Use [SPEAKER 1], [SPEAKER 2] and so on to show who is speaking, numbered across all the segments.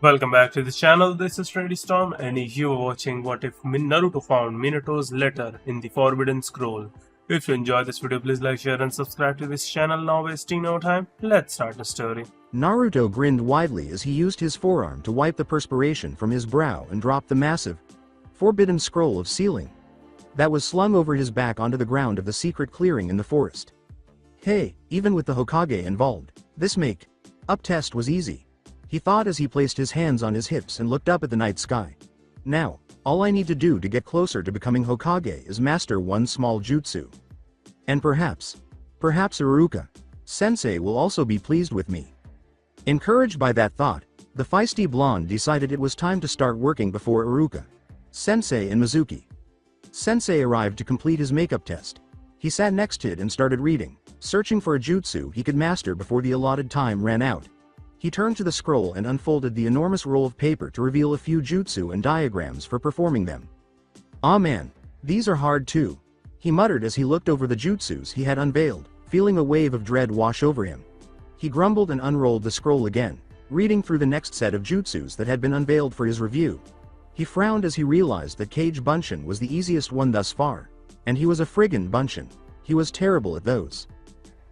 [SPEAKER 1] Welcome back to the channel. This is Trinity Storm, and you are watching What If Naruto Found Minato's Letter in the Forbidden Scroll. If you enjoyed this video, please like, share, and subscribe to this channel. Now, wasting no time, let's start the story.
[SPEAKER 2] Naruto grinned widely as he used his forearm to wipe the perspiration from his brow and dropped the massive, forbidden scroll of sealing that was slung over his back onto the ground of the secret clearing in the forest. Hey, even with the Hokage involved, this make-up test was easy, he thought as he placed his hands on his hips and looked up at the night sky. Now, all I need to do to get closer to becoming Hokage is master one small jutsu. And perhaps Iruka, Sensei will also be pleased with me. Encouraged by that thought, the feisty blonde decided it was time to start working before Iruka, Sensei and Mizuki. Sensei arrived to complete his makeup test. He sat next to it and started reading, searching for a jutsu he could master before the allotted time ran out. He turned to the scroll and unfolded the enormous roll of paper to reveal a few jutsu and diagrams for performing them. "Ah man, these are hard too," he muttered as he looked over the jutsus he had unveiled, feeling a wave of dread wash over him. He grumbled and unrolled the scroll again, reading through the next set of jutsus that had been unveiled for his review. He frowned as he realized that Kage Bunshin was the easiest one thus far, and he was a friggin' Bunshin. He was terrible at those.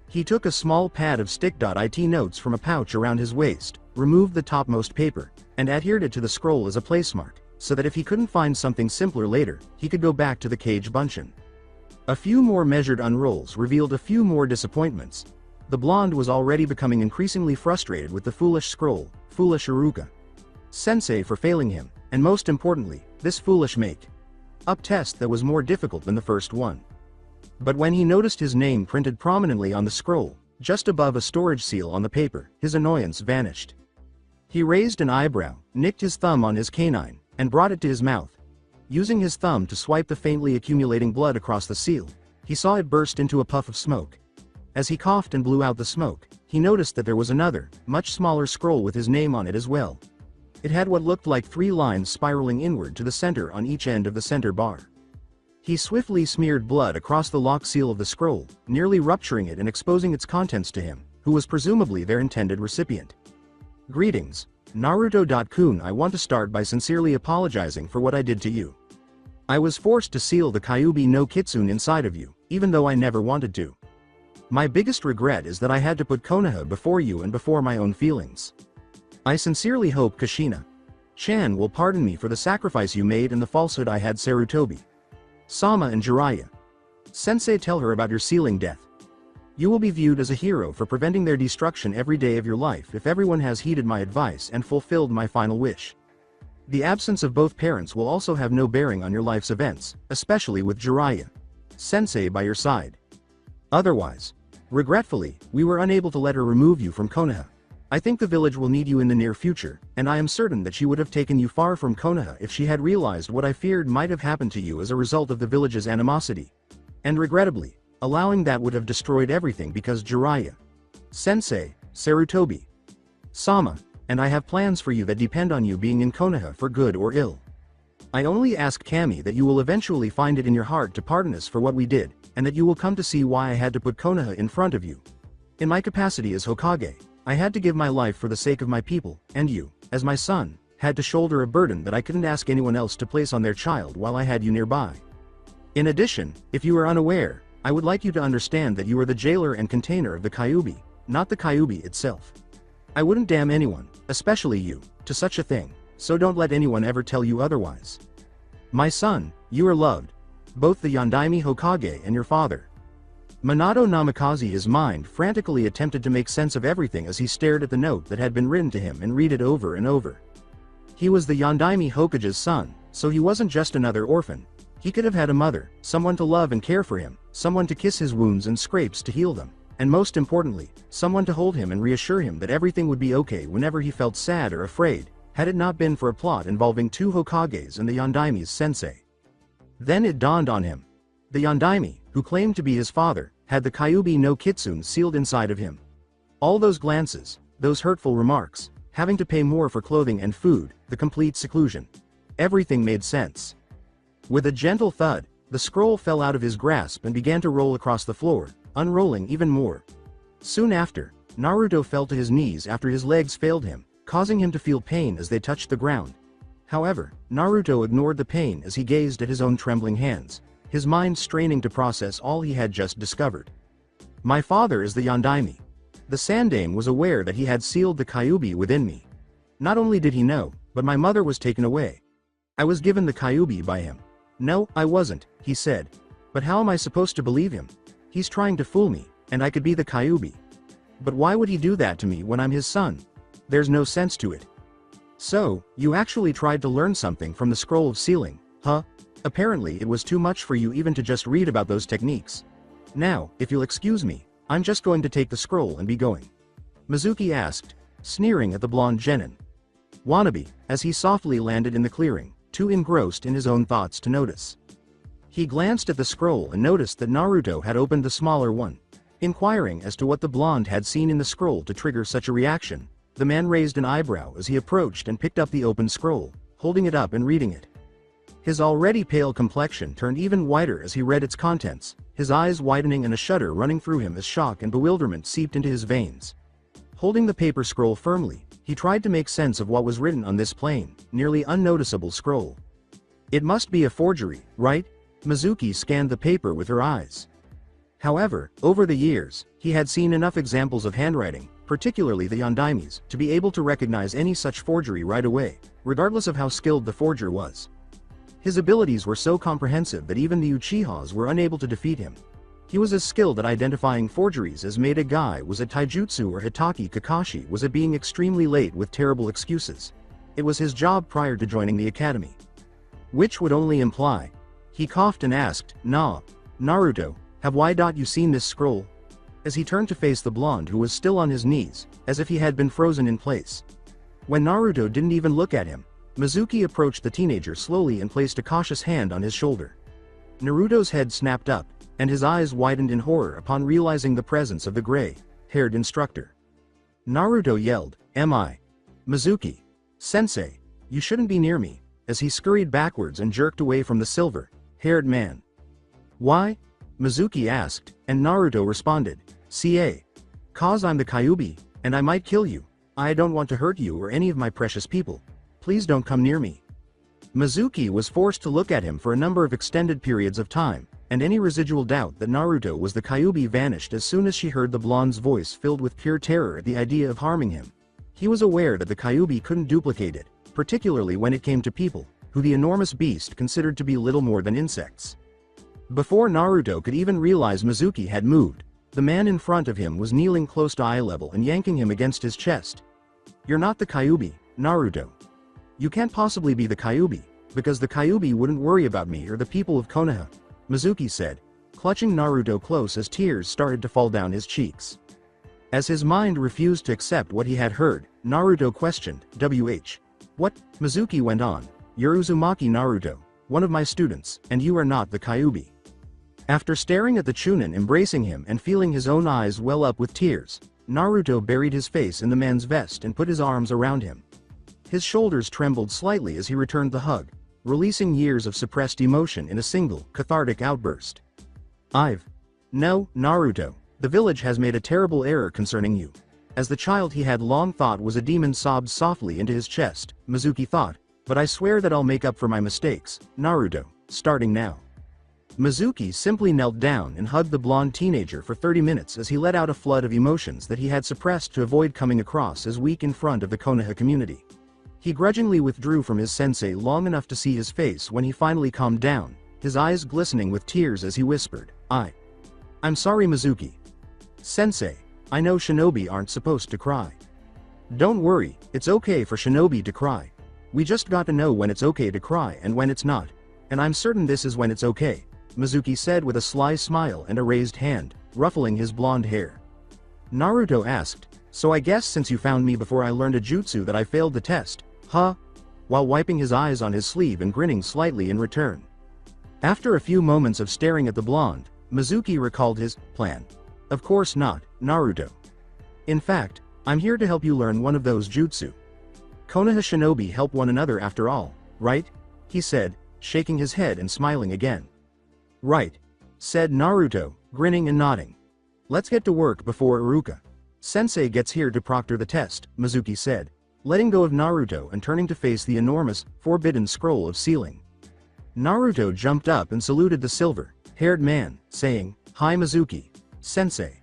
[SPEAKER 2] He took a small pad of stick.it notes from a pouch around his waist, removed the topmost paper, and adhered it to the scroll as a placemark, so that if he couldn't find something simpler later, he could go back to the Kage Bunshin. A few more measured unrolls revealed a few more disappointments. The blonde was already becoming increasingly frustrated with the foolish scroll, foolish Iruka Sensei for failing him, and most importantly, this foolish make-up test that was more difficult than the first one. But when he noticed his name printed prominently on the scroll, just above a storage seal on the paper, his annoyance vanished. He raised an eyebrow, nicked his thumb on his canine, and brought it to his mouth. Using his thumb to swipe the faintly accumulating blood across the seal, he saw it burst into a puff of smoke. As he coughed and blew out the smoke, he noticed that there was another, much smaller scroll with his name on it as well. It had what looked like 3 lines spiraling inward to the center on each end of the center bar. He swiftly smeared blood across the lock seal of the scroll, nearly rupturing it and exposing its contents to him, who was presumably their intended recipient. "Greetings, Naruto-kun. I want to start by sincerely apologizing for what I did to you. I was forced to seal the Kyuubi no Kitsune inside of you, even though I never wanted to. My biggest regret is that I had to put Konoha before you and before my own feelings. I sincerely hope Kushina-chan will pardon me for the sacrifice you made and the falsehood I had Sarutobi, Sama and Jiraiya. Sensei, tell her about your sealing death. You will be viewed as a hero for preventing their destruction every day of your life if everyone has heeded my advice and fulfilled my final wish. The absence of both parents will also have no bearing on your life's events, especially with Jiraiya Sensei by your side. Otherwise, regretfully, we were unable to let her remove you from Konoha. I think the village will need you in the near future, and I am certain that she would have taken you far from Konoha if she had realized what I feared might have happened to you as a result of the village's animosity. And regrettably, allowing that would have destroyed everything because Jiraiya Sensei, Sarutobi, Sama, and I have plans for you that depend on you being in Konoha for good or ill. I only ask Kami that you will eventually find it in your heart to pardon us for what we did, and that you will come to see why I had to put Konoha in front of you. In my capacity as Hokage, I had to give my life for the sake of my people, and you, as my son, had to shoulder a burden that I couldn't ask anyone else to place on their child while I had you nearby. In addition, if you are unaware, I would like you to understand that you are the jailer and container of the Kyuubi, not the Kyuubi itself. I wouldn't damn anyone, especially you, to such a thing, so don't let anyone ever tell you otherwise. My son, you are loved. Both the Yondaime Hokage and your father." Minato Namikaze, his mind frantically attempted to make sense of everything as he stared at the note that had been written to him and read it over and over. He was the Yondaime Hokage's son, so he wasn't just another orphan. He could have had a mother, someone to love and care for him, someone to kiss his wounds and scrapes to heal them, and most importantly, someone to hold him and reassure him that everything would be okay whenever he felt sad or afraid, had it not been for a plot involving 2 Hokages and the Yondaime's sensei. Then it dawned on him. The Yondaime, who claimed to be his father, had the Kyuubi no Kitsune sealed inside of him. All those glances, those hurtful remarks, having to pay more for clothing and food, the complete seclusion. Everything made sense. With a gentle thud, the scroll fell out of his grasp and began to roll across the floor, unrolling even more. Soon after, Naruto fell to his knees after his legs failed him, causing him to feel pain as they touched the ground. However, Naruto ignored the pain as he gazed at his own trembling hands, his mind straining to process all he had just discovered. My father is the Yondaime. The Sandaime was aware that he had sealed the Kyuubi within me. Not only did he know, but my mother was taken away. I was given the Kyuubi by him. No, I wasn't, he said. But how am I supposed to believe him? He's trying to fool me, and I could be the Kyuubi. But why would he do that to me when I'm his son? There's no sense to it. So, you actually tried to learn something from the scroll of sealing, huh? Apparently it was too much for you even to just read about those techniques. Now, if you'll excuse me, I'm just going to take the scroll and be going. Mizuki asked, sneering at the blonde genin. Wannabe, as he softly landed in the clearing, too engrossed in his own thoughts to notice. He glanced at the scroll and noticed that Naruto had opened the smaller one. Inquiring as to what the blonde had seen in the scroll to trigger such a reaction, the man raised an eyebrow as he approached and picked up the open scroll, holding it up and reading it. His already pale complexion turned even whiter as he read its contents, his eyes widening and a shudder running through him as shock and bewilderment seeped into his veins. Holding the paper scroll firmly, he tried to make sense of what was written on this plain, nearly unnoticeable scroll. It must be a forgery, right? Mizuki scanned the paper with her eyes. However, over the years, he had seen enough examples of handwriting, particularly the Yondaime's, to be able to recognize any such forgery right away, regardless of how skilled the forger was. His abilities were so comprehensive that even the Uchihas were unable to defeat him. He was as skilled at identifying forgeries as Maeda Guy was at taijutsu or Hitaki Kakashi was at being extremely late with terrible excuses. It was his job prior to joining the academy. Which would only imply. He coughed and asked, Naruto, have you seen this scroll? As he turned to face the blonde who was still on his knees, as if he had been frozen in place. When Naruto didn't even look at him, Mizuki approached the teenager slowly and placed a cautious hand on his shoulder. Naruto's head snapped up, and his eyes widened in horror upon realizing the presence of the gray-haired instructor. Naruto yelled, "Am I? Mizuki! Sensei, you shouldn't be near me," as he scurried backwards and jerked away from the silver-haired man. Why? Mizuki asked, and Naruto responded, "'Cause I'm the Kyuubi, and I might kill you. I don't want to hurt you or any of my precious people. Please don't come near me." Mizuki was forced to look at him for a number of extended periods of time, and any residual doubt that Naruto was the Kyuubi vanished as soon as she heard the blonde's voice filled with pure terror at the idea of harming him. He was aware that the Kyuubi couldn't duplicate it, particularly when it came to people, who the enormous beast considered to be little more than insects. Before Naruto could even realize Mizuki had moved, the man in front of him was kneeling close to eye level and yanking him against his chest. "You're not the Kyuubi, Naruto. You can't possibly be the Kyuubi, because the Kyuubi wouldn't worry about me or the people of Konoha," Mizuki said, clutching Naruto close as tears started to fall down his cheeks. As his mind refused to accept what he had heard, Naruto questioned, What? Mizuki went on, "You're Uzumaki Naruto, one of my students, and you are not the Kyuubi." After staring at the Chunin embracing him and feeling his own eyes well up with tears, Naruto buried his face in the man's vest and put his arms around him. His shoulders trembled slightly as he returned the hug, releasing years of suppressed emotion in a single, cathartic outburst. No, Naruto, the village has made a terrible error concerning you." As the child he had long thought was a demon sobbed softly into his chest, Mizuki thought, "But I swear that I'll make up for my mistakes, Naruto, starting now." Mizuki simply knelt down and hugged the blonde teenager for 30 minutes as he let out a flood of emotions that he had suppressed to avoid coming across as weak in front of the Konoha community. He grudgingly withdrew from his sensei long enough to see his face when he finally calmed down, his eyes glistening with tears as he whispered, I'm sorry Mizuki. Sensei, I know shinobi aren't supposed to cry. Don't worry, it's okay for shinobi to cry. We just got to know when it's okay to cry and when it's not, and I'm certain this is when it's okay," Mizuki said with a sly smile and a raised hand, ruffling his blonde hair. Naruto asked, "So I guess since you found me before I learned a jutsu that I failed the test, huh?" while wiping his eyes on his sleeve and grinning slightly in return. After a few moments of staring at the blonde, Mizuki recalled his plan. "Of course not, Naruto. In fact, I'm here to help you learn one of those jutsu. Konoha shinobi help one another after all, right?" he said, shaking his head and smiling again. "Right," said Naruto, grinning and nodding. "Let's get to work before Iruka Sensei gets here to proctor the test," Mizuki said, letting go of Naruto and turning to face the enormous, forbidden scroll of sealing. Naruto jumped up and saluted the silver-haired man, saying, "Hi Mizuki, Sensei."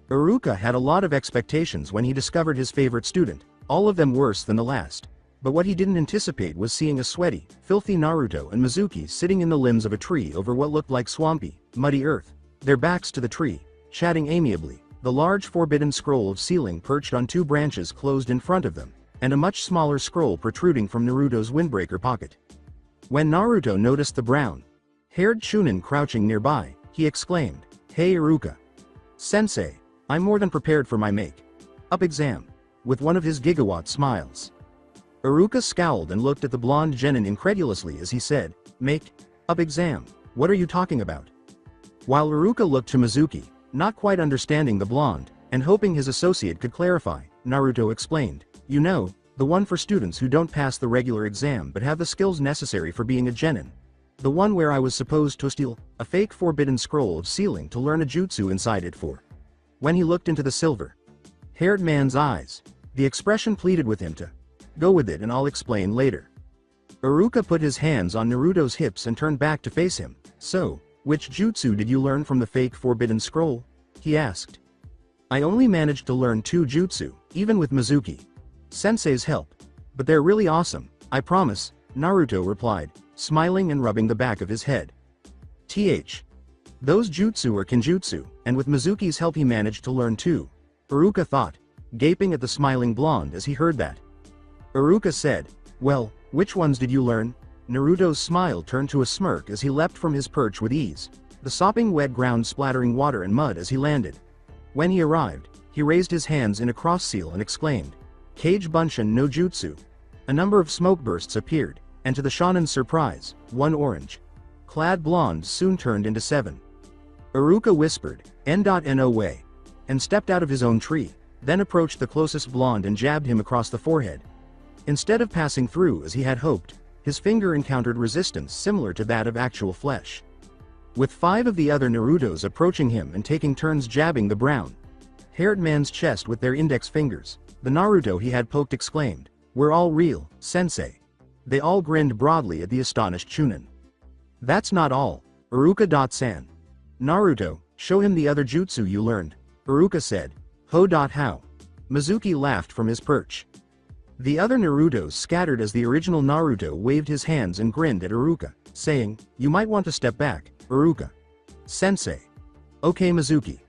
[SPEAKER 2] Iruka had a lot of expectations when he discovered his favorite student, all of them worse than the last. But what he didn't anticipate was seeing a sweaty, filthy Naruto and Mizuki sitting in the limbs of a tree over what looked like swampy, muddy earth, their backs to the tree, chatting amiably, the large forbidden scroll of sealing perched on two branches closed in front of them, and a much smaller scroll protruding from Naruto's windbreaker pocket. When Naruto noticed the brown-haired Chunin crouching nearby, he exclaimed, "Hey Iruka. Sensei, I'm more than prepared for my make-up exam," with one of his gigawatt smiles. Iruka scowled and looked at the blonde genin incredulously as he said, "Make-up exam? What are you talking about?" While Iruka looked to Mizuki, not quite understanding the blonde, and hoping his associate could clarify, Naruto explained, "You know, the one for students who don't pass the regular exam but have the skills necessary for being a genin. The one where I was supposed to steal a fake forbidden scroll of sealing to learn a jutsu inside it for." When he looked into the silver-haired man's eyes, the expression pleaded with him to go with it and I'll explain later. Iruka put his hands on Naruto's hips and turned back to face him. "So, which jutsu did you learn from the fake forbidden scroll?" he asked. "I only managed to learn 2 jutsu, even with Mizuki Sensei's help. But they're really awesome, I promise," Naruto replied, smiling and rubbing the back of his head. Those jutsu are kinjutsu, and with Mizuki's help he managed to learn 2. Iruka thought, gaping at the smiling blonde as he heard that. Iruka said, "Well, which ones did you learn?" Naruto's smile turned to a smirk as he leapt from his perch with ease, the sopping wet ground splattering water and mud as he landed. When he arrived, he raised his hands in a cross seal and exclaimed, "Kage Bunshin no Jutsu." A number of smoke bursts appeared, and to the shonin's surprise, 1 orange-clad blonde soon turned into 7. Iruka whispered, "No way," and stepped out of his own tree, then approached the closest blonde and jabbed him across the forehead. Instead of passing through as he had hoped, his finger encountered resistance similar to that of actual flesh. With 5 of the other Narutos approaching him and taking turns jabbing the brown-haired man's chest with their index fingers, the Naruto he had poked exclaimed, "We're all real, Sensei." They all grinned broadly at the astonished Chunin. "That's not all, Iruka-san. Naruto, show him the other jutsu you learned," Iruka said. "How?" Mizuki laughed from his perch. The other Narutos scattered as the original Naruto waved his hands and grinned at Iruka, saying, "You might want to step back, Iruka. Sensei." "Okay Mizuki.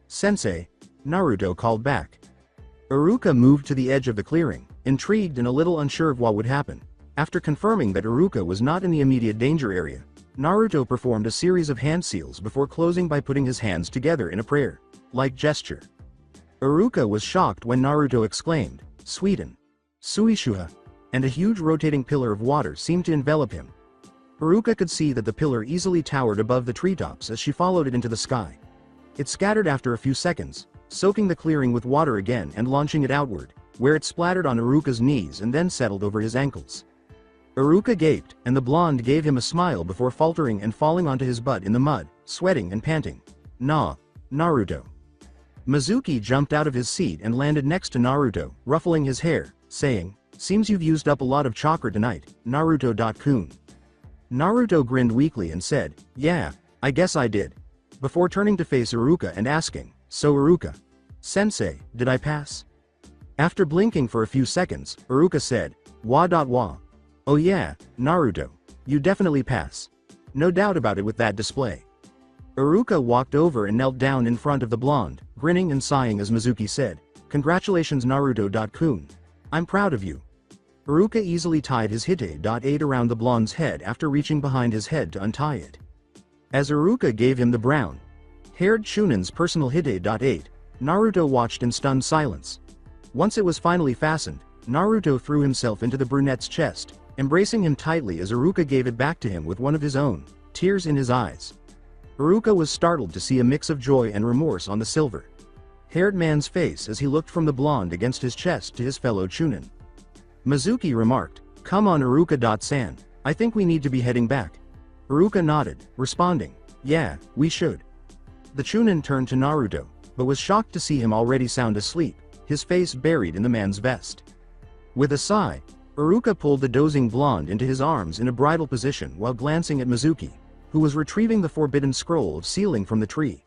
[SPEAKER 2] Sensei," Naruto called back. Iruka moved to the edge of the clearing, intrigued and a little unsure of what would happen. After confirming that Iruka was not in the immediate danger area, Naruto performed a series of hand seals before closing by putting his hands together in a prayer-like gesture. Iruka was shocked when Naruto exclaimed, "Suiten. Suishuha," and a huge rotating pillar of water seemed to envelop him. Iruka could see that the pillar easily towered above the treetops as she followed it into the sky. It scattered after a few seconds, soaking the clearing with water again and launching it outward, where it splattered on Iruka's knees and then settled over his ankles. Iruka gaped, and the blonde gave him a smile before faltering and falling onto his butt in the mud, sweating and panting. "Nah, Naruto." Mizuki jumped out of his seat and landed next to Naruto, ruffling his hair, saying, "Seems you've used up a lot of chakra tonight, Naruto-kun." Naruto grinned weakly and said, "Yeah, I guess I did," before turning to face Iruka and asking, "So Iruka. Sensei, did I pass?" After blinking for a few seconds, Iruka said, "Wah. Oh yeah, Naruto. You definitely pass. No doubt about it with that display." Iruka walked over and knelt down in front of the blonde, grinning and sighing as Mizuki said, "Congratulations Naruto-kun. I'm proud of you." Iruka easily tied his hite-8 around the blonde's head after reaching behind his head to untie it. As Iruka gave him the brown-haired Chunin's personal hite-8, Naruto watched in stunned silence. Once it was finally fastened, Naruto threw himself into the brunette's chest, embracing him tightly as Iruka gave it back to him with one of his own, tears in his eyes. Iruka was startled to see a mix of joy and remorse on the silver-haired man's face as he looked from the blonde against his chest to his fellow Chunin. Mizuki remarked, "Come on Iruka-san, I think we need to be heading back." Iruka nodded, responding, "Yeah, we should." The Chunin turned to Naruto, but was shocked to see him already sound asleep, his face buried in the man's vest. With a sigh, Iruka pulled the dozing blonde into his arms in a bridal position while glancing at Mizuki, who was retrieving the forbidden scroll of sealing from the tree.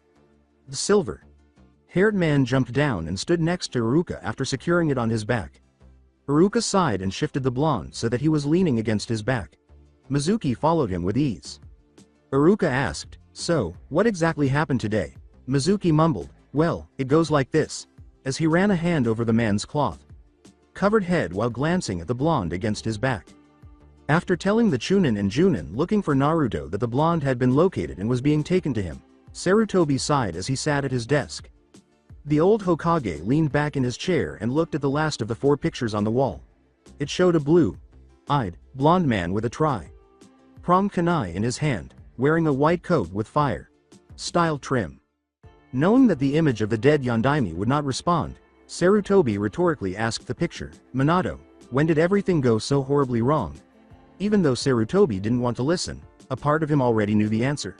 [SPEAKER 2] The silver-haired man jumped down and stood next to Iruka after securing it on his back. Iruka sighed and shifted the blonde so that he was leaning against his back. Mizuki followed him with ease. Iruka asked, "So, what exactly happened today?" Mizuki mumbled, "Well, it goes like this," as he ran a hand over the man's cloth-covered head while glancing at the blonde against his back. After telling the Chunin and Junin looking for Naruto that the blonde had been located and was being taken to him, Sarutobi sighed as he sat at his desk. The old Hokage leaned back in his chair and looked at the last of the 4 pictures on the wall. It showed a blue-eyed, blonde man with a tri-pronged kunai in his hand, wearing a white coat with fire-style trim. Knowing that the image of the dead Yondaime would not respond, Sarutobi rhetorically asked the picture, "Minato, when did everything go so horribly wrong?" Even though Sarutobi didn't want to listen, a part of him already knew the answer.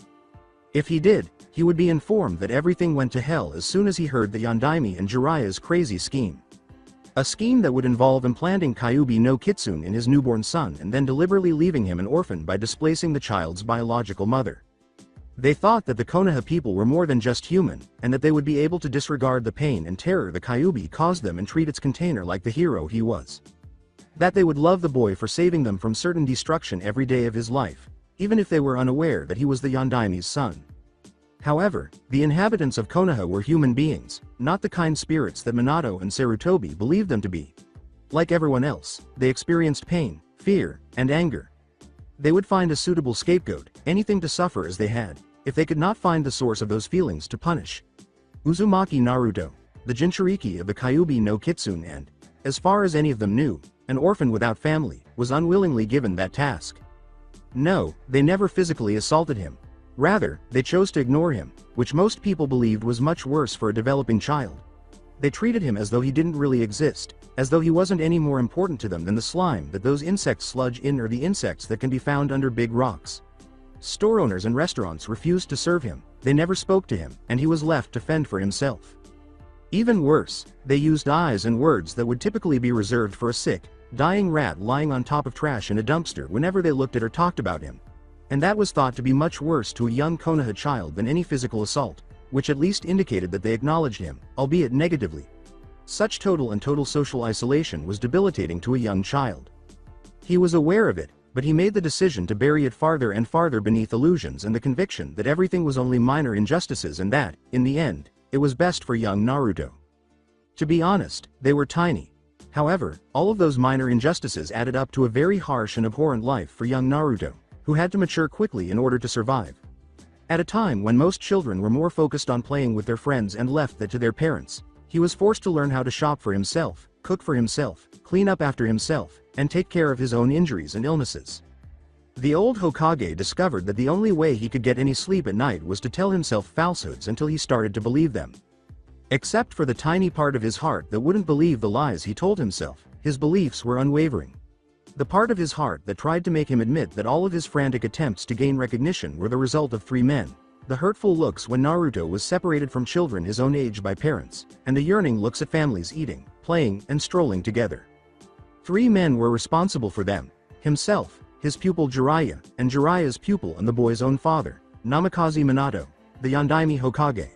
[SPEAKER 2] If he did, he would be informed that everything went to hell as soon as he heard the Yondaime and Jiraiya's crazy scheme. A scheme that would involve implanting Kyuubi no Kitsune in his newborn son and then deliberately leaving him an orphan by displacing the child's biological mother. They thought that the Konoha people were more than just human, and that they would be able to disregard the pain and terror the Kyuubi caused them and treat its container like the hero he was. That they would love the boy for saving them from certain destruction every day of his life, even if they were unaware that he was the Yondaime's son. However, the inhabitants of Konoha were human beings, not the kind spirits that Minato and Sarutobi believed them to be. Like everyone else, they experienced pain, fear, and anger. They would find a suitable scapegoat, anything to suffer as they had, if they could not find the source of those feelings to punish. Uzumaki Naruto, the Jinchuriki of the Kyuubi no Kitsune and, as far as any of them knew, an orphan without family, was unwillingly given that task. No, they never physically assaulted him. Rather, they chose to ignore him, which most people believed was much worse for a developing child. They treated him as though he didn't really exist, as though he wasn't any more important to them than the slime that those insects sludge in or the insects that can be found under big rocks. Store owners and restaurants refused to serve him, they never spoke to him, and he was left to fend for himself. Even worse, they used eyes and words that would typically be reserved for a sick, dying rat lying on top of trash in a dumpster whenever they looked at or talked about him. And that was thought to be much worse to a young Konoha child than any physical assault, which at least indicated that they acknowledged him, albeit negatively. Such total social isolation was debilitating to a young child. He was aware of it, but he made the decision to bury it farther and farther beneath illusions and the conviction that everything was only minor injustices and that, in the end, it was best for young Naruto. To be honest, they were tiny. However, all of those minor injustices added up to a very harsh and abhorrent life for young Naruto, who had to mature quickly in order to survive. At a time when most children were more focused on playing with their friends and left that to their parents, he was forced to learn how to shop for himself, cook for himself, clean up after himself, and take care of his own injuries and illnesses. The old Hokage discovered that the only way he could get any sleep at night was to tell himself falsehoods until he started to believe them. Except for the tiny part of his heart that wouldn't believe the lies he told himself, his beliefs were unwavering. The part of his heart that tried to make him admit that all of his frantic attempts to gain recognition were the result of 3 men, the hurtful looks when Naruto was separated from children his own age by parents, and the yearning looks at families eating, playing, and strolling together. 3 men were responsible for them: himself, his pupil Jiraiya, and Jiraiya's pupil and the boy's own father, Namikaze Minato, the Yondaime Hokage.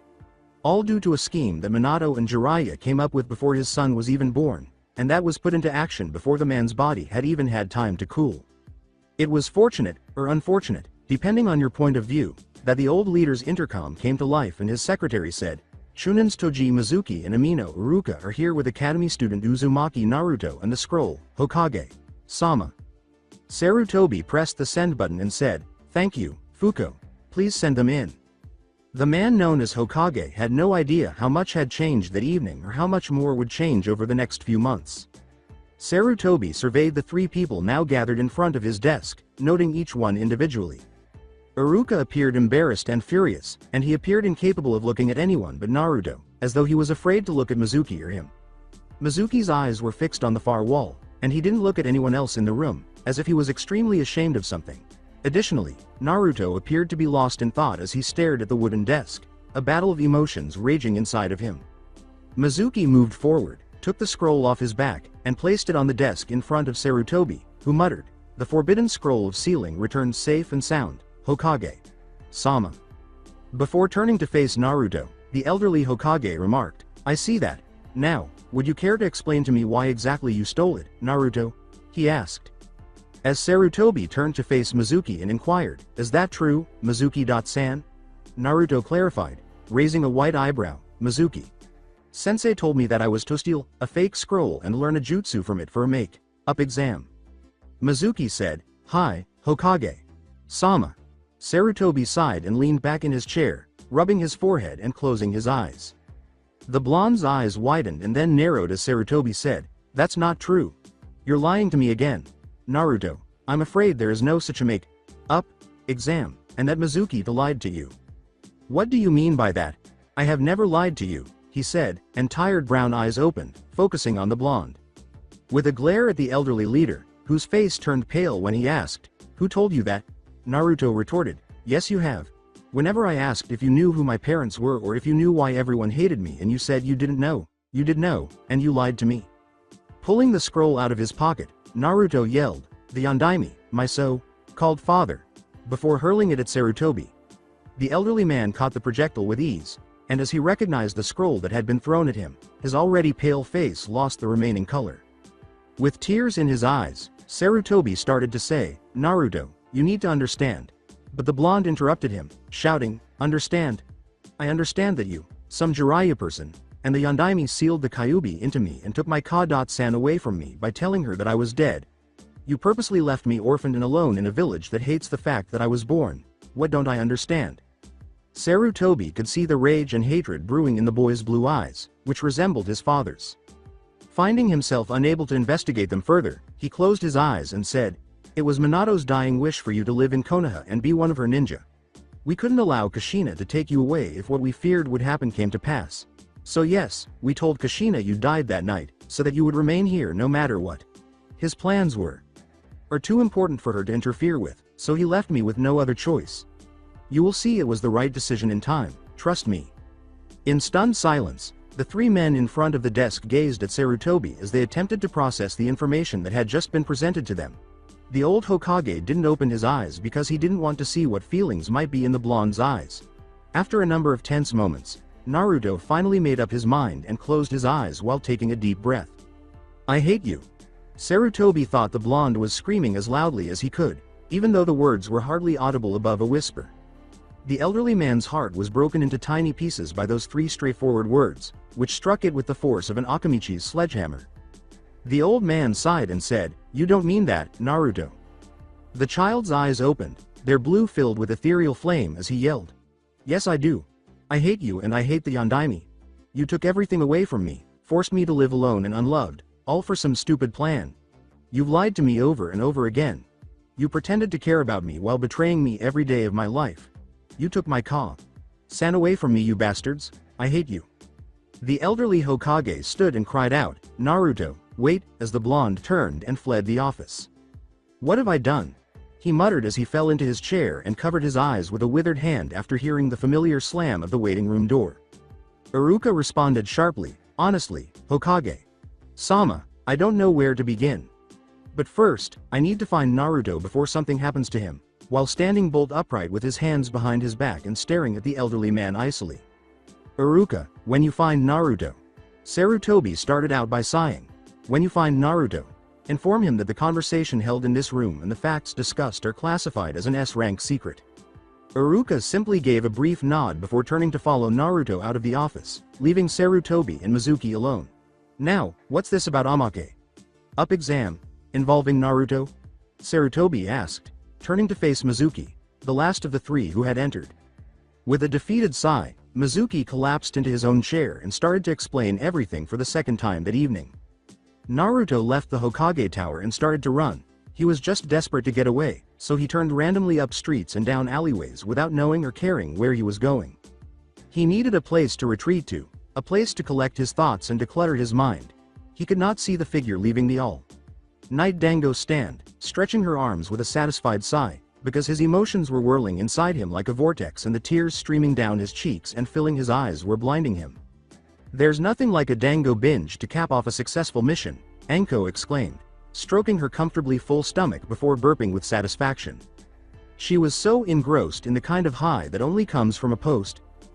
[SPEAKER 2] All due to a scheme that Minato and Jiraiya came up with before his son was even born, and that was put into action before the man's body had even had time to cool. It was fortunate, or unfortunate, depending on your point of view, that the old leader's intercom came to life and his secretary said, "Chunin's Toji Mizuki and Amino Iruka are here with Academy student Uzumaki Naruto and the scroll, Hokage-sama." Sarutobi pressed the send button and said, "Thank you, Fuko. Please send them in." The man known as Hokage had no idea how much had changed that evening or how much more would change over the next few months. Sarutobi surveyed the 3 people now gathered in front of his desk, noting each one individually. Iruka appeared embarrassed and furious, and he appeared incapable of looking at anyone but Naruto, as though he was afraid to look at Mizuki or him. Mizuki's eyes were fixed on the far wall, and he didn't look at anyone else in the room, as if he was extremely ashamed of something. Additionally, Naruto appeared to be lost in thought as he stared at the wooden desk, a battle of emotions raging inside of him. Mizuki moved forward, took the scroll off his back, and placed it on the desk in front of Sarutobi, who muttered, "The forbidden scroll of sealing returns safe and sound, Hokage. Sama." Before turning to face Naruto, the elderly Hokage remarked, "I see that. Now, would you care to explain to me why exactly you stole it, Naruto?" he asked. As Sarutobi turned to face Mizuki and inquired, "Is that true, Mizuki-san?" Naruto clarified, raising a white eyebrow, "Mizuki. Sensei told me that I was to steal a fake scroll and learn a jutsu from it for a make-up exam." Mizuki said, "Hi, Hokage. Sama." Sarutobi sighed and leaned back in his chair, rubbing his forehead and closing his eyes. The blonde's eyes widened and then narrowed as Sarutobi said, "That's not true. You're lying to me again. Naruto, I'm afraid there is no such a make-up exam, and that Mizuki lied to you." "What do you mean by that? I have never lied to you," he said, and tired brown eyes opened, focusing on the blonde. With a glare at the elderly leader, whose face turned pale when he asked, "Who told you that?" Naruto retorted, "Yes, you have. Whenever I asked if you knew who my parents were or if you knew why everyone hated me and you said you didn't know, you did know, and you lied to me." Pulling the scroll out of his pocket, Naruto yelled, "The Yondaime, my so-called father," before hurling it at Sarutobi. The elderly man caught the projectile with ease, and as he recognized the scroll that had been thrown at him, his already pale face lost the remaining color. With tears in his eyes, Sarutobi started to say, "Naruto, you need to understand." But the blonde interrupted him, shouting, "Understand? I understand that you, some Jiraiya person, and the Yondaime sealed the Kyuubi into me and took my Ka-san away from me by telling her that I was dead. You purposely left me orphaned and alone in a village that hates the fact that I was born. What don't I understand?" Sarutobi could see the rage and hatred brewing in the boy's blue eyes, which resembled his father's. Finding himself unable to investigate them further, he closed his eyes and said, "It was Minato's dying wish for you to live in Konoha and be one of her ninja. We couldn't allow Kushina to take you away if what we feared would happen came to pass. So yes, we told Kushina you died that night, so that you would remain here no matter what. His plans were too important for her to interfere with, so he left me with no other choice. You will see it was the right decision in time, trust me." In stunned silence, the three men in front of the desk gazed at Sarutobi as they attempted to process the information that had just been presented to them. The old Hokage didn't open his eyes because he didn't want to see what feelings might be in the blonde's eyes. After a number of tense moments, Naruto finally made up his mind and closed his eyes while taking a deep breath. "I hate you." Sarutobi thought the blonde was screaming as loudly as he could, even though the words were hardly audible above a whisper. The elderly man's heart was broken into tiny pieces by those three straightforward words, which struck it with the force of an Akamichi's sledgehammer. The old man sighed and said, "You don't mean that, Naruto." The child's eyes opened, their blue filled with ethereal flame as he yelled, "Yes, I do. I hate you and I hate the Yondaime. You took everything away from me, forced me to live alone and unloved, all for some stupid plan. You've lied to me over and over again. You pretended to care about me while betraying me every day of my life. You took my Ka-san away from me, you bastards. I hate you." The elderly Hokage stood and cried out, "Naruto, wait," as the blonde turned and fled the office. "What have I done?" he muttered as he fell into his chair and covered his eyes with a withered hand after hearing the familiar slam of the waiting room door. Iruka responded sharply, "Honestly, Hokage Sama, I don't know where to begin. But first, I need to find Naruto before something happens to him," while standing bolt upright with his hands behind his back and staring at the elderly man icily. "Iruka, when you find Naruto." Sarutobi started out by sighing. "When you find Naruto, inform him that the conversation held in this room and the facts discussed are classified as an S-rank secret." Iruka simply gave a brief nod before turning to follow Naruto out of the office, leaving Sarutobi and Mizuki alone. "Now, what's this about Up exam, involving Naruto?" Sarutobi asked, turning to face Mizuki, the last of the three who had entered. With a defeated sigh, Mizuki collapsed into his own chair and started to explain everything for the second time that evening. Naruto left the Hokage tower and started to run. He was just desperate to get away, so he turned randomly up streets and down alleyways without knowing or caring where he was going. He needed a place to retreat to, a place to collect his thoughts and declutter his mind. He could not see the figure leaving the all-night Dango stand, stretching her arms with a satisfied sigh, because his emotions were whirling inside him like a vortex and the tears streaming down his cheeks and filling his eyes were blinding him. There's nothing like a Dango binge to cap off a successful mission, Anko exclaimed, stroking her comfortably full stomach before burping with satisfaction. She was so engrossed in the kind of high that only comes from a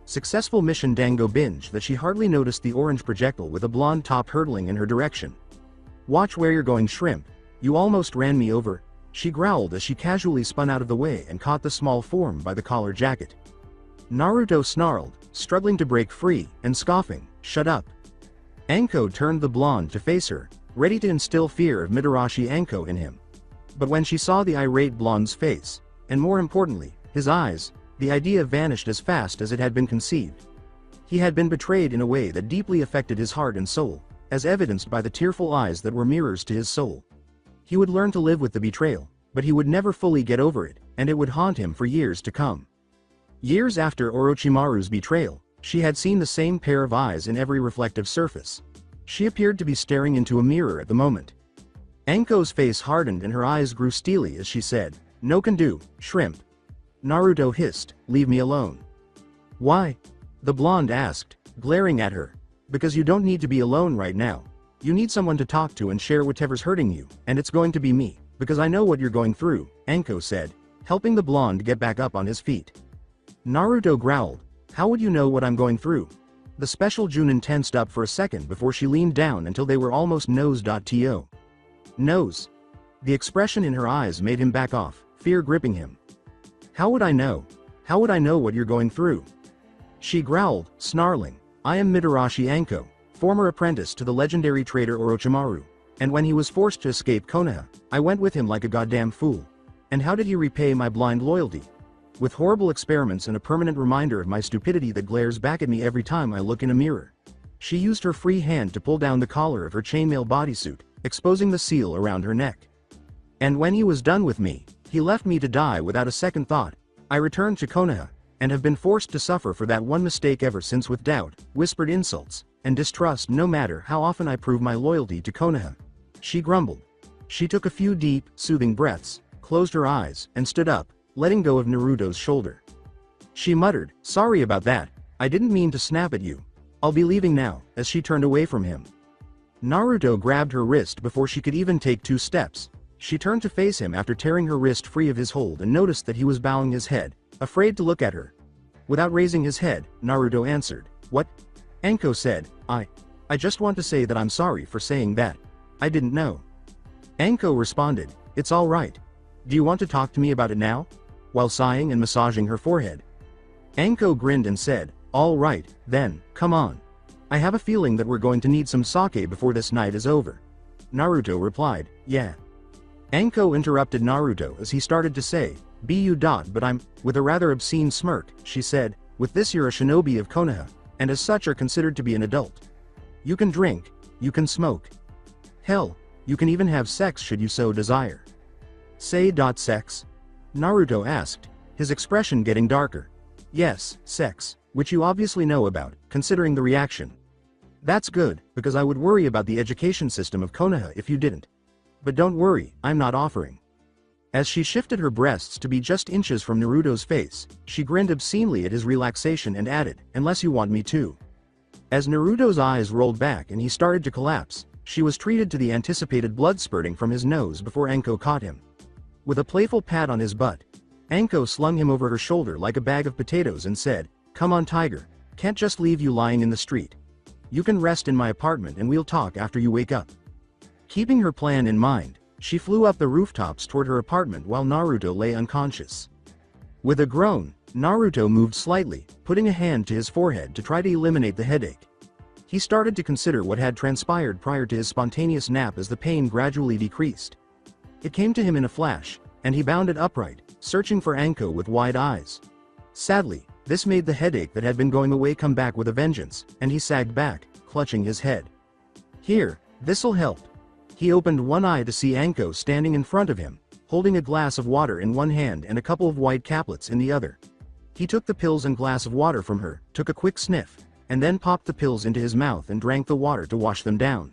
[SPEAKER 2] successful mission dango binge that she hardly noticed the orange projectile with a blonde top hurtling in her direction. "Watch where you're going, shrimp. You almost ran me over," she growled as she casually spun out of the way and caught the small form by the collar jacket. Naruto snarled, struggling to break free, and scoffing, "Shut up." Anko turned the blonde to face her, ready to instill fear of Mitarashi Anko in him. But when she saw the irate blonde's face, and more importantly, his eyes, the idea vanished as fast as it had been conceived. He had been betrayed in a way that deeply affected his heart and soul, as evidenced by the tearful eyes that were mirrors to his soul. He would learn to live with the betrayal, but he would never fully get over it, and it would haunt him for years to come. Years after Orochimaru's betrayal, she had seen the same pair of eyes in every reflective surface. She appeared to be staring into a mirror at the moment. Anko's face hardened and her eyes grew steely as she said, "No can do, shrimp." Naruto hissed, "Leave me alone." "Why?" the blonde asked, glaring at her. "Because you don't need to be alone right now. You need someone to talk to and share whatever's hurting you, and it's going to be me, because I know what you're going through," Anko said, helping the blonde get back up on his feet. Naruto growled, "How would you know what I'm going through?" The special Junin tensed up for a second before she leaned down until they were almost nose-to. Nose. The expression in her eyes made him back off, fear gripping him. "How would I know? How would I know what you're going through?" She growled, snarling, "I am Mitarashi Anko, former apprentice to the legendary trader Orochimaru, and when he was forced to escape Konoha, I went with him like a goddamn fool. And how did he repay my blind loyalty? With horrible experiments and a permanent reminder of my stupidity that glares back at me every time I look in a mirror." She used her free hand to pull down the collar of her chainmail bodysuit, exposing the seal around her neck. "And when he was done with me, he left me to die without a second thought. I returned to Konoha, and have been forced to suffer for that one mistake ever since with doubt, whispered insults, and distrust no matter how often I prove my loyalty to Konoha." She grumbled. She took a few deep, soothing breaths, closed her eyes, and stood up, letting go of Naruto's shoulder. She muttered, "Sorry about that, I didn't mean to snap at you. I'll be leaving now," as she turned away from him. Naruto grabbed her wrist before she could even take 2 steps. She turned to face him after tearing her wrist free of his hold and noticed that he was bowing his head, afraid to look at her. Without raising his head, Naruto answered, "What?" Anko said, I just want to say that I'm sorry for saying that. I didn't know." Anko responded, "It's all right. Do you want to talk to me about it now?" while sighing and massaging her forehead. Anko grinned and said, "All right, then, come on. I have a feeling that we're going to need some sake before this night is over." Naruto replied, "Yeah." Anko interrupted Naruto as he started to say, but I'm," with a rather obscene smirk, she said, "with this you're a shinobi of Konoha, and as such are considered to be an adult. You can drink, you can smoke. Hell, you can even have sex should you so desire." Sex? Naruto asked, his expression getting darker. "Yes, sex, which you obviously know about, considering the reaction." "That's good, because I would worry about the education system of Konoha if you didn't. But don't worry, I'm not offering." As she shifted her breasts to be just inches from Naruto's face, she grinned obscenely at his relaxation and added, "Unless you want me to." As Naruto's eyes rolled back and he started to collapse, she was treated to the anticipated blood spurting from his nose before Anko caught him. With a playful pat on his butt, Anko slung him over her shoulder like a bag of potatoes and said, "Come on, tiger, can't just leave you lying in the street. You can rest in my apartment and we'll talk after you wake up." Keeping her plan in mind, she flew up the rooftops toward her apartment while Naruto lay unconscious. With a groan, Naruto moved slightly, putting a hand to his forehead to try to eliminate the headache. He started to consider what had transpired prior to his spontaneous nap as the pain gradually decreased. It came to him in a flash, and he bounded upright, searching for Anko with wide eyes. Sadly, this made the headache that had been going away come back with a vengeance, and he sagged back, clutching his head. "Here, this'll help." He opened one eye to see Anko standing in front of him, holding a glass of water in one hand and a couple of white caplets in the other. He took the pills and glass of water from her, took a quick sniff, and then popped the pills into his mouth and drank the water to wash them down.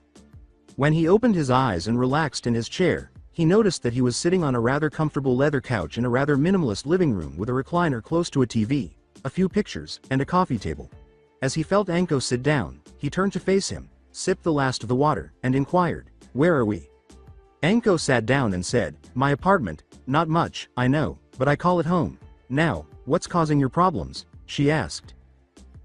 [SPEAKER 2] When he opened his eyes and relaxed in his chair, he noticed that he was sitting on a rather comfortable leather couch in a rather minimalist living room with a recliner close to a TV, a few pictures, and a coffee table. As he felt Anko sit down, he turned to face him, sipped the last of the water, and inquired, Where are we? Anko sat down and said, my apartment. Not much, I know, but I call it home. Now, what's causing your problems? She asked.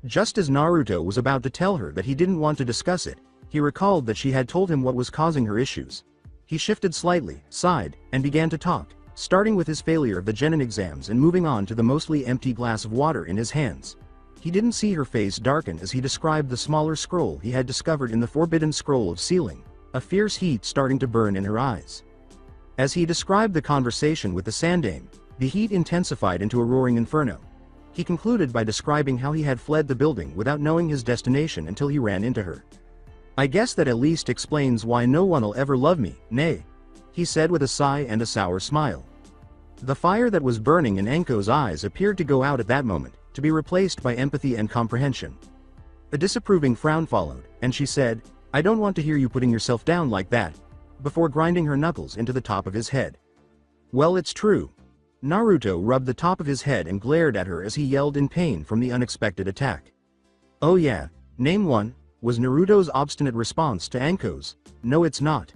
[SPEAKER 2] Just as Naruto was about to tell her that he didn't want to discuss it, he recalled that she had told him what was causing her issues. He shifted slightly, sighed, and began to talk, starting with his failure of the genin exams and moving on to the mostly empty glass of water in his hands. He didn't see her face darken as he described the smaller scroll he had discovered in the forbidden scroll of sealing, a fierce heat starting to burn in her eyes. As he described the conversation with the Sandaime, the heat intensified into a roaring inferno. He concluded by describing how he had fled the building without knowing his destination until he ran into her. I guess that at least explains why no one'll ever love me, nay, he said with a sigh and a sour smile. The fire that was burning in Anko's eyes appeared to go out at that moment, to be replaced by empathy and comprehension. A disapproving frown followed, and she said, I don't want to hear you putting yourself down like that, before grinding her knuckles into the top of his head. Well, it's true. Naruto rubbed the top of his head and glared at her as he yelled in pain from the unexpected attack. Oh yeah, name one, was Naruto's obstinate response to Anko's, no it's not.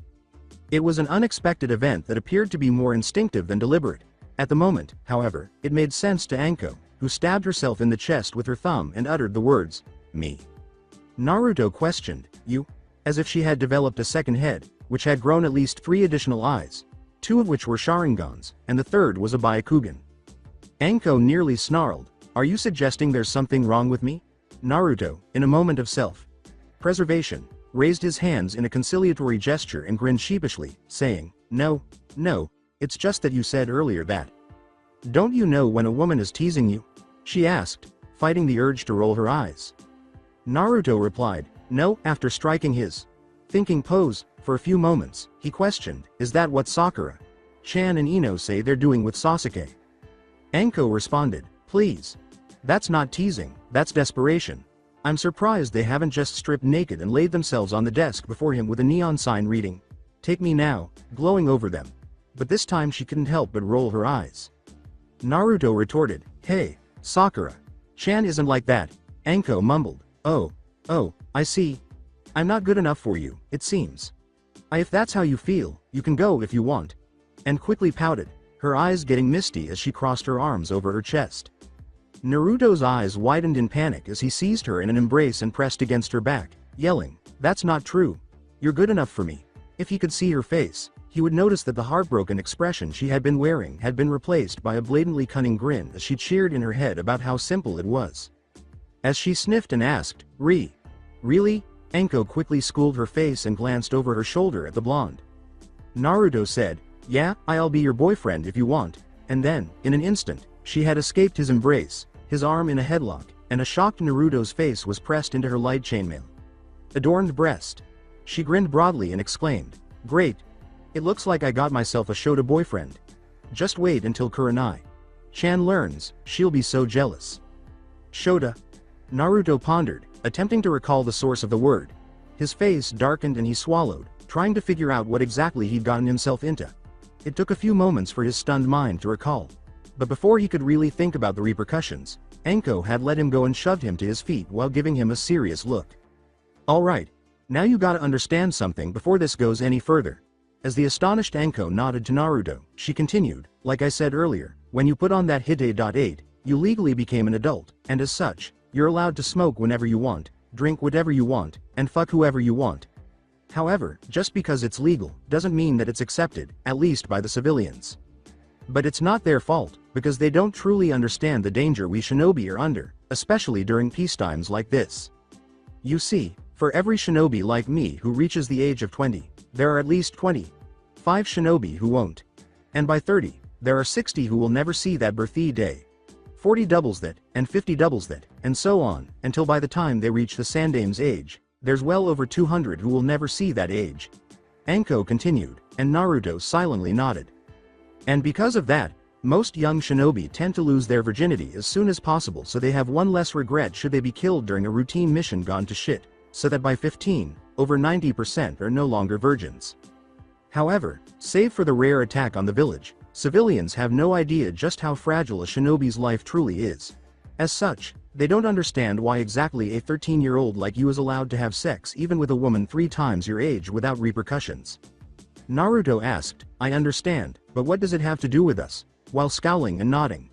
[SPEAKER 2] It was an unexpected event that appeared to be more instinctive than deliberate. At the moment, however, it made sense to Anko, who stabbed herself in the chest with her thumb and uttered the words, me. Naruto questioned, you? As if she had developed a second head, which had grown at least 3 additional eyes, 2 of which were Sharingans, and the third was a Byakugan. Anko nearly snarled, are you suggesting there's something wrong with me? Naruto, in a moment of self-preservation, raised his hands in a conciliatory gesture and grinned sheepishly, saying, no, it's just that you said earlier that. Don't you know when a woman is teasing you? She asked, fighting the urge to roll her eyes. Naruto replied, no, after striking his thinking pose. For a few moments, he questioned, is that what Sakura, Chan and Ino say they're doing with Sasuke? Anko responded, please. That's not teasing, that's desperation. I'm surprised they haven't just stripped naked and laid themselves on the desk before him with a neon sign reading, take me now, glowing over them. But this time she couldn't help but roll her eyes. Naruto retorted, hey, Sakura. Chan isn't like that. Anko mumbled, oh, I see. I'm not good enough for you, it seems. If that's how you feel, you can go if you want. And quickly pouted, her eyes getting misty as she crossed her arms over her chest. Naruto's eyes widened in panic as he seized her in an embrace and pressed against her back, yelling, that's not true. You're good enough for me. If he could see her face, he would notice that the heartbroken expression she had been wearing had been replaced by a blatantly cunning grin as she cheered in her head about how simple it was. As she sniffed and asked, really? Anko quickly schooled her face and glanced over her shoulder at the blonde. Naruto said, yeah, I'll be your boyfriend if you want, and then, in an instant, she had escaped his embrace, his arm in a headlock, and a shocked Naruto's face was pressed into her light chainmail adorned breast. She grinned broadly and exclaimed, great. It looks like I got myself a Shota boyfriend. Just wait until Kurenai Chan learns, she'll be so jealous. Shota? Naruto pondered, attempting to recall the source of the word. His face darkened and he swallowed, trying to figure out what exactly he'd gotten himself into. It took a few moments for his stunned mind to recall. But before he could really think about the repercussions, Anko had let him go and shoved him to his feet while giving him a serious look. Alright. Now you gotta understand something before this goes any further. As the astonished Anko nodded to Naruto, she continued, like I said earlier, when you put on that Hite.8, you legally became an adult, and as such, you're allowed to smoke whenever you want, drink whatever you want, and fuck whoever you want. However, just because it's legal, doesn't mean that it's accepted, at least by the civilians. But it's not their fault, because they don't truly understand the danger we shinobi are under, especially during peacetimes like this. You see, for every shinobi like me who reaches the age of 20, there are at least 25 shinobi who won't. And by 30, there are 60 who will never see that birthday day. 40 doubles that, and 50 doubles that, and so on, until by the time they reach the Sandaime's age, there's well over 200 who will never see that age. Anko continued, and Naruto silently nodded. And because of that, most young shinobi tend to lose their virginity as soon as possible so they have one less regret should they be killed during a routine mission gone to shit, so that by 15, over 90% are no longer virgins. However, save for the rare attack on the village, civilians have no idea just how fragile a shinobi's life truly is. As such, They don't understand why exactly a 13-year-old like you is allowed to have sex even with a woman 3 times your age without repercussions. Naruto asked, I understand, but what does it have to do with us? While scowling and nodding.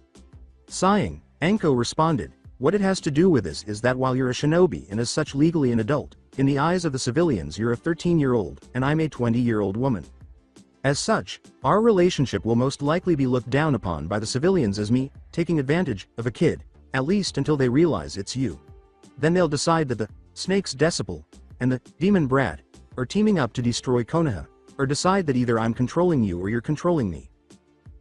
[SPEAKER 2] Sighing, Anko responded, what it has to do with this is that while you're a shinobi and as such legally an adult, in the eyes of the civilians you're a 13-year-old, and I'm a 20-year-old woman. As such, our relationship will most likely be looked down upon by the civilians as me, taking advantage of a kid, at least until they realize it's you. Then they'll decide that the Snake's Disciple and the Demon Brat are teaming up to destroy Konoha, or decide that either I'm controlling you or you're controlling me.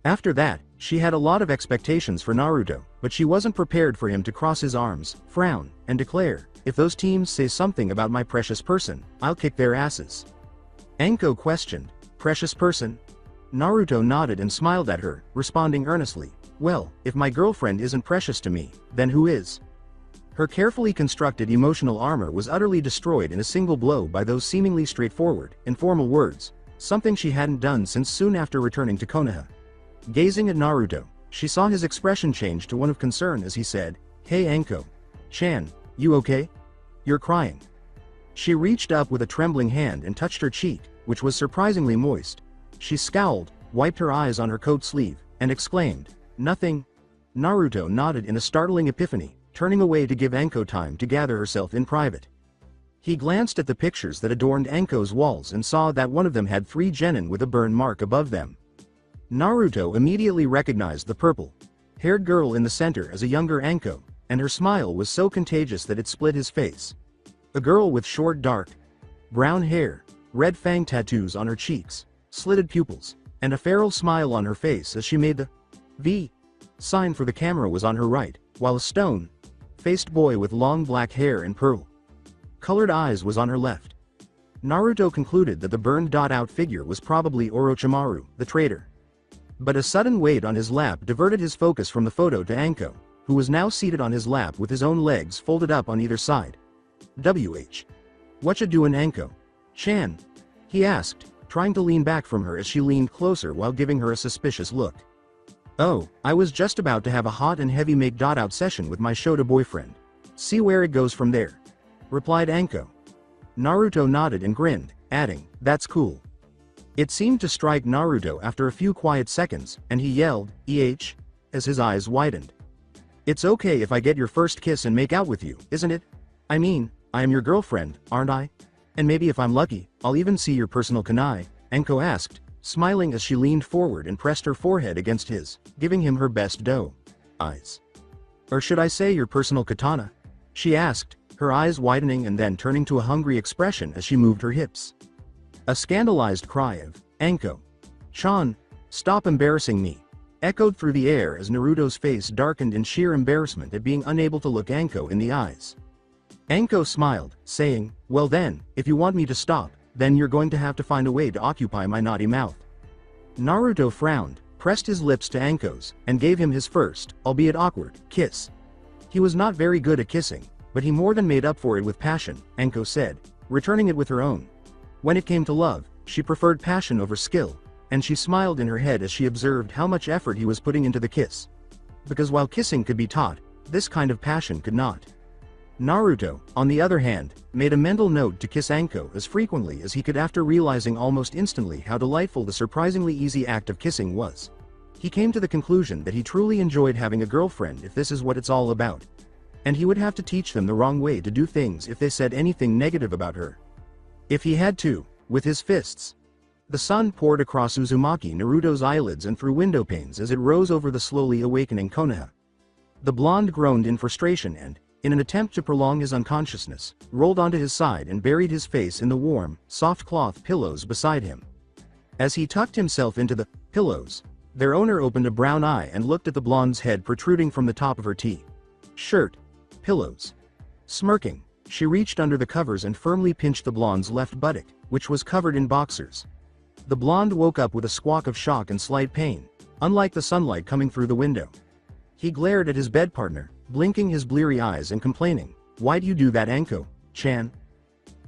[SPEAKER 2] After that, she had a lot of expectations for Naruto, but she wasn't prepared for him to cross his arms, frown, and declare, if those teams say something about my precious person, I'll kick their asses. Anko questioned, precious person? Naruto nodded and smiled at her, responding earnestly, well, if my girlfriend isn't precious to me, then who is? Her carefully constructed emotional armor was utterly destroyed in a single blow by those seemingly straightforward, informal words, something she hadn't done since soon after returning to Konoha. Gazing at Naruto, she saw his expression change to one of concern as he said, hey Anko-chan, you okay? You're crying. She reached up with a trembling hand and touched her cheek, which was surprisingly moist. She scowled, wiped her eyes on her coat sleeve, and exclaimed, nothing. Naruto nodded in a startling epiphany, turning away to give Anko time to gather herself in private. He glanced at the pictures that adorned Anko's walls and saw that one of them had 3 genin with a burn mark above them. Naruto immediately recognized the purple-haired girl in the center as a younger Anko, and her smile was so contagious that it split his face. A girl with short dark brown hair, red fang tattoos on her cheeks, slitted pupils, and a feral smile on her face as she made the V sign for the camera was on her right, while a stone-faced boy with long black hair and pearl-colored eyes was on her left. Naruto concluded that the burned-out figure was probably Orochimaru, the traitor. But a sudden weight on his lap diverted his focus from the photo to Anko, who was now seated on his lap with his own legs folded up on either side. WH. Whatcha doin' Anko-chan? He asked, trying to lean back from her as she leaned closer while giving her a suspicious look. Oh, I was just about to have a hot and heavy make-out session with my Shota boyfriend. See where it goes from there, replied Anko. Naruto nodded and grinned, adding, that's cool. It seemed to strike Naruto after a few quiet seconds, and he yelled, EH, as his eyes widened. It's okay if I get your first kiss and make out with you, isn't it? I mean, I am your girlfriend, aren't I? And maybe if I'm lucky, I'll even see your personal kunai, Anko asked, smiling as she leaned forward and pressed her forehead against his, giving him her best doe eyes. Or should I say your personal katana? She asked, her eyes widening and then turning to a hungry expression as she moved her hips. A scandalized cry of, Anko-chan, stop embarrassing me, echoed through the air as Naruto's face darkened in sheer embarrassment at being unable to look Anko in the eyes. Anko smiled, saying, well then, if you want me to stop, then you're going to have to find a way to occupy my naughty mouth. Naruto frowned, pressed his lips to Anko's, and gave him his first, albeit awkward, kiss. He was not very good at kissing, but he more than made up for it with passion, Anko said, returning it with her own. When it came to love, she preferred passion over skill, and she smiled in her head as she observed how much effort he was putting into the kiss. Because while kissing could be taught, this kind of passion could not. Naruto, on the other hand, made a mental note to kiss Anko as frequently as he could after realizing almost instantly how delightful the surprisingly easy act of kissing was. He came to the conclusion that he truly enjoyed having a girlfriend if this is what it's all about. And he would have to teach them the wrong way to do things if they said anything negative about her. If he had to, with his fists. The sun poured across Uzumaki Naruto's eyelids and through window panes as it rose over the slowly awakening Konoha. The blonde groaned in frustration and, in an attempt to prolong his unconsciousness, rolled onto his side and buried his face in the warm, soft cloth pillows beside him. As he tucked himself into the pillows, their owner opened a brown eye and looked at the blonde's head protruding from the top of her shirt pillows. Smirking, she reached under the covers and firmly pinched the blonde's left buttock, which was covered in boxers. The blonde woke up with a squawk of shock and slight pain, unlike the sunlight coming through the window. He glared at his bed partner, blinking his bleary eyes and complaining, "Why'd you do that, Anko-chan?"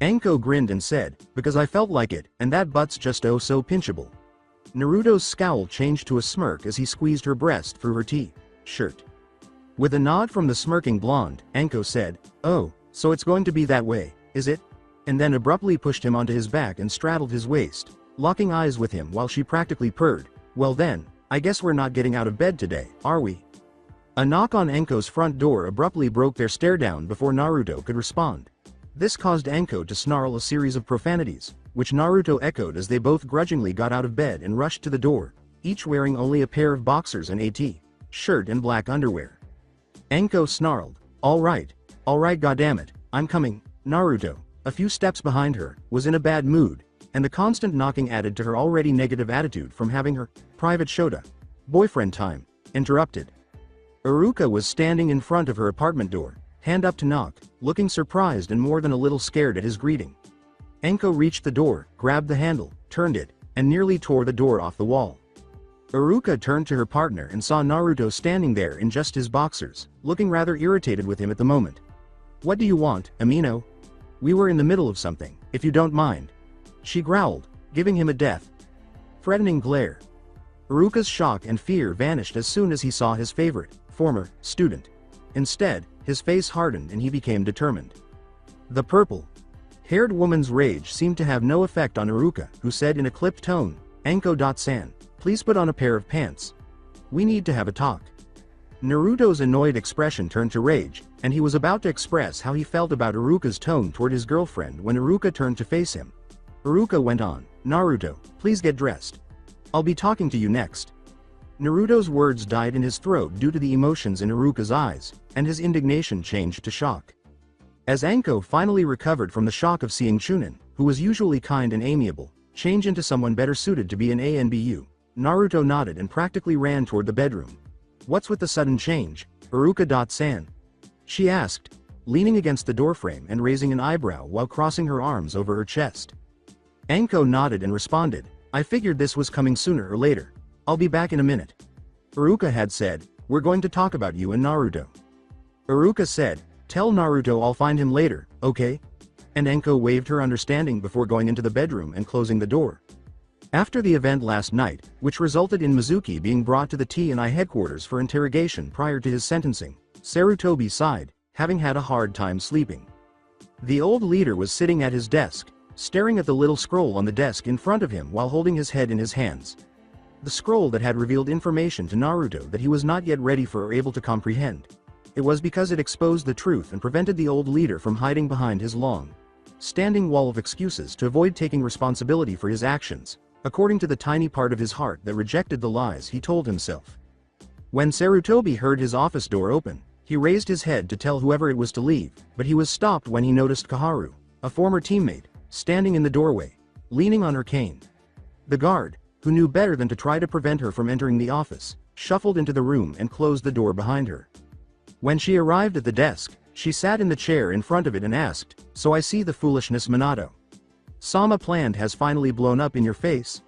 [SPEAKER 2] Anko grinned and said, "Because I felt like it, and that butt's just oh so pinchable." Naruto's scowl changed to a smirk as he squeezed her breast through her shirt. With a nod from the smirking blonde, Anko said, "Oh, so it's going to be that way, is it?" And then abruptly pushed him onto his back and straddled his waist, locking eyes with him while she practically purred, "Well then, I guess we're not getting out of bed today, are we?" A knock on Anko's front door abruptly broke their stare down before Naruto could respond. This caused Anko to snarl a series of profanities, which Naruto echoed as they both grudgingly got out of bed and rushed to the door, each wearing only a pair of boxers and a shirt and black underwear. Anko snarled, all right, goddammit, I'm coming." Naruto, a few steps behind her, was in a bad mood, and the constant knocking added to her already negative attitude from having her private shota boyfriend time interrupted. Iruka was standing in front of her apartment door, hand up to knock, looking surprised and more than a little scared at his greeting. Anko reached the door, grabbed the handle, turned it, and nearly tore the door off the wall. Iruka turned to her partner and saw Naruto standing there in just his boxers, looking rather irritated with him at the moment. "What do you want, Amino? We were in the middle of something, if you don't mind," she growled, giving him a threatening glare. Iruka's shock and fear vanished as soon as he saw his favorite, former, student. Instead, his face hardened and he became determined. The purple-haired woman's rage seemed to have no effect on Iruka, who said in a clipped tone, "Anko-san, please put on a pair of pants. We need to have a talk." Naruto's annoyed expression turned to rage, and he was about to express how he felt about Iruka's tone toward his girlfriend when Iruka turned to face him. Iruka went on, "Naruto, please get dressed. I'll be talking to you next." Naruto's words died in his throat due to the emotions in Iruka's eyes, and his indignation changed to shock. As Anko finally recovered from the shock of seeing Chunin, who was usually kind and amiable, change into someone better suited to be an ANBU, Naruto nodded and practically ran toward the bedroom. "What's with the sudden change, Iruka-san?" she asked, leaning against the doorframe and raising an eyebrow while crossing her arms over her chest. Anko nodded and responded, "I figured this was coming sooner or later. I'll be back in a minute." Iruka had said, "We're going to talk about you and Naruto." Iruka said, "Tell Naruto I'll find him later, okay?" And Anko waved her understanding before going into the bedroom and closing the door. After the event last night, which resulted in Mizuki being brought to the T&I headquarters for interrogation prior to his sentencing, Sarutobi sighed, having had a hard time sleeping. The old leader was sitting at his desk, staring at the little scroll on the desk in front of him while holding his head in his hands. The scroll that had revealed information to Naruto that he was not yet ready for or able to comprehend. It was because it exposed the truth and prevented the old leader from hiding behind his long-standing wall of excuses to avoid taking responsibility for his actions, according to the tiny part of his heart that rejected the lies he told himself. When Sarutobi heard his office door open, he raised his head to tell whoever it was to leave, but he was stopped when he noticed Koharu, a former teammate, standing in the doorway, leaning on her cane. The guard, who knew better than to try to prevent her from entering the office, shuffled into the room and closed the door behind her. When she arrived at the desk, she sat in the chair in front of it and asked, "So I see the foolishness Minato Sama planned has finally blown up in your face?"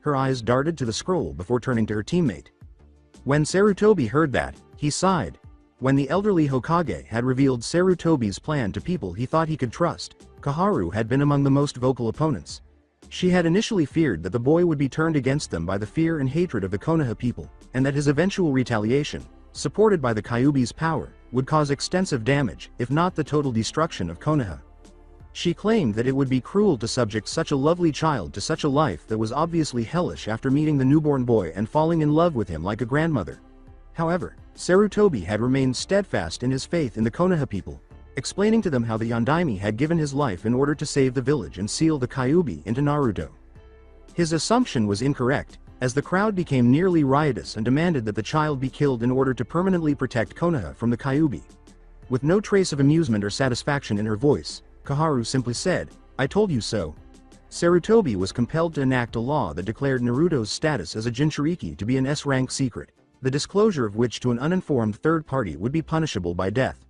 [SPEAKER 2] Her eyes darted to the scroll before turning to her teammate. When Sarutobi heard that, he sighed. When the elderly Hokage had revealed Sarutobi's plan to people he thought he could trust, Koharu had been among the most vocal opponents. She had initially feared that the boy would be turned against them by the fear and hatred of the Konoha people, and that his eventual retaliation, supported by the Kyuubi's power, would cause extensive damage, if not the total destruction of Konoha. She claimed that it would be cruel to subject such a lovely child to such a life that was obviously hellish after meeting the newborn boy and falling in love with him like a grandmother. However, Sarutobi had remained steadfast in his faith in the Konoha people, explaining to them how the Yondaime had given his life in order to save the village and seal the Kyuubi into Naruto. His assumption was incorrect, as the crowd became nearly riotous and demanded that the child be killed in order to permanently protect Konoha from the Kyuubi. With no trace of amusement or satisfaction in her voice, Koharu simply said, "I told you so." Sarutobi was compelled to enact a law that declared Naruto's status as a Jinchuriki to be an S-rank secret, the disclosure of which to an uninformed third party would be punishable by death.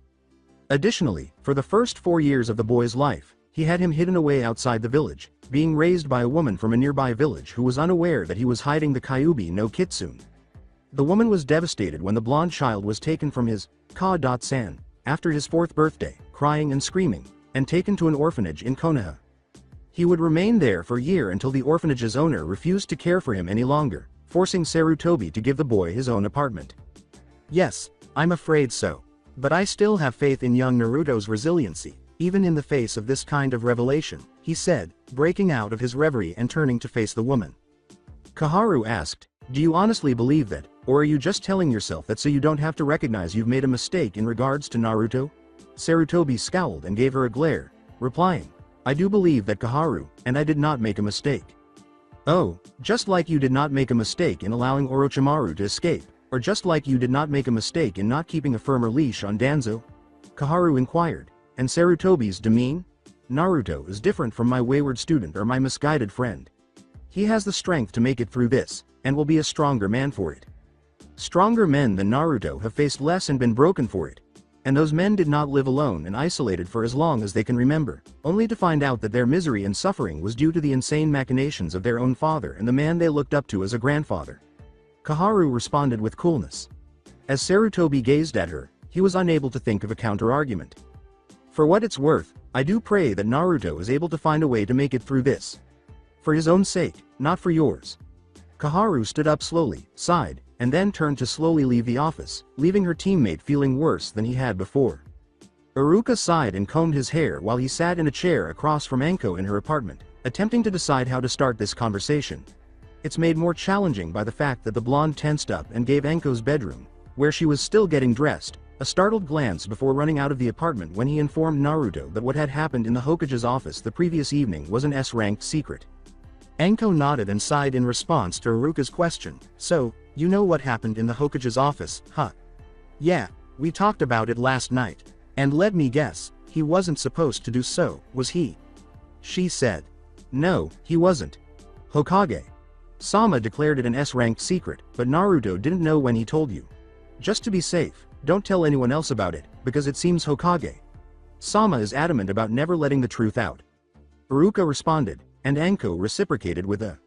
[SPEAKER 2] Additionally, for the first 4 years of the boy's life, he had him hidden away outside the village, being raised by a woman from a nearby village who was unaware that he was hiding the Kyuubi no Kitsune. The woman was devastated when the blonde child was taken from his Ka-san after his 4th birthday, crying and screaming, and taken to an orphanage in Konoha. He would remain there for a year until the orphanage's owner refused to care for him any longer, forcing Sarutobi to give the boy his own apartment. Yes, I'm afraid so. But I still have faith in young Naruto's resiliency, even in the face of this kind of revelation, he said, breaking out of his reverie and turning to face the woman. Koharu asked, do you honestly believe that, or are you just telling yourself that so you don't have to recognize you've made a mistake in regards to Naruto? Sarutobi scowled and gave her a glare, replying, I do believe that Koharu, and I did not make a mistake. Oh, just like you did not make a mistake in allowing Orochimaru to escape, or just like you did not make a mistake in not keeping a firmer leash on Danzo? Koharu inquired, and Sarutobi's demean? Naruto is different from my wayward student or my misguided friend. He has the strength to make it through this, and will be a stronger man for it. Stronger men than Naruto have faced less and been broken for it. And those men did not live alone and isolated for as long as they can remember, only to find out that their misery and suffering was due to the insane machinations of their own father and the man they looked up to as a grandfather. Koharu responded with coolness. As Sarutobi gazed at her, he was unable to think of a counter-argument. For what it's worth, I do pray that Naruto is able to find a way to make it through this. For his own sake, not for yours. Koharu stood up slowly, sighed, and then turned to slowly leave the office, leaving her teammate feeling worse than he had before. Iruka sighed and combed his hair while he sat in a chair across from Anko in her apartment, attempting to decide how to start this conversation. It's made more challenging by the fact that the blonde tensed up and gave Anko's bedroom, where she was still getting dressed, a startled glance before running out of the apartment when he informed Naruto that what had happened in the Hokage's office the previous evening was an S-ranked secret. Anko nodded and sighed in response to Iruka's question, so, you know what happened in the Hokage's office, huh? Yeah, we talked about it last night. And let me guess, he wasn't supposed to do so, was he? She said. No, he wasn't. Hokage. Sama declared it an S-ranked secret, but Naruto didn't know when he told you. Just to be safe, don't tell anyone else about it, because it seems Hokage. Sama is adamant about never letting the truth out. Iruka responded, and Anko reciprocated with a.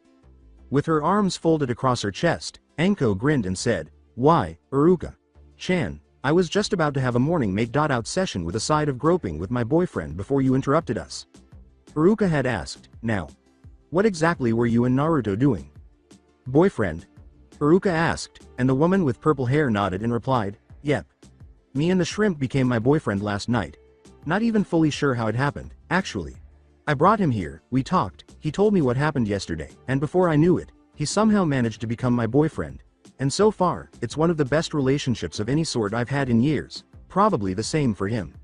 [SPEAKER 2] With her arms folded across her chest, Anko grinned and said, why, Iruka-chan, I was just about to have a morning make-out session with a side of groping with my boyfriend before you interrupted us. Iruka had asked, now. What exactly were you and Naruto doing? Boyfriend? Iruka asked, and the woman with purple hair nodded and replied, yep. Me and the shrimp became my boyfriend last night. Not even fully sure how it happened, actually. I brought him here, we talked, he told me what happened yesterday, and before I knew it, he somehow managed to become my boyfriend. And so far, it's one of the best relationships of any sort I've had in years, probably the same for him.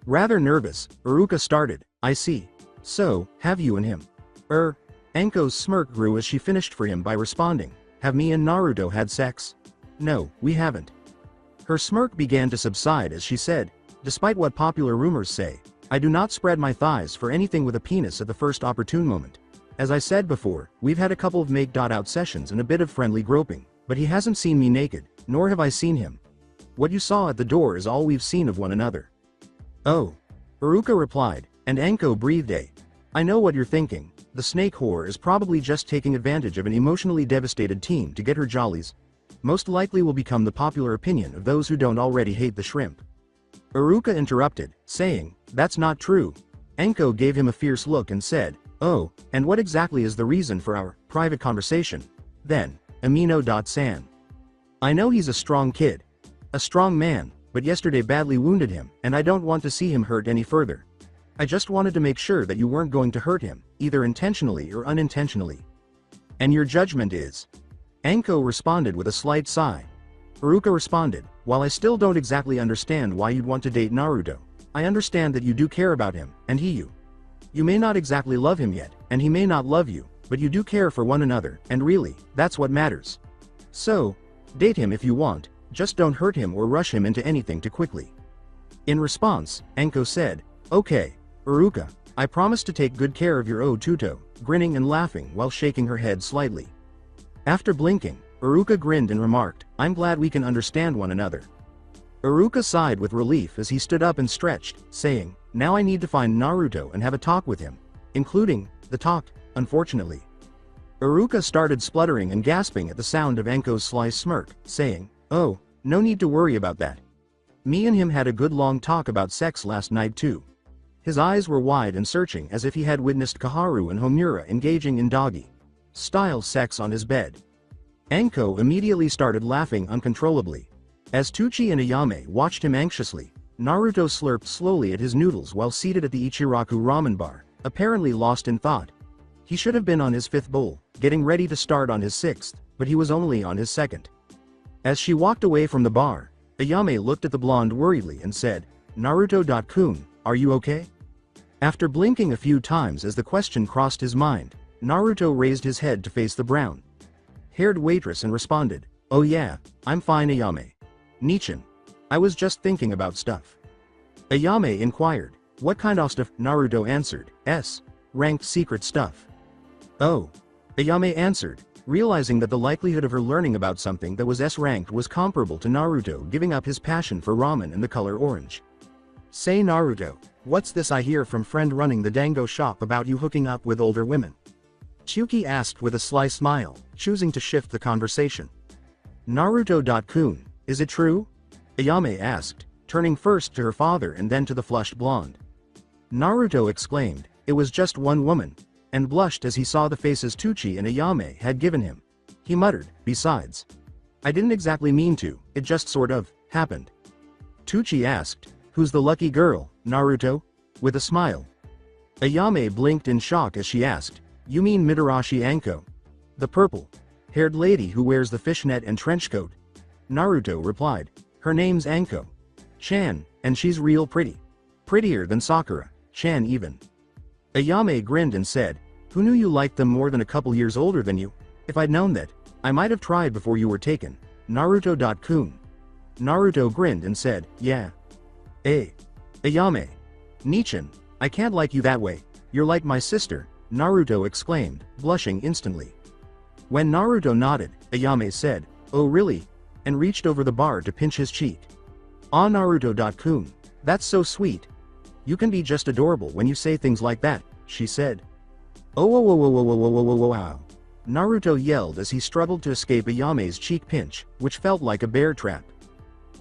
[SPEAKER 2] Rather nervous, Iruka started, I see. So, have you and him? Anko's smirk grew as she finished for him by responding, have me and Naruto had sex? No, we haven't. Her smirk began to subside as she said, despite what popular rumors say, I do not spread my thighs for anything with a penis at the first opportune moment. As I said before, we've had a couple of make-out sessions and a bit of friendly groping, but he hasn't seen me naked, nor have I seen him. What you saw at the door is all we've seen of one another. Oh. Iruka replied, and Anko breathed a. I know what you're thinking, the snake whore is probably just taking advantage of an emotionally devastated team to get her jollies. Most likely will become the popular opinion of those who don't already hate the shrimp. Iruka interrupted, saying, that's not true. Anko gave him a fierce look and said, oh, and what exactly is the reason for our private conversation? Then, Amino.san. I know he's a strong kid. A strong man, but yesterday badly wounded him, and I don't want to see him hurt any further. I just wanted to make sure that you weren't going to hurt him, either intentionally or unintentionally. And your judgment is? Anko responded with a slight sigh. Iruka responded, while I still don't exactly understand why you'd want to date Naruto, I understand that you do care about him, and he you. You may not exactly love him yet, and he may not love you, but you do care for one another, and really, that's what matters. So, date him if you want, just don't hurt him or rush him into anything too quickly. In response, Anko said, okay, Iruka, I promise to take good care of your Tuto, grinning and laughing while shaking her head slightly. After blinking, Iruka grinned and remarked, I'm glad we can understand one another. Iruka sighed with relief as he stood up and stretched, saying, now I need to find Naruto and have a talk with him. Including, the talk, unfortunately. Iruka started spluttering and gasping at the sound of Anko's sly smirk, saying, oh, no need to worry about that. Me and him had a good long talk about sex last night too. His eyes were wide and searching as if he had witnessed Koharu and Homura engaging in doggy-style sex on his bed. Anko immediately started laughing uncontrollably. As Tucci and Ayame watched him anxiously, Naruto slurped slowly at his noodles while seated at the Ichiraku ramen bar, apparently lost in thought. He should have been on his 5th bowl, getting ready to start on his 6th, but he was only on his 2nd. As she walked away from the bar, Ayame looked at the blonde worriedly and said, "Naruto-kun, are you okay?" After blinking a few times as the question crossed his mind, Naruto raised his head to face the brown-haired waitress and responded, "Oh yeah, I'm fine Ayame. Nichin. I was just thinking about stuff." Ayame inquired, "What kind of stuff?" Naruto answered, "S-ranked secret stuff." "Oh." Ayame answered, realizing that the likelihood of her learning about something that was S-ranked was comparable to Naruto giving up his passion for ramen and the color orange. "Say Naruto, what's this I hear from friend running the dango shop about you hooking up with older women?" Chuki asked with a sly smile, choosing to shift the conversation. "Naruto-kun, is it true?" Ayame asked, turning first to her father and then to the flushed blonde. Naruto exclaimed, "It was just one woman," and blushed as he saw the faces Tucci and Ayame had given him. He muttered, "Besides, I didn't exactly mean to, it just sort of happened." Tucci asked, "Who's the lucky girl, Naruto?" with a smile. Ayame blinked in shock as she asked, "You mean Mitarashi Anko? The purple-haired lady who wears the fishnet and trenchcoat?" Naruto replied, "Her name's Anko Chan, and she's real pretty. Prettier than Sakura Chan even." Ayame grinned and said, "Who knew you liked them more than a couple years older than you? If I'd known that, I might have tried before you were taken. Naruto-kun." Naruto grinned and said, "Yeah. Ayame. Nichin, I can't like you that way, you're like my sister," Naruto exclaimed, blushing instantly. When Naruto nodded, Ayame said, "Oh really?" and reached over the bar to pinch his cheek. "Ah Naruto-kun, that's so sweet. You can be just adorable when you say things like that," she said. "Oh whoa whoa whoa whoa whoa whoa whoa whoa wow," Naruto yelled as he struggled to escape Ayame's cheek pinch, which felt like a bear trap.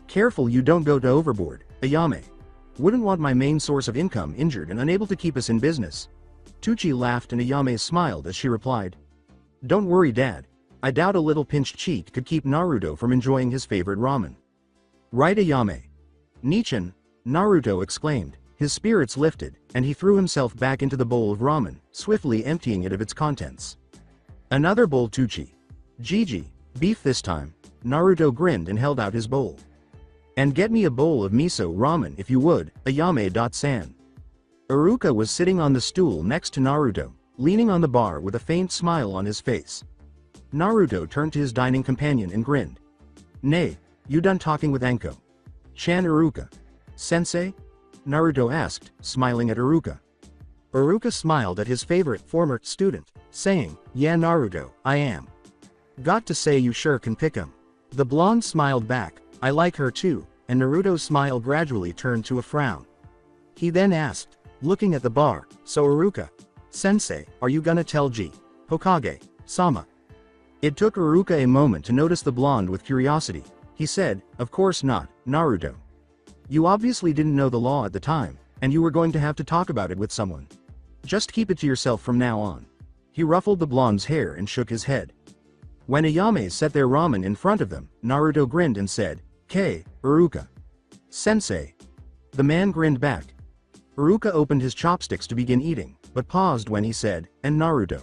[SPEAKER 2] "Careful you don't go to overboard, Ayame. Wouldn't want my main source of income injured and unable to keep us in business." Tucci laughed and Ayame smiled as she replied, "Don't worry Dad, I doubt a little pinched cheek could keep Naruto from enjoying his favorite ramen." "Right Ayame. Nichin," Naruto exclaimed, his spirits lifted, and he threw himself back into the bowl of ramen, swiftly emptying it of its contents. "Another bowl Tucci. Gigi, beef this time." Naruto grinned and held out his bowl. "And get me a bowl of miso ramen if you would, Ayame-san." Iruka was sitting on the stool next to Naruto, leaning on the bar with a faint smile on his face. Naruto turned to his dining companion and grinned. "Nay, you done talking with Anko Chan Iruka Sensei?" Naruto asked, smiling at Iruka. Iruka smiled at his favorite former student, saying, "Yeah Naruto, I am. Got to say you sure can pick 'em." The blonde smiled back, "I like her too," and Naruto's smile gradually turned to a frown. He then asked, looking at the bar, "So Iruka Sensei, are you gonna tell Hokage-sama?" It took Iruka a moment to notice the blonde with curiosity. He said, "Of course not, Naruto. You obviously didn't know the law at the time, and you were going to have to talk about it with someone. Just keep it to yourself from now on." He ruffled the blonde's hair and shook his head. When Ayame set their ramen in front of them, Naruto grinned and said, Iruka Sensei." The man grinned back. Iruka opened his chopsticks to begin eating, but paused when he said, "And Naruto."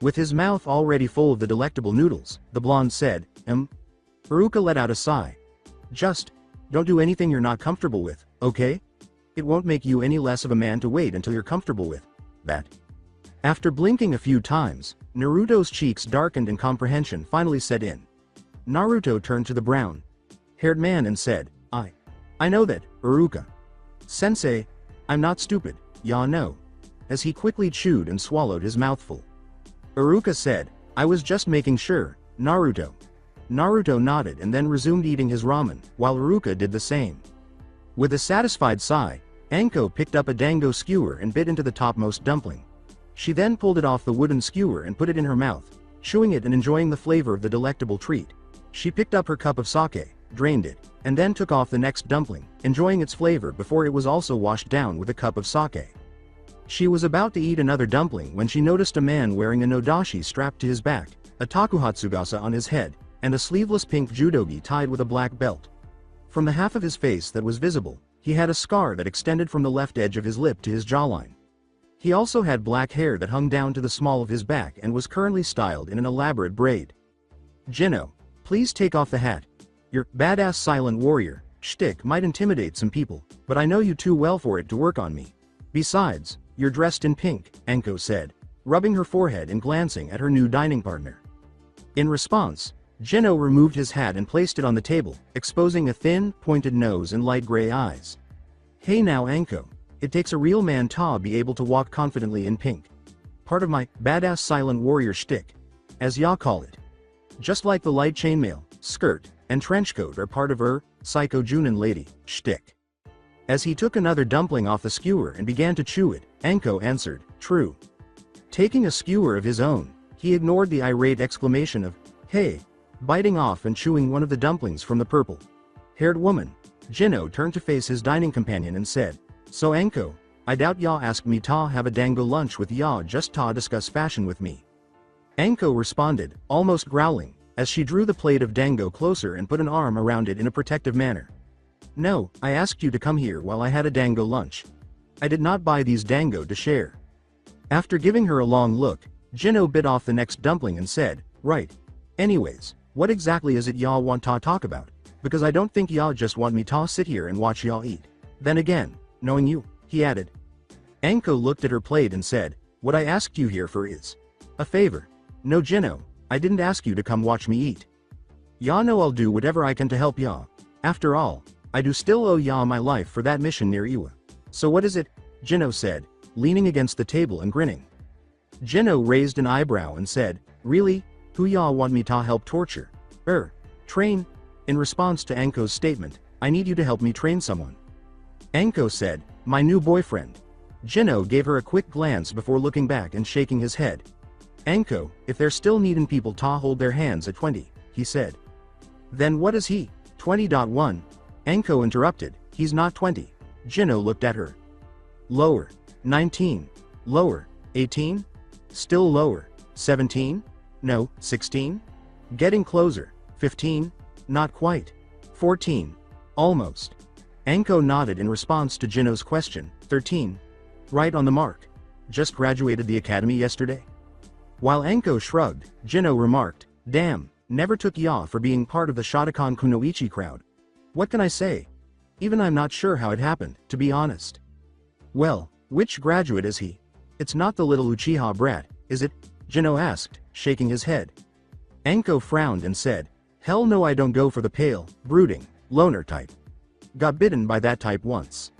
[SPEAKER 2] With his mouth already full of the delectable noodles, the blonde said, Iruka let out a sigh. "Just don't do anything you're not comfortable with, okay? It won't make you any less of a man to wait until you're comfortable with that." After blinking a few times, Naruto's cheeks darkened and comprehension finally set in. Naruto turned to the brown-haired man and said, I know that, Iruka Sensei, I'm not stupid, ya know," as he quickly chewed and swallowed his mouthful. Iruka said, "I was just making sure, Naruto." Naruto nodded and then resumed eating his ramen, while Iruka did the same. With a satisfied sigh, Anko picked up a dango skewer and bit into the topmost dumpling. She then pulled it off the wooden skewer and put it in her mouth, chewing it and enjoying the flavor of the delectable treat. She picked up her cup of sake, drained it, and then took off the next dumpling, enjoying its flavor before it was also washed down with a cup of sake. She was about to eat another dumpling when she noticed a man wearing a nodashi strapped to his back, a takuhatsugasa on his head, and a sleeveless pink judogi tied with a black belt. From the half of his face that was visible, he had a scar that extended from the left edge of his lip to his jawline. He also had black hair that hung down to the small of his back and was currently styled in an elaborate braid. "Jino, please take off the hat. Your badass silent warrior shtick might intimidate some people, but I know you too well for it to work on me. Besides, you're dressed in pink," Anko said, rubbing her forehead and glancing at her new dining partner. In response, Jino removed his hat and placed it on the table, exposing a thin, pointed nose and light gray eyes. "Hey now Anko, it takes a real man to be able to walk confidently in pink. Part of my badass silent warrior shtick, as ya call it. Just like the light chainmail, skirt, and trenchcoat are part of psycho Junin lady shtick." As he took another dumpling off the skewer and began to chew it, Anko answered, "True." Taking a skewer of his own, he ignored the irate exclamation of, "Hey," biting off and chewing one of the dumplings from the purple-haired woman. Jino turned to face his dining companion and said, "So Anko, I doubt ya asked me to have a dango lunch with ya just to discuss fashion with me." Anko responded, almost growling, as she drew the plate of dango closer and put an arm around it in a protective manner. "No, I asked you to come here while I had a dango lunch. I did not buy these dango to share." After giving her a long look, Jino bit off the next dumpling and said, "Right. Anyways, what exactly is it y'all want to talk about? Because I don't think y'all just want me to sit here and watch y'all eat. Then again, knowing you," he added. Anko looked at her plate and said, "What I asked you here for is a favor. No Jino, I didn't ask you to come watch me eat. Y'all know I'll do whatever I can to help y'all. After all, I do still owe y'all my life for that mission near Iwa. So what is it?" Jino said, leaning against the table and grinning. Jino raised an eyebrow and said, "Really? Who y'all want me to help torture? Train?" In response to Anko's statement, "I need you to help me train someone." Anko said, "My new boyfriend." Jino gave her a quick glance before looking back and shaking his head. "Anko, if they're still needing people to hold their hands at 20, he said. "Then what is he? 20.1? Anko interrupted, "He's not 20. Jino looked at her. "Lower. 19. Lower. 18? Still lower. 17? No, 16? Getting closer. 15? Not quite. 14? Almost." Anko nodded in response to Jino's question. 13? Right on the mark. Just graduated the academy yesterday. While Anko shrugged, Jino remarked, "Damn, never took ya for being part of the Shotokan Kunoichi crowd. What can I say? Even I'm not sure how it happened, to be honest." "Well, which graduate is he? It's not the little Uchiha brat, is it?" Jino asked, shaking his head. Anko frowned and said, "Hell no, I don't go for the pale, brooding, loner type. Got bitten by that type once."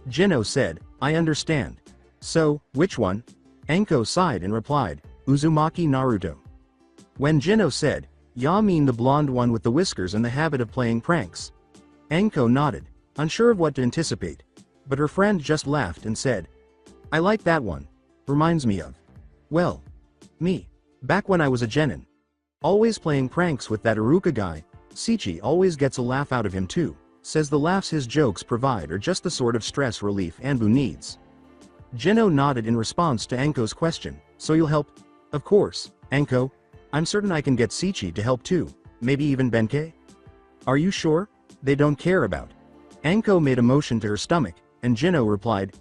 [SPEAKER 2] Jino said, "I understand. So, which one?" Anko sighed and replied, "Uzumaki Naruto." When Jino said, "Ya mean the blonde one with the whiskers and the habit of playing pranks?" Anko nodded, unsure of what to anticipate, but her friend just laughed and said, "I like that one. Reminds me of, well, me. Back when I was a genin. Always playing pranks with that Iruka guy. Sichi always gets a laugh out of him too. Says the laughs his jokes provide are just the sort of stress relief Anbu needs." Jino nodded in response to Anko's question, "So you'll help?" "Of course, Anko. I'm certain I can get Sichi to help too, maybe even Benkei." "Are you sure? They don't care about." Anko made a motion to her stomach, and Jino replied,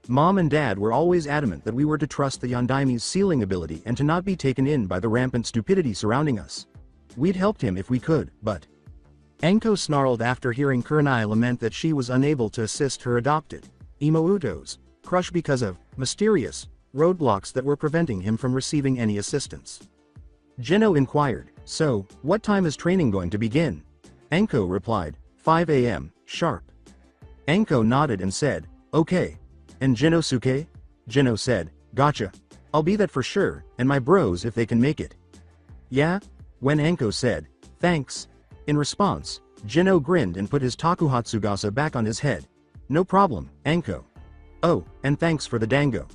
[SPEAKER 2] "Mom and Dad were always adamant that we were to trust the Yondaimi's sealing ability and to not be taken in by the rampant stupidity surrounding us. We'd helped him if we could, but—" Anko snarled after hearing Kurenai lament that she was unable to assist her adopted Imouto's crush because of mysterious roadblocks that were preventing him from receiving any assistance. Jino inquired, "So, what time is training going to begin?" Anko replied, 5 a.m., sharp." Anko nodded and said, "Okay. And Jinosuke?" Jino said, "Gotcha. I'll be that for sure, and my bros if they can make it." "Yeah?" When Anko said, "Thanks." In response, Jino grinned and put his Takuhatsugasa back on his head. "No problem, Anko. Oh, and thanks for the dango."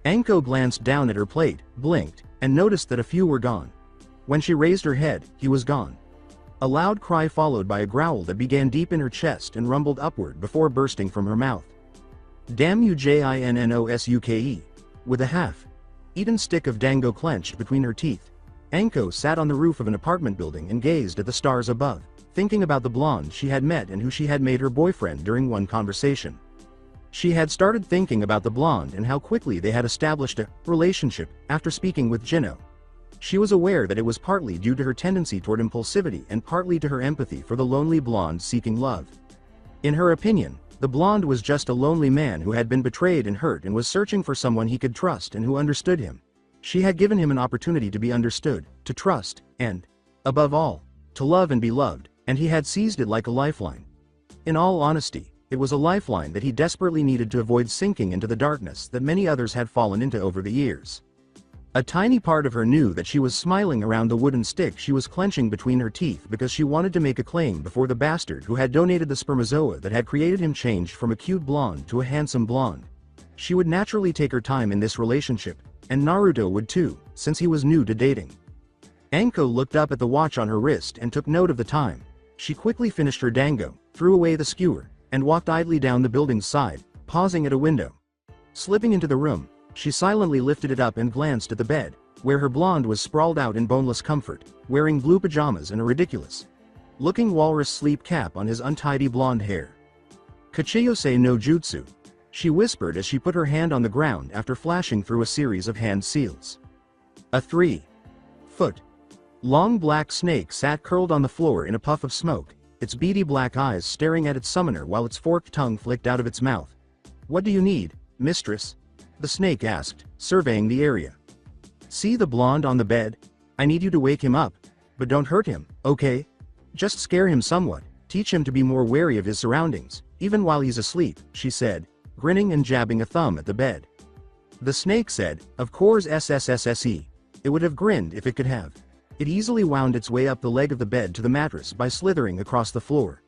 [SPEAKER 2] Anko glanced down at her plate, blinked, and noticed that a few were gone. When she raised her head, he was gone. A loud cry followed by a growl that began deep in her chest and rumbled upward before bursting from her mouth. "Damn you Jinnosuke," with a half-eaten stick of dango clenched between her teeth. Anko sat on the roof of an apartment building and gazed at the stars above, thinking about the blonde she had met and who she had made her boyfriend during one conversation. She had started thinking about the blonde and how quickly they had established a relationship after speaking with Jinno. She was aware that it was partly due to her tendency toward impulsivity and partly to her empathy for the lonely blonde seeking love. In her opinion, the blonde was just a lonely man who had been betrayed and hurt and was searching for someone he could trust and who understood him. She had given him an opportunity to be understood, to trust, and, above all, to love and be loved, and he had seized it like a lifeline. In all honesty, it was a lifeline that he desperately needed to avoid sinking into the darkness that many others had fallen into over the years. A tiny part of her knew that she was smiling around the wooden stick she was clenching between her teeth because she wanted to make a claim before the bastard who had donated the spermazoa that had created him changed from a cute blonde to a handsome blonde. She would naturally take her time in this relationship, and Naruto would too, since he was new to dating. Anko looked up at the watch on her wrist and took note of the time. She quickly finished her dango, threw away the skewer, and walked idly down the building's side, pausing at a window. Slipping into the room, she silently lifted it up and glanced at the bed, where her blonde was sprawled out in boneless comfort, wearing blue pajamas and a ridiculous-looking walrus sleep cap on his untidy blonde hair. "Kachiyose no jutsu," she whispered as she put her hand on the ground after flashing through a series of hand seals. A 3-foot long black snake sat curled on the floor in a puff of smoke, its beady black eyes staring at its summoner while its forked tongue flicked out of its mouth. "What do you need, mistress?" the snake asked, surveying the area. "See the blonde on the bed? I need you to wake him up. But don't hurt him, okay? Just scare him somewhat, teach him to be more wary of his surroundings, even while he's asleep," she said, grinning and jabbing a thumb at the bed. The snake said, "Of course SSSSE. It would have grinned if it could have." It easily wound its way up the leg of the bed to the mattress by slithering across the floor.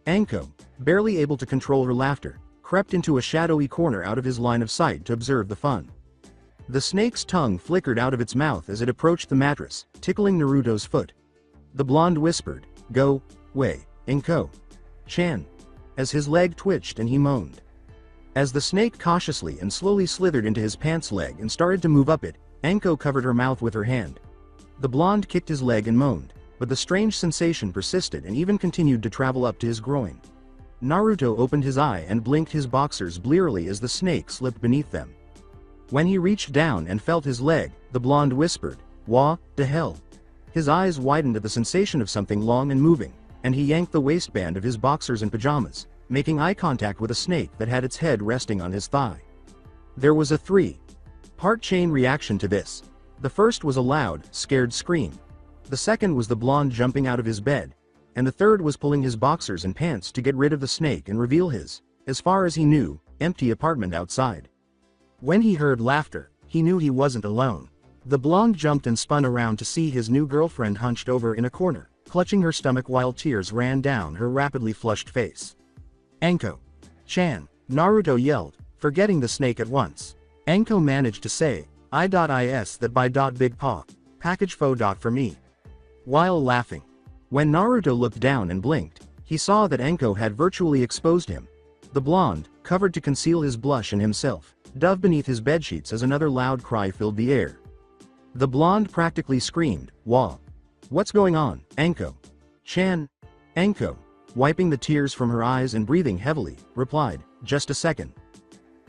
[SPEAKER 2] Anko, barely able to control her laughter, crept into a shadowy corner out of his line of sight to observe the fun. The snake's tongue flickered out of its mouth as it approached the mattress, tickling Naruto's foot. The blonde whispered, "Go way, Anko-chan," as his leg twitched and he moaned. As the snake cautiously and slowly slithered into his pants leg and started to move up it, Anko covered her mouth with her hand. The blonde kicked his leg and moaned, but the strange sensation persisted and even continued to travel up to his groin. Naruto opened his eye and blinked his boxers blearily as the snake slipped beneath them. When he reached down and felt his leg, the blonde whispered, "What the hell?" His eyes widened at the sensation of something long and moving, and he yanked the waistband of his boxers and pajamas, making eye contact with a snake that had its head resting on his thigh. There was a 3-part chain reaction to this. The first was a loud, scared scream. The second was the blonde jumping out of his bed, and the third was pulling his boxers and pants to get rid of the snake and reveal his, as far as he knew, empty apartment outside. When he heard laughter, he knew he wasn't alone. The blonde jumped and spun around to see his new girlfriend hunched over in a corner, clutching her stomach while tears ran down her rapidly flushed face. "Anko-chan," Naruto yelled, forgetting the snake at once. Anko managed to say, "I.is that by big paw, package fo for me," while laughing. When Naruto looked down and blinked, he saw that Anko had virtually exposed him. The blonde, covered to conceal his blush and himself, dove beneath his bedsheets as another loud cry filled the air. The blonde practically screamed, "Wah! What's going on, Anko-chan?" Anko, wiping the tears from her eyes and breathing heavily, replied, "Just a second."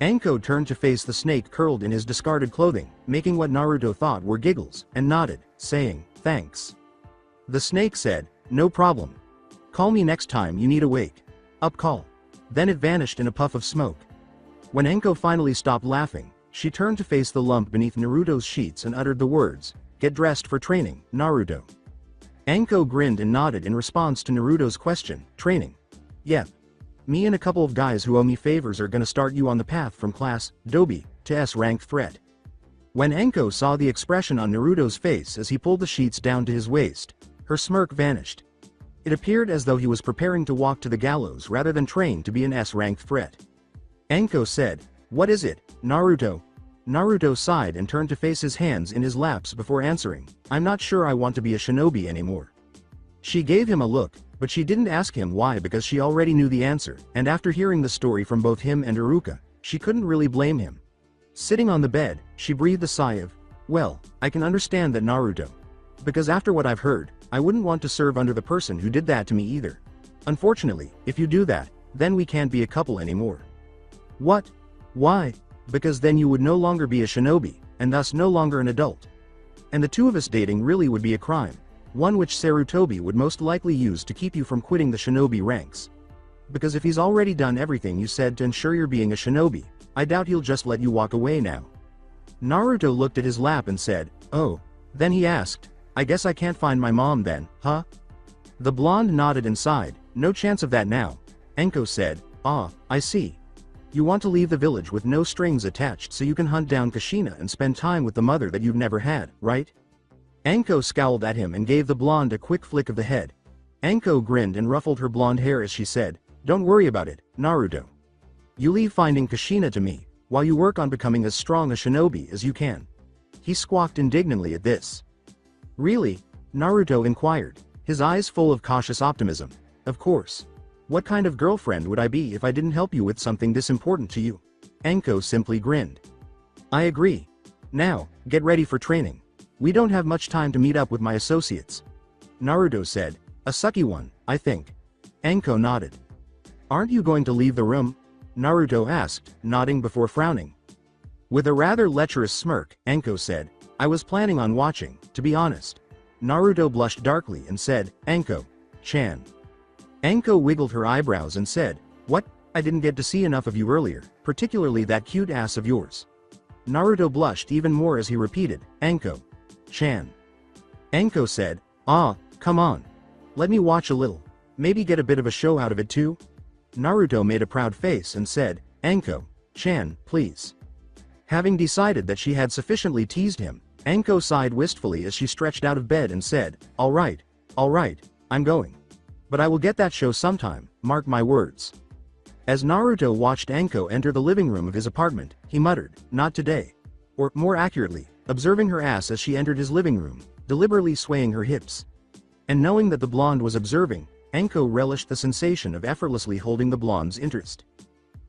[SPEAKER 2] Anko turned to face the snake curled in his discarded clothing, making what Naruto thought were giggles, and nodded, saying, "Thanks." The snake said, "No problem. Call me next time you need a wake-up call." Then it vanished in a puff of smoke. When Anko finally stopped laughing, she turned to face the lump beneath Naruto's sheets and uttered the words, "Get dressed for training, Naruto." Anko grinned and nodded in response to Naruto's question, "Training? Yep. Me and a couple of guys who owe me favors are gonna start you on the path from class Dobi to S-ranked threat." When Anko saw the expression on Naruto's face as he pulled the sheets down to his waist, her smirk vanished. It appeared as though he was preparing to walk to the gallows rather than train to be an S-ranked threat. Anko said, "What is it, Naruto?" Naruto sighed and turned to face his hands in his laps before answering, "I'm not sure I want to be a shinobi anymore." She gave him a look, but she didn't ask him why because she already knew the answer, and after hearing the story from both him and Iruka, she couldn't really blame him. Sitting on the bed, she breathed a sigh of, "Well, I can understand that, Naruto. Because after what I've heard, I wouldn't want to serve under the person who did that to me either. Unfortunately, if you do that, then we can't be a couple anymore. What? Why? Because then you would no longer be a shinobi, and thus no longer an adult. And the two of us dating really would be a crime, one which Sarutobi would most likely use to keep you from quitting the shinobi ranks. Because if he's already done everything you said to ensure you're being a shinobi, I doubt he'll just let you walk away now. Naruto looked at his lap and said, "Oh." Then he asked, "I guess I can't find my mom then, huh?" The blonde nodded and sighed, "No chance of that now." Anko said, "Ah, I see. You want to leave the village with no strings attached so you can hunt down Kushina and spend time with the mother that you've never had, right?" Anko scowled at him and gave the blonde a quick flick of the head. Anko grinned and ruffled her blonde hair as she said, "Don't worry about it, Naruto. You leave finding Kushina to me, while you work on becoming as strong a shinobi as you can." He squawked indignantly at this. "Really?" Naruto inquired, his eyes full of cautious optimism. "Of course. What kind of girlfriend would I be if I didn't help you with something this important to you?" Anko simply grinned. "I agree. Now, get ready for training. We don't have much time to meet up with my associates." Naruto said, "A sucky one, I think." Anko nodded. "Aren't you going to leave the room?" Naruto asked, nodding before frowning. With a rather lecherous smirk, Anko said, "I was planning on watching, to be honest." Naruto blushed darkly and said, "Anko-chan." Anko wiggled her eyebrows and said, "What? I didn't get to see enough of you earlier, particularly that cute ass of yours." Naruto blushed even more as he repeated, "Anko-chan." Anko said, "Ah, come on. Let me watch a little. Maybe get a bit of a show out of it too." Naruto made a proud face and said, "Anko-chan, please." Having decided that she had sufficiently teased him, Anko sighed wistfully as she stretched out of bed and said, all right, I'm going. But I will get that show sometime, mark my words." As Naruto watched Anko enter the living room of his apartment, he muttered, "Not today." Or, more accurately, observing her ass as she entered his living room, deliberately swaying her hips. And knowing that the blonde was observing, Anko relished the sensation of effortlessly holding the blonde's interest.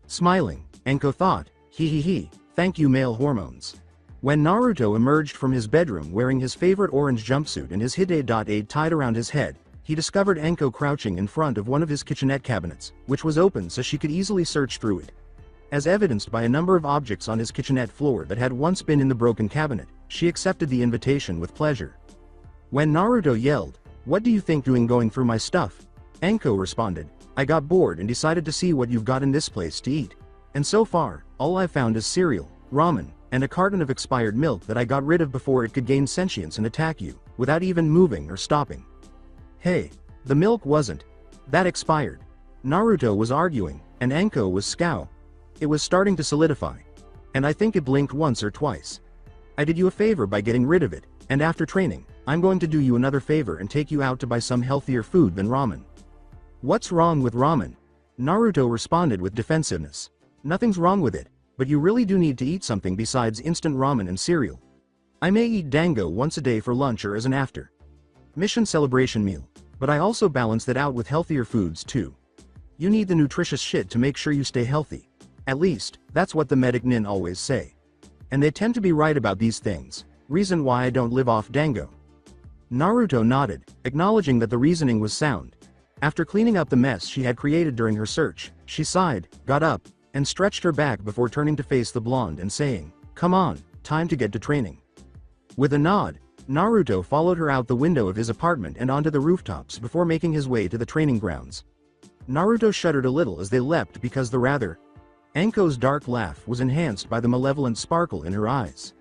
[SPEAKER 2] Smiling, Anko thought, "He, thank you male hormones." When Naruto emerged from his bedroom wearing his favorite orange jumpsuit and his Hide tied around his head, he discovered Anko crouching in front of one of his kitchenette cabinets, which was open so she could easily search through it. As evidenced by a number of objects on his kitchenette floor that had once been in the broken cabinet, she accepted the invitation with pleasure. When Naruto yelled, "What do you think doing going through my stuff?" Anko responded, "I got bored and decided to see what you've got in this place to eat. And so far, all I've found is cereal, ramen, and a carton of expired milk that I got rid of before it could gain sentience and attack you, without even moving or stopping." "Hey, the milk wasn't that expired." Naruto was arguing, and Anko was scow. "It was starting to solidify. And I think it blinked once or twice. I did you a favor by getting rid of it, and after training, I'm going to do you another favor and take you out to buy some healthier food than ramen." "What's wrong with ramen?" Naruto responded with defensiveness. "Nothing's wrong with it, but you really do need to eat something besides instant ramen and cereal. I may eat dango once a day for lunch or as an after mission celebration meal, but I also balance that out with healthier foods too. You need the nutritious shit to make sure you stay healthy. At least, that's what the medic nin always say. And they tend to be right about these things, reason why I don't live off dango." Naruto nodded, acknowledging that the reasoning was sound. After cleaning up the mess she had created during her search, she sighed, got up, and stretched her back before turning to face the blonde and saying, "Come on, time to get to training." With a nod, Naruto followed her out the window of his apartment and onto the rooftops before making his way to the training grounds. Naruto shuddered a little as they leapt because the rather Anko's dark laugh was enhanced by the malevolent sparkle in her eyes.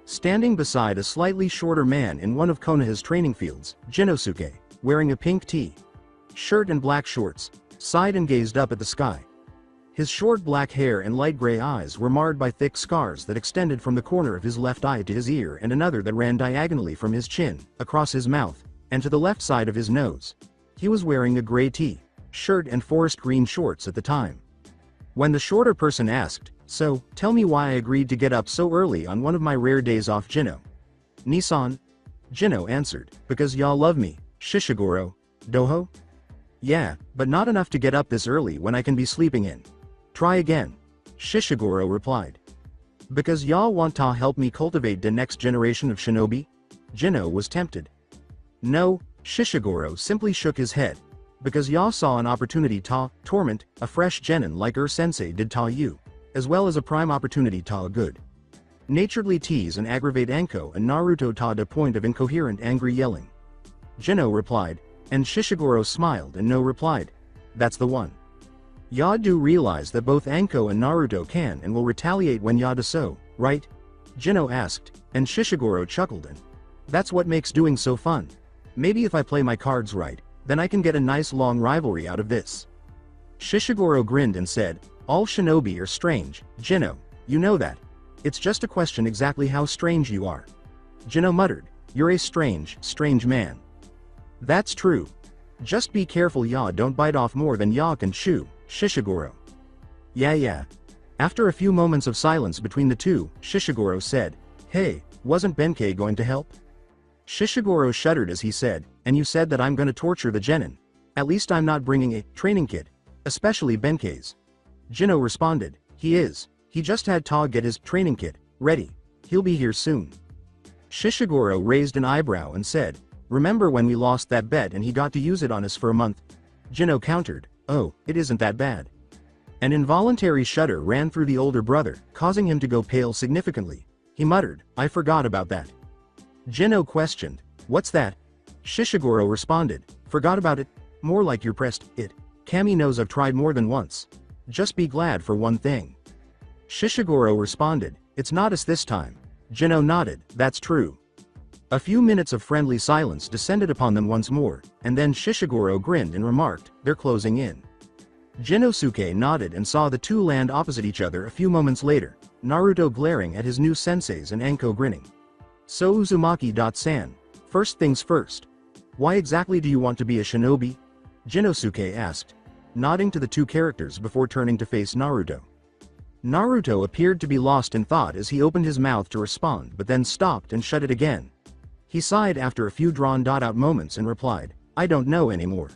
[SPEAKER 2] Standing beside a slightly shorter man in one of Konoha's training fields, Jinosuke, wearing a pink shirt and black shorts, sighed and gazed up at the sky. His short black hair and light gray eyes were marred by thick scars that extended from the corner of his left eye to his ear and another that ran diagonally from his chin, across his mouth, and to the left side of his nose. He was wearing a gray shirt and forest green shorts at the time. When the shorter person asked, "So, tell me why I agreed to get up so early on one of my rare days off, Jino?" "Nissan?" Jino answered, "Because y'all love me, Shishiguro, Doho?" "Yeah, but not enough to get up this early when I can be sleeping in." "Try again," Shishiguro replied. "Because y'all want to help me cultivate the next generation of shinobi?" Jino was tempted. No, Shishiguro simply shook his head. Because Ya saw an opportunity to torment a fresh genin like Sensei did ta you, as well as a prime opportunity ta good. Naturedly tease and aggravate Anko and Naruto ta the point of incoherent angry yelling. Jino replied, and Shishiguro smiled and no replied. That's the one. Ya do realize that both Anko and Naruto can and will retaliate when Ya do so, right? Jino asked, and Shishiguro chuckled and that's what makes doing so fun. Maybe if I play my cards right, then I can get a nice long rivalry out of this. Shishiguro grinned and said, all shinobi are strange, Jino, you know that. It's just a question exactly how strange you are. Jino muttered, you're a strange man. That's true. Just be careful Ya don't bite off more than Ya can chew, Shishiguro. Yeah. After a few moments of silence between the two, Shishiguro said, hey, wasn't Benkei going to help? Shishiguro shuddered as he said, and you said that I'm gonna torture the genin. At least I'm not bringing a training kit, especially Benkei's. Jino responded, he is. He just had Ta get his training kit ready. He'll be here soon. Shishiguro raised an eyebrow and said, remember when we lost that bet and he got to use it on us for a month? Jino countered, oh, it isn't that bad. An involuntary shudder ran through the older brother, causing him to go pale significantly. He muttered, I forgot about that. Jino questioned, what's that? Shishiguro responded, forgot about it? More like you're pressed, it. Kami knows I've tried more than once. Just be glad for one thing. Shishiguro responded, it's not us this time. Jino nodded, that's true. A few minutes of friendly silence descended upon them once more, and then Shishiguro grinned and remarked, they're closing in. Genosuke nodded and saw the two land opposite each other a few moments later, Naruto glaring at his new senseis and Anko grinning. So Uzumaki-san, first things first. Why exactly do you want to be a shinobi? Genosuke asked, nodding to the two characters before turning to face Naruto. Naruto appeared to be lost in thought as he opened his mouth to respond but then stopped and shut it again. He sighed after a few drawn-out moments and replied, I don't know anymore.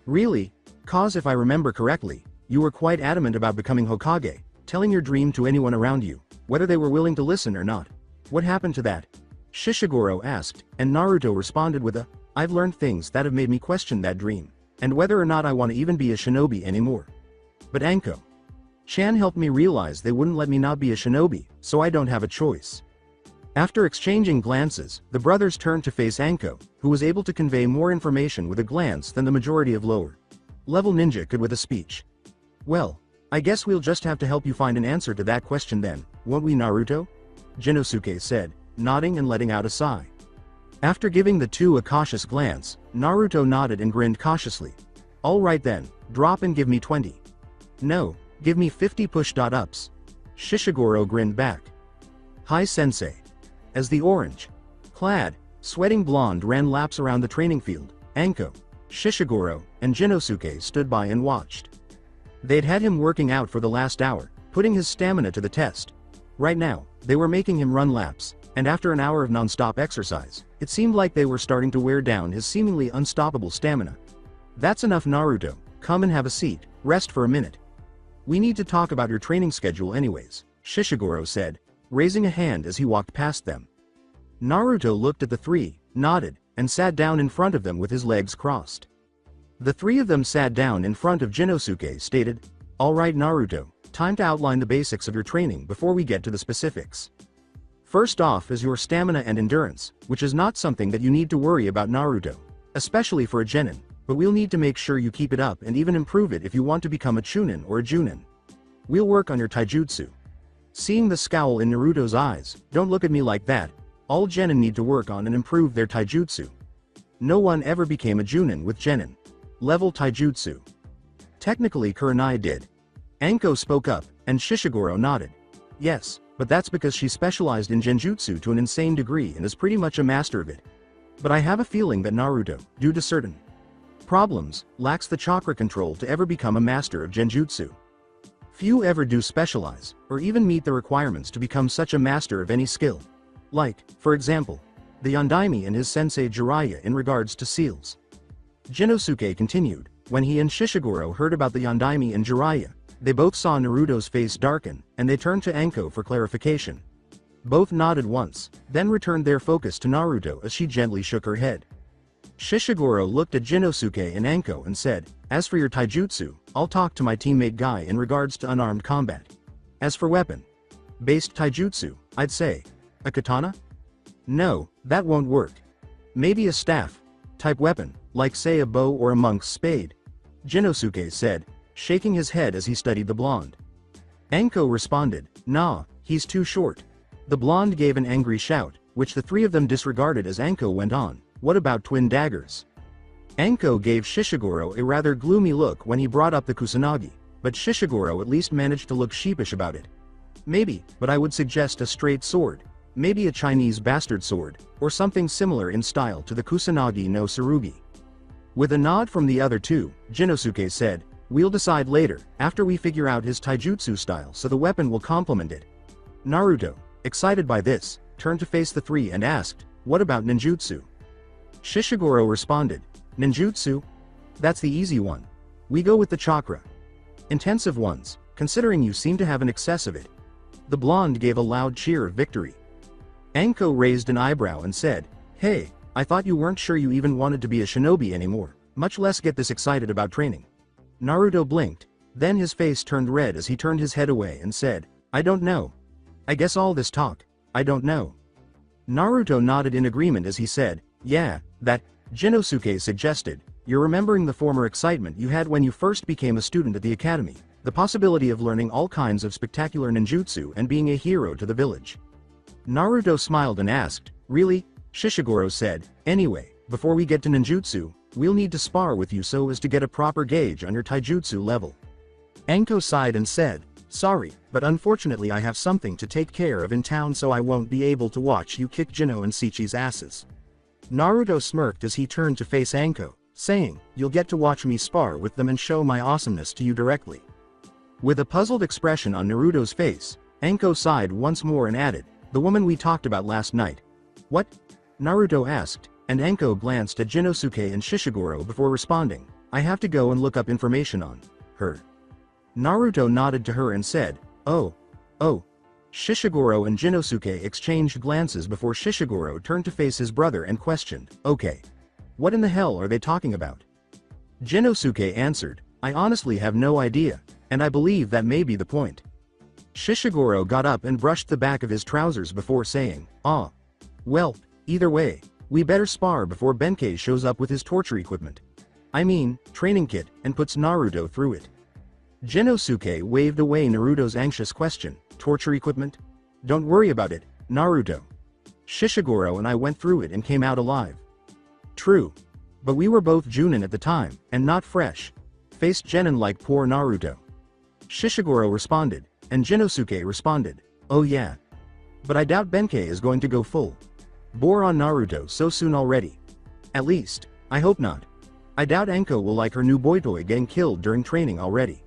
[SPEAKER 2] Really? Cause if I remember correctly, you were quite adamant about becoming Hokage, telling your dream to anyone around you, whether they were willing to listen or not. What happened to that? Shishiguro asked, and Naruto responded with a, I've learned things that have made me question that dream, and whether or not I want to even be a shinobi anymore. But Anko Chan helped me realize they wouldn't let me not be a shinobi, so I don't have a choice. After exchanging glances, the brothers turned to face Anko, who was able to convey more information with a glance than the majority of lower-level ninja could with a speech. Well, I guess we'll just have to help you find an answer to that question then, won't we, Naruto? Genosuke said, nodding and letting out a sigh. After giving the two a cautious glance, Naruto nodded and grinned cautiously. All right then, drop and give me 20. No, give me 50 push-ups. Shishiguro grinned back. Hi sensei. As the orange-clad, sweating blonde ran laps around the training field, Anko, Shishiguro, and Genosuke stood by and watched. They'd had him working out for the last hour, putting his stamina to the test. Right now, they were making him run laps, and after an hour of non-stop exercise, it seemed like they were starting to wear down his seemingly unstoppable stamina. That's enough, Naruto, come and have a seat, rest for a minute. We need to talk about your training schedule anyways, Shishiguro said, raising a hand as he walked past them. Naruto looked at the three, nodded, and sat down in front of them with his legs crossed. The three of them sat down in front of Genosuke stated, all right Naruto, time to outline the basics of your training before we get to the specifics. First off is your stamina and endurance, which is not something that you need to worry about Naruto, especially for a genin, but we'll need to make sure you keep it up and even improve it if you want to become a chunin or a junin. We'll work on your taijutsu. Seeing the scowl in Naruto's eyes, don't look at me like that, all genin need to work on and improve their taijutsu. No one ever became a junin with genin level taijutsu. Technically Kurenai did. Anko spoke up, and Shishiguro nodded. Yes, but that's because she specialized in genjutsu to an insane degree and is pretty much a master of it. But I have a feeling that Naruto, due to certain problems, lacks the chakra control to ever become a master of genjutsu. Few ever do specialize, or even meet the requirements to become such a master of any skill. Like, for example, the Yondaime and his sensei Jiraiya in regards to seals. Genosuke continued, when he and Shishiguro heard about the Yondaime and Jiraiya, they both saw Naruto's face darken, and they turned to Anko for clarification. Both nodded once, then returned their focus to Naruto as she gently shook her head. Shishiguro looked at Jinosuke and Anko and said, "As for your taijutsu, I'll talk to my teammate Guy in regards to unarmed combat. As for weapon-based taijutsu, I'd say, a katana? No, that won't work. Maybe a staff-type weapon, like say a bow or a monk's spade," Jinosuke said, shaking his head as he studied the blonde. Anko responded, "Nah, he's too short." The blonde gave an angry shout, which the three of them disregarded as Anko went on, "What about twin daggers?" Anko gave Shishiguro a rather gloomy look when he brought up the kusanagi, but Shishiguro at least managed to look sheepish about it. "Maybe, but I would suggest a straight sword. Maybe a Chinese bastard sword, or something similar in style to the kusanagi no tsurugi." With a nod from the other two, Jinosuke said, "We'll decide later, after we figure out his taijutsu style so the weapon will complement it." Naruto, excited by this, turned to face the three and asked, "What about ninjutsu?" Shishiguro responded, "Ninjutsu? That's the easy one. We go with the chakra intensive ones, considering you seem to have an excess of it." The blonde gave a loud cheer of victory. Anko raised an eyebrow and said, "Hey, I thought you weren't sure you even wanted to be a shinobi anymore, much less get this excited about training." Naruto blinked, then his face turned red as he turned his head away and said, "I don't know. I guess all this talk, I don't know." Naruto nodded in agreement as he said, "Yeah, that," Jinosuke suggested, "you're remembering the former excitement you had when you first became a student at the academy, the possibility of learning all kinds of spectacular ninjutsu and being a hero to the village." Naruto smiled and asked, "Really?" Shishiguro said, "Anyway, before we get to ninjutsu, we'll need to spar with you so as to get a proper gauge on your taijutsu level." Anko sighed and said, "Sorry, but unfortunately I have something to take care of in town, so I won't be able to watch you kick Jino and Sichi's asses." Naruto smirked as he turned to face Anko, saying, "You'll get to watch me spar with them and show my awesomeness to you directly." With a puzzled expression on Naruto's face, Anko sighed once more and added, "The woman we talked about last night." "What?" Naruto asked, and Anko glanced at Jinosuke and Shishiguro before responding, "I have to go and look up information on her." Naruto nodded to her and said, Oh. Shishiguro and Jinosuke exchanged glances before Shishiguro turned to face his brother and questioned, "Okay. What in the hell are they talking about?" Jinosuke answered, "I honestly have no idea, and I believe that may be the point." Shishiguro got up and brushed the back of his trousers before saying, Well, either way, we better spar before Benkei shows up with his torture equipment. I mean, training kit, and puts Naruto through it." Jinosuke waved away Naruto's anxious question, "Torture equipment? Don't worry about it, Naruto. Shishiguro and I went through it and came out alive." "True. But we were both Junin at the time, and not fresh faced genin like poor Naruto." Shishiguro responded, and Jinosuke responded, "Oh yeah. But I doubt Benkei is going to go full bore on Naruto so soon already. At least, I hope not. I doubt Anko will like her new boy toy getting killed during training already."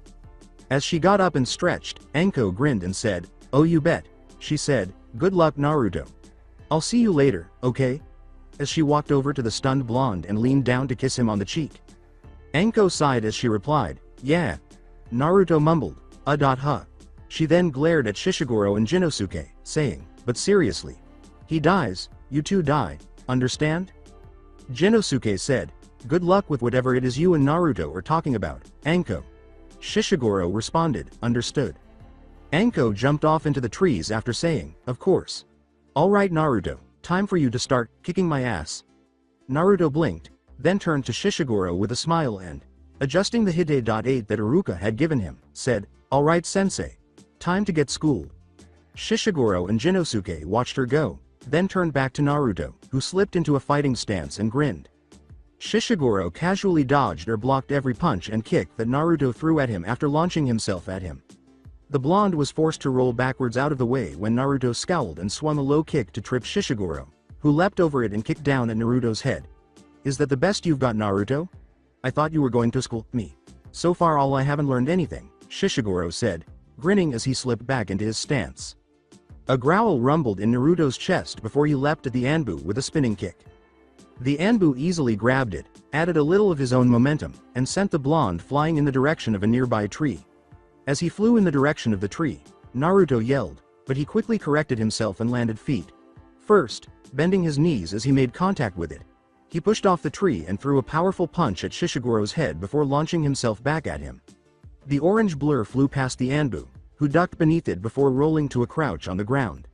[SPEAKER 2] As she got up and stretched, Anko grinned and said, "Oh you bet," she said, "Good luck Naruto. I'll see you later, okay?" As she walked over to the stunned blonde and leaned down to kiss him on the cheek. Anko sighed as she replied, "Yeah." Naruto mumbled, Huh." She then glared at Shishiguro and Jinosuke, saying, "But seriously. He dies, you two die, understand?" Jinosuke said, "Good luck with whatever it is you and Naruto are talking about, Anko." Shishiguro responded, "Understood." Anko jumped off into the trees after saying, "Of course. All right Naruto, time for you to start kicking my ass." Naruto blinked, then turned to Shishiguro with a smile and, adjusting the Hide.8 that Iruka had given him, said, "All right Sensei. Time to get schooled." Shishiguro and Jinosuke watched her go, then turned back to Naruto, who slipped into a fighting stance and grinned. Shishiguro casually dodged or blocked every punch and kick that Naruto threw at him after launching himself at him. The blonde was forced to roll backwards out of the way when Naruto scowled and swung a low kick to trip Shishiguro, who leapt over it and kicked down at Naruto's head. "Is that the best you've got, Naruto? I thought you were going to school me. So far I haven't learned anything," Shishiguro said, grinning as he slipped back into his stance. A growl rumbled in Naruto's chest before he leapt at the Anbu with a spinning kick. The Anbu easily grabbed it, added a little of his own momentum, and sent the blonde flying in the direction of a nearby tree. As he flew in the direction of the tree, Naruto yelled, but he quickly corrected himself and landed feet first, bending his knees as he made contact with it. He pushed off the tree and threw a powerful punch at Shishiguro's head before launching himself back at him. The orange blur flew past the Anbu, who ducked beneath it before rolling to a crouch on the ground.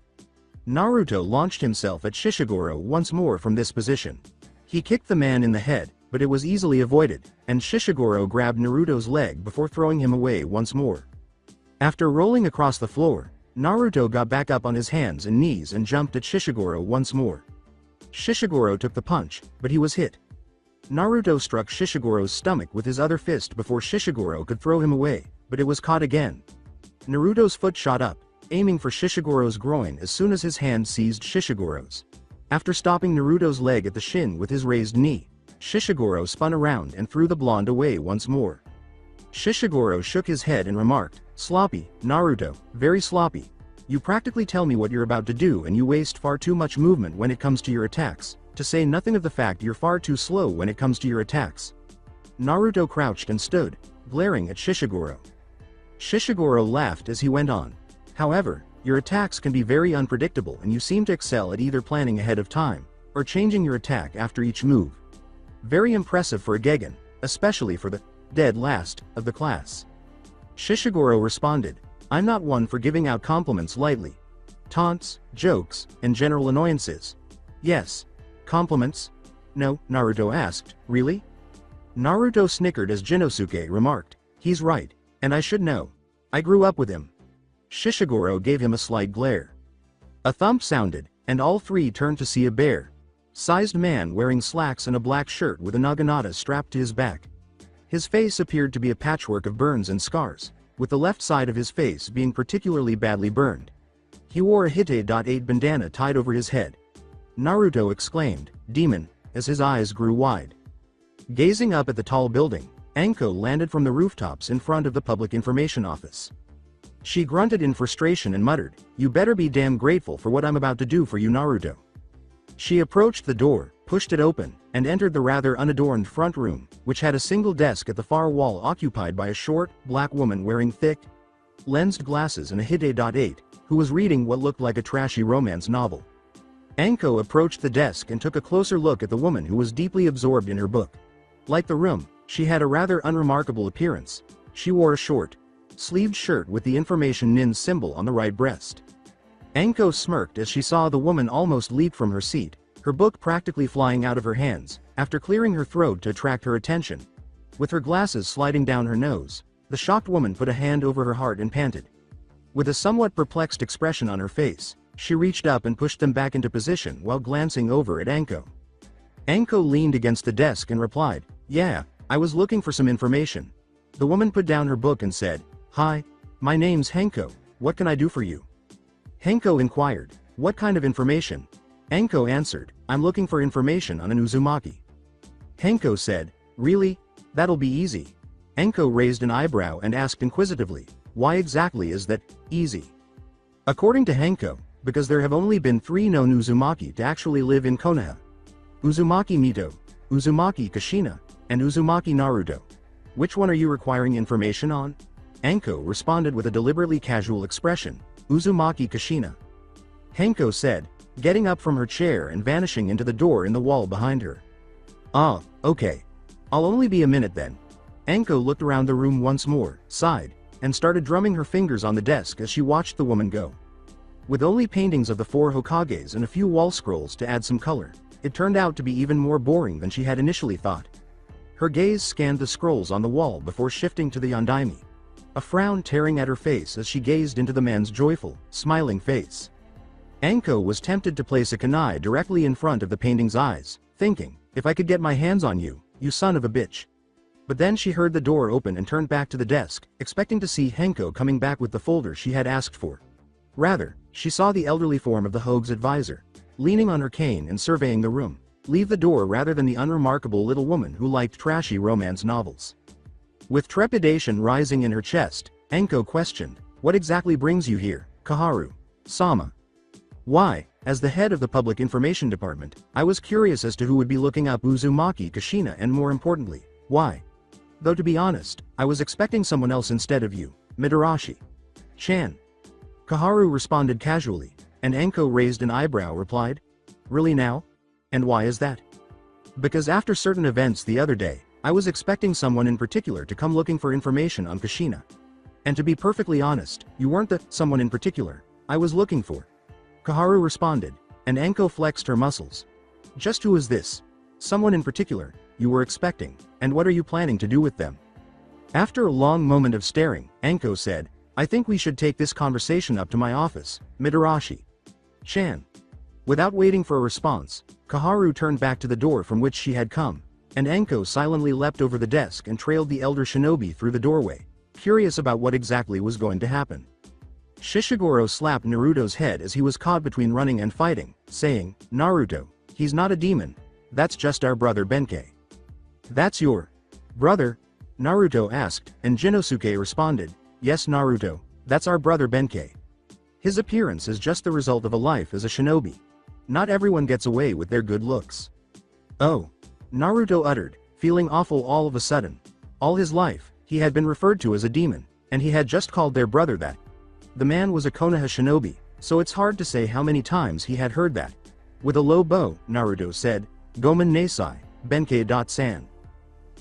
[SPEAKER 2] Naruto launched himself at Shishiguro once more from this position. He kicked the man in the head, but it was easily avoided, and Shishiguro grabbed Naruto's leg before throwing him away once more. After rolling across the floor, Naruto got back up on his hands and knees and jumped at Shishiguro once more. Shishiguro took the punch, but he was hit. Naruto struck Shishiguro's stomach with his other fist before Shishiguro could throw him away, but it was caught again. Naruto's foot shot up, aiming for Shishiguro's groin as soon as his hand seized Shishiguro's. After stopping Naruto's leg at the shin with his raised knee, Shishiguro spun around and threw the blonde away once more. Shishiguro shook his head and remarked, "Sloppy, Naruto, very sloppy. You practically tell me what you're about to do and you waste far too much movement when it comes to your attacks, to say nothing of the fact you're far too slow when it comes to your attacks." Naruto crouched and stood, glaring at Shishiguro. Shishiguro laughed as he went on. "However, your attacks can be very unpredictable and you seem to excel at either planning ahead of time, or changing your attack after each move. Very impressive for a Gegan, especially for the dead last of the class." Shishiguro responded, "I'm not one for giving out compliments lightly. Taunts, jokes, and general annoyances. Yes. Compliments? No," Naruto asked, "really?" Naruto snickered as Jinosuke remarked, "He's right, and I should know. I grew up with him." Shishiguro gave him a slight glare. A thump sounded, and all three turned to see a bear-sized man wearing slacks and a black shirt with a naginata strapped to his back. His face appeared to be a patchwork of burns and scars, with the left side of his face being particularly badly burned. He wore a Hite.8 bandana tied over his head. Naruto exclaimed, "Demon," as his eyes grew wide. Gazing up at the tall building, Anko landed from the rooftops in front of the public information office. She grunted in frustration and muttered, "You better be damn grateful for what I'm about to do for you, Naruto." She approached the door, pushed it open, and entered the rather unadorned front room, which had a single desk at the far wall occupied by a short, black woman wearing thick, lensed glasses and a Hite.8, who was reading what looked like a trashy romance novel. Anko approached the desk and took a closer look at the woman who was deeply absorbed in her book. Like the room, she had a rather unremarkable appearance. She wore a short, sleeved shirt with the information nin symbol on the right breast. Anko smirked as she saw the woman almost leap from her seat, her book practically flying out of her hands, after clearing her throat to attract her attention. With her glasses sliding down her nose, the shocked woman put a hand over her heart and panted. With a somewhat perplexed expression on her face, she reached up and pushed them back into position while glancing over at Anko. Anko leaned against the desk and replied, "Yeah, I was looking for some information." The woman put down her book and said, "Hi, my name's Henko, what can I do for you?" Henko inquired, "What kind of information?" Anko answered, "I'm looking for information on an Uzumaki." Henko said, "Really? That'll be easy." Anko raised an eyebrow and asked inquisitively, "Why exactly is that easy?" According to Henko, because there have only been 3 known Uzumaki to actually live in Konoha: Uzumaki Mito, Uzumaki Kushina, and Uzumaki Naruto. "Which one are you requiring information on?" Anko responded with a deliberately casual expression, "Uzumaki Kushina." Henko said, getting up from her chair and vanishing into the door in the wall behind her. "Ah, okay. I'll only be a minute then." Anko looked around the room once more, sighed, and started drumming her fingers on the desk as she watched the woman go. With only paintings of the 4 Hokages and a few wall scrolls to add some color, it turned out to be even more boring than she had initially thought. Her gaze scanned the scrolls on the wall before shifting to the Yondaime, a frown tearing at her face as she gazed into the man's joyful, smiling face. Anko was tempted to place a kunai directly in front of the painting's eyes, thinking, "If I could get my hands on you, you son of a bitch." But then she heard the door open and turned back to the desk, expecting to see Henko coming back with the folder she had asked for. Rather, she saw the elderly form of the Hogue's advisor, leaning on her cane and surveying the room, leave the door rather than the unremarkable little woman who liked trashy romance novels. With trepidation rising in her chest, Anko questioned, "What exactly brings you here, Koharu-sama?" "Why, as the head of the Public Information Department, I was curious as to who would be looking up Uzumaki Kushina and more importantly, why. Though to be honest, I was expecting someone else instead of you, Midarashi-chan." Koharu responded casually, and Anko raised an eyebrow replied, "Really now? And why is that?" Because after certain events the other day, I was expecting someone in particular to come looking for information on Kushina. And to be perfectly honest, you weren't the someone in particular I was looking for. Koharu responded, and Anko flexed her muscles. Just who is this someone in particular you were expecting, and what are you planning to do with them? After a long moment of staring, Anko said, I think we should take this conversation up to my office, Midarashi-chan. Without waiting for a response, Koharu turned back to the door from which she had come, and Anko silently leapt over the desk and trailed the elder shinobi through the doorway, curious about what exactly was going to happen. Shishiguro slapped Naruto's head as he was caught between running and fighting, saying, Naruto, he's not a demon, that's just our brother Benkei. That's your brother? Naruto asked, and Genosuke responded, yes Naruto, that's our brother Benkei. His appearance is just the result of a life as a shinobi. Not everyone gets away with their good looks. Oh. Naruto uttered, feeling awful all of a sudden. All his life, he had been referred to as a demon, and he had just called their brother that. The man was a Konoha shinobi, so it's hard to say how many times he had heard that. With a low bow, Naruto said, Gomen Nasai, Benkei-san.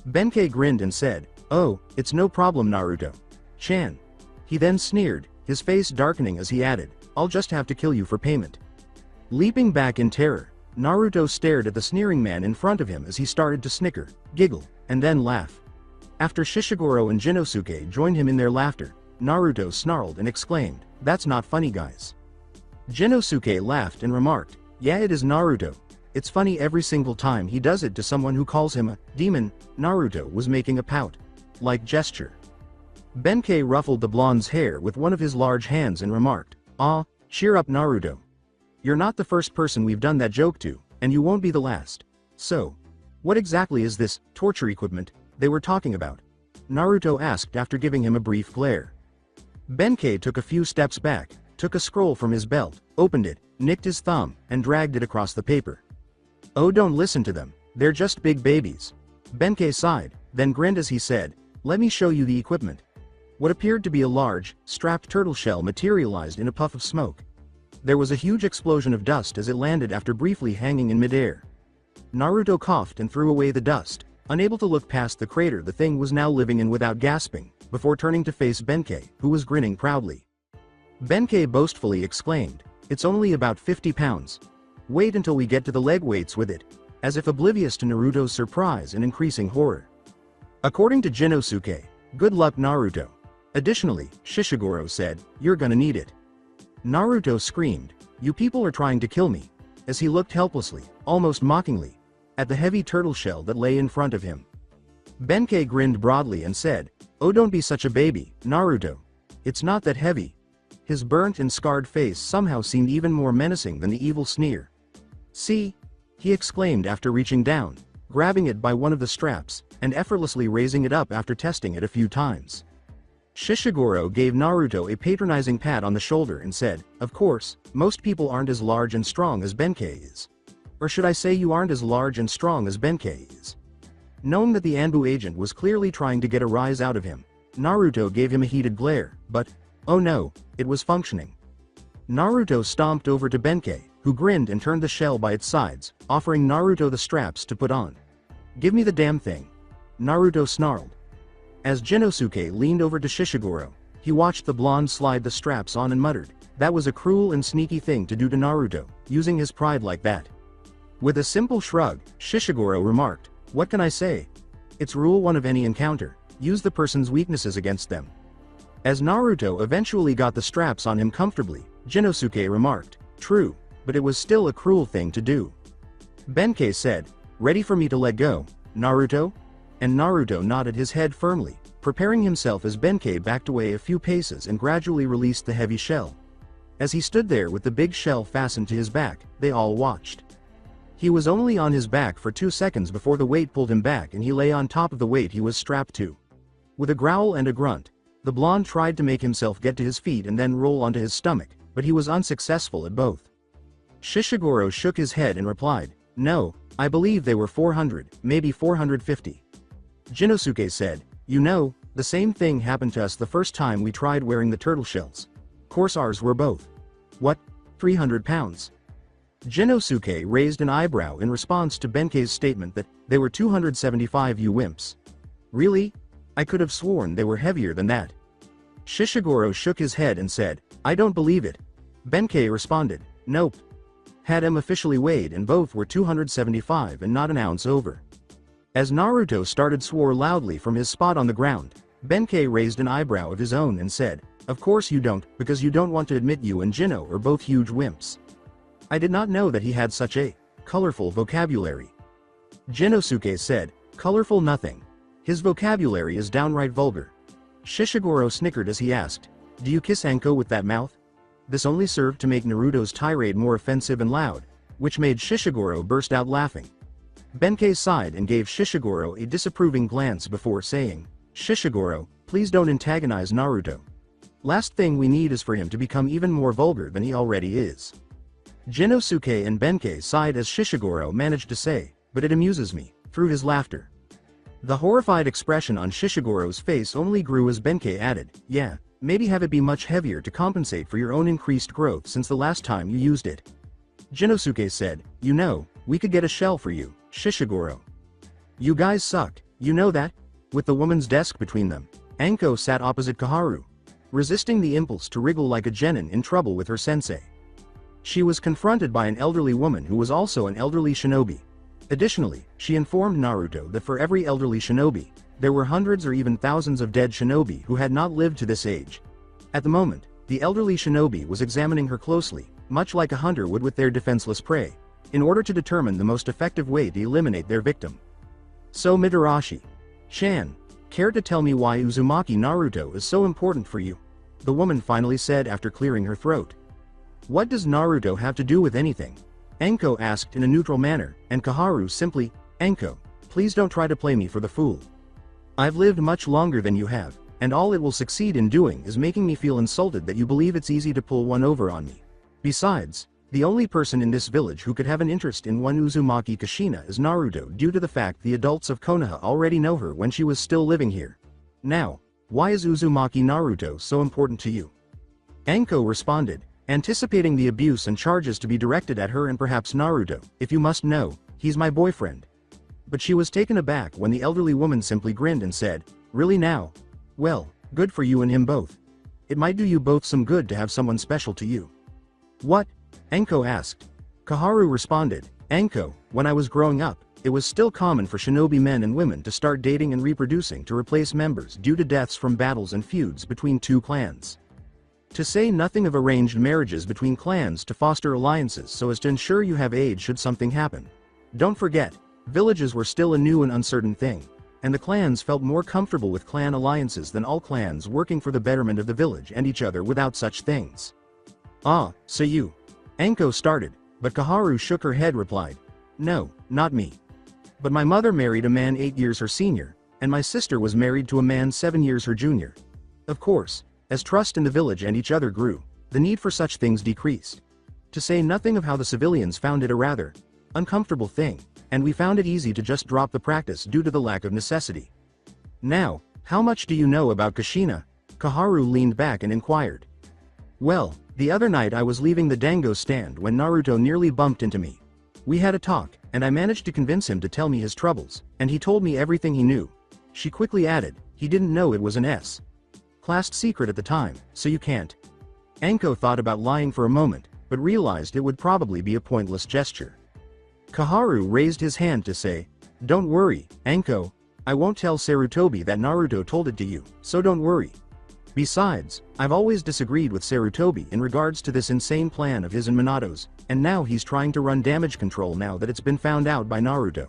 [SPEAKER 2] Benkei grinned and said, oh, it's no problem Naruto-chan. He then sneered, his face darkening as he added, I'll just have to kill you for payment. Leaping back in terror, Naruto stared at the sneering man in front of him as he started to snicker, giggle, and then laugh. After Shishiguro and Genosuke joined him in their laughter, Naruto snarled and exclaimed, that's not funny guys. Genosuke laughed and remarked, yeah it is Naruto. It's funny every single time he does it to someone who calls him a demon. Naruto was making a pout-like gesture. Benkei ruffled the blonde's hair with one of his large hands and remarked, cheer up Naruto. You're not the first person we've done that joke to, and you won't be the last. So, what exactly is this torture equipment they were talking about? Naruto asked after giving him a brief glare. Benkei took a few steps back, took a scroll from his belt, opened it, nicked his thumb, and dragged it across the paper. Oh don't listen to them, they're just big babies. Benkei sighed, then grinned as he said, let me show you the equipment. What appeared to be a large, strapped turtle shell materialized in a puff of smoke. There was a huge explosion of dust as it landed after briefly hanging in midair. Naruto coughed and threw away the dust, unable to look past the crater the thing was now living in without gasping, before turning to face Benkei, who was grinning proudly. Benkei boastfully exclaimed, it's only about 50 pounds. Wait until we get to the leg weights with it, as if oblivious to Naruto's surprise and increasing horror. According to Genosuke, good luck Naruto. Additionally, Shishiguro said, you're gonna need it. Naruto screamed, you people are trying to kill me, as he looked helplessly, almost mockingly, at the heavy turtle shell that lay in front of him. Benkei grinned broadly and said, oh don't be such a baby, Naruto. It's not that heavy. His burnt and scarred face somehow seemed even more menacing than the evil sneer. See? He exclaimed after reaching down, grabbing it by one of the straps, and effortlessly raising it up after testing it a few times. Shishiguro gave Naruto a patronizing pat on the shoulder and said, of course, most people aren't as large and strong as Benkei is. Or should I say you aren't as large and strong as Benkei is? Knowing that the Anbu agent was clearly trying to get a rise out of him, Naruto gave him a heated glare, but, oh no, it was functioning. Naruto stomped over to Benkei, who grinned and turned the shell by its sides, offering Naruto the straps to put on. Give me the damn thing. Naruto snarled. As Genosuke leaned over to Shishiguro, he watched the blonde slide the straps on and muttered, that was a cruel and sneaky thing to do to Naruto, using his pride like that. With a simple shrug, Shishiguro remarked, what can I say? It's rule 1 of any encounter, use the person's weaknesses against them. As Naruto eventually got the straps on him comfortably, Genosuke remarked, true, but it was still a cruel thing to do. Benkei said, ready for me to let go, Naruto? And Naruto nodded his head firmly, preparing himself as Benkei backed away a few paces and gradually released the heavy shell. As he stood there with the big shell fastened to his back, they all watched. He was only on his back for 2 seconds before the weight pulled him back and he lay on top of the weight he was strapped to. With a growl and a grunt, the blonde tried to make himself get to his feet and then roll onto his stomach, but he was unsuccessful at both. Shishiguro shook his head and replied, no, I believe they were 400, maybe 450. Genosuke said, you know, the same thing happened to us the first time we tried wearing the turtle shells. Course ours were both. What? 300 pounds? Genosuke raised an eyebrow in response to Benkei's statement that they were 275 wimps. Really? I could have sworn they were heavier than that. Shishiguro shook his head and said, I don't believe it. Benkei responded, nope. Had him officially weighed and both were 275 and not an ounce over. As Naruto started swore loudly from his spot on the ground, Benkei raised an eyebrow of his own and said, of course you don't, because you don't want to admit you and Jinno are both huge wimps. I did not know that he had such a colorful vocabulary. Genosuke said, colorful nothing. His vocabulary is downright vulgar. Shishiguro snickered as he asked, do you kiss Anko with that mouth? This only served to make Naruto's tirade more offensive and loud, which made Shishiguro burst out laughing. Benkei sighed and gave Shishiguro a disapproving glance before saying, Shishiguro, please don't antagonize Naruto. Last thing we need is for him to become even more vulgar than he already is. Genosuke and Benkei sighed as Shishiguro managed to say, but it amuses me, through his laughter. The horrified expression on Shishiguro's face only grew as Benkei added, yeah, maybe have it be much heavier to compensate for your own increased growth since the last time you used it. Genosuke said, you know, we could get a shell for you, Shishiguro. You guys sucked, you know that? With the woman's desk between them, Anko sat opposite Koharu, resisting the impulse to wriggle like a genin in trouble with her sensei. She was confronted by an elderly woman who was also an elderly shinobi. Additionally, she informed Naruto that for every elderly shinobi, there were hundreds or even thousands of dead shinobi who had not lived to this age. At the moment, the elderly shinobi was examining her closely, much like a hunter would with their defenseless prey, in order to determine the most effective way to eliminate their victim. So Mitarashi-chan, care to tell me why Uzumaki Naruto is so important for you? The woman finally said after clearing her throat. What does Naruto have to do with anything? Anko asked in a neutral manner, and Koharu simply, Anko, please don't try to play me for the fool. I've lived much longer than you have, and all it will succeed in doing is making me feel insulted that you believe it's easy to pull one over on me. Besides, the only person in this village who could have an interest in one Uzumaki Kushina is Naruto due to the fact the adults of Konoha already know her when she was still living here. Now, why is Uzumaki Naruto so important to you? Anko responded, anticipating the abuse and charges to be directed at her and perhaps Naruto, if you must know, he's my boyfriend. But she was taken aback when the elderly woman simply grinned and said, really now? Well, good for you and him both. It might do you both some good to have someone special to you. What? Anko asked. Koharu responded, Anko, when I was growing up, it was still common for shinobi men and women to start dating and reproducing to replace members due to deaths from battles and feuds between two clans. To say nothing of arranged marriages between clans to foster alliances so as to ensure you have aid should something happen. Don't forget, villages were still a new and uncertain thing, and the clans felt more comfortable with clan alliances than all clans working for the betterment of the village and each other without such things. Ah, so you. Anko started, but Koharu shook her head replied, no, not me. But my mother married a man 8 years her senior, and my sister was married to a man 7 years her junior. Of course, as trust in the village and each other grew, the need for such things decreased. To say nothing of how the civilians found it a rather uncomfortable thing, and we found it easy to just drop the practice due to the lack of necessity. Now, how much do you know about Kushina? Koharu leaned back and inquired. Well, the other night I was leaving the dango stand when Naruto nearly bumped into me. We had a talk, and I managed to convince him to tell me his troubles, and he told me everything he knew. She quickly added, he didn't know it was an S-classed secret at the time, so you can't. Anko thought about lying for a moment, but realized it would probably be a pointless gesture. Koharu raised his hand to say, don't worry, Anko, I won't tell Sarutobi that Naruto told it to you, so don't worry. Besides, I've always disagreed with Sarutobi in regards to this insane plan of his and Minato's, and now he's trying to run damage control now that it's been found out by Naruto.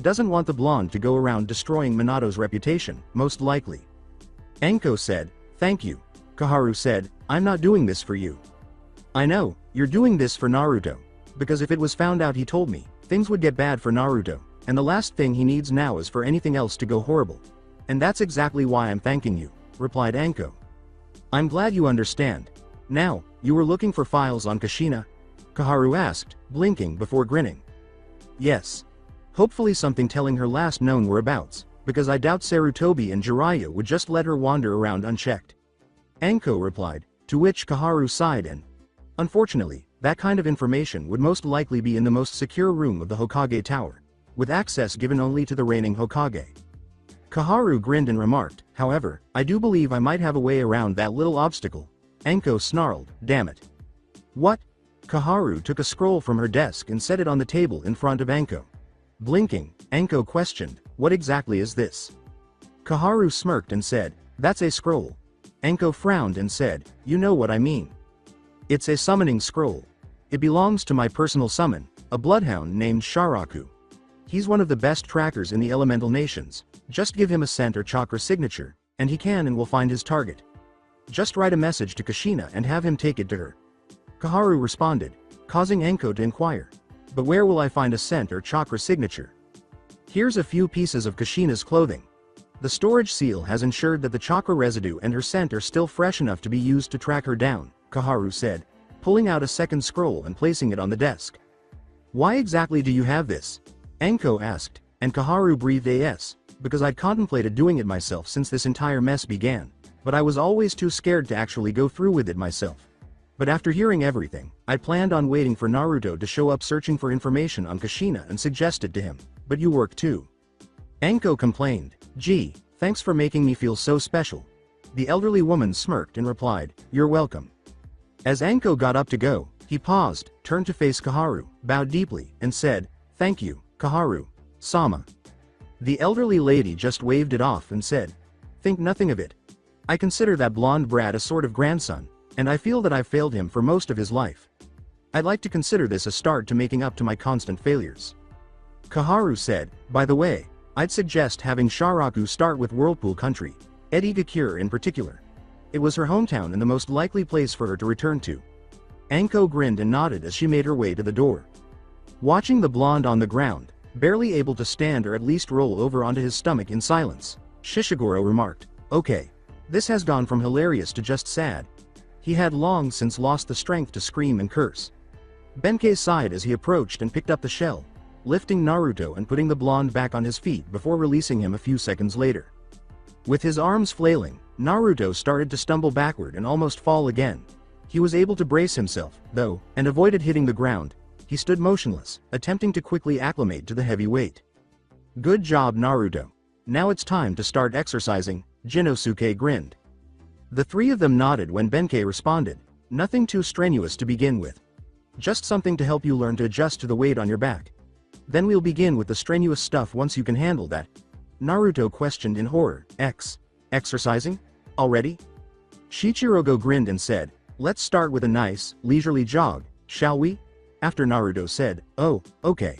[SPEAKER 2] Doesn't want the blonde to go around destroying Minato's reputation, most likely. Anko said, thank you. Koharu said, I'm not doing this for you. I know, you're doing this for Naruto. Because if it was found out he told me, things would get bad for Naruto, and the last thing he needs now is for anything else to go horrible. And that's exactly why I'm thanking you, replied Anko. I'm glad you understand. Now, you were looking for files on Kushina? Koharu asked, blinking before grinning. Yes. Hopefully something telling her last known whereabouts, because I doubt Sarutobi and Jiraiya would just let her wander around unchecked. Anko replied, to which Koharu sighed and, unfortunately, That kind of information would most likely be in the most secure room of the Hokage Tower, with access given only to the reigning Hokage. Koharu grinned and remarked, however, I do believe I might have a way around that little obstacle. Anko snarled, damn it. What? Koharu took a scroll from her desk and set it on the table in front of Anko. Blinking, Anko questioned, what exactly is this? Koharu smirked and said, that's a scroll. Anko frowned and said, you know what I mean. It's a summoning scroll. It belongs to my personal summon, a bloodhound named Sharaku. He's one of the best trackers in the elemental nations. Just give him a scent or chakra signature, and he can and will find his target. Just write a message to Kushina and have him take it to her. Koharu responded, causing Anko to inquire. But where will I find a scent or chakra signature? Here's a few pieces of Kushina's clothing. The storage seal has ensured that the chakra residue and her scent are still fresh enough to be used to track her down, Koharu said, pulling out a second scroll and placing it on the desk. Why exactly do you have this? Anko asked, and Koharu breathed as, because I'd contemplated doing it myself since this entire mess began, but I was always too scared to actually go through with it myself. But after hearing everything, I planned on waiting for Naruto to show up searching for information on Kushina and suggested to him, but you work too. Anko complained, gee, thanks for making me feel so special. The elderly woman smirked and replied, you're welcome. As Anko got up to go, he paused, turned to face Koharu, bowed deeply, and said, thank you, Koharu-sama. The elderly lady just waved it off and said, think nothing of it. I consider that blonde brat a sort of grandson, and I feel that I've failed him for most of his life. I'd like to consider this a start to making up to my constant failures. Koharu said, by the way, I'd suggest having Sharaku start with Whirlpool Country, Edigakure in particular. It was her hometown and the most likely place for her to return to. Anko grinned and nodded as she made her way to the door. Watching the blonde on the ground, barely able to stand or at least roll over onto his stomach in silence, Shishiguro remarked, okay. This has gone from hilarious to just sad. He had long since lost the strength to scream and curse. Benkei sighed as he approached and picked up the shell, lifting Naruto and putting the blonde back on his feet before releasing him a few seconds later. With his arms flailing, Naruto started to stumble backward and almost fall again. He was able to brace himself, though, and avoided hitting the ground. He stood motionless, attempting to quickly acclimate to the heavy weight. Good job, Naruto. Now it's time to start exercising, Jinosuke grinned. The three of them nodded when Benkei responded, nothing too strenuous to begin with. Just something to help you learn to adjust to the weight on your back. Then we'll begin with the strenuous stuff once you can handle that. Naruto questioned in horror, exercising? Already? Shichirogo grinned and said, let's start with a nice, leisurely jog, shall we? After Naruto said, oh, okay.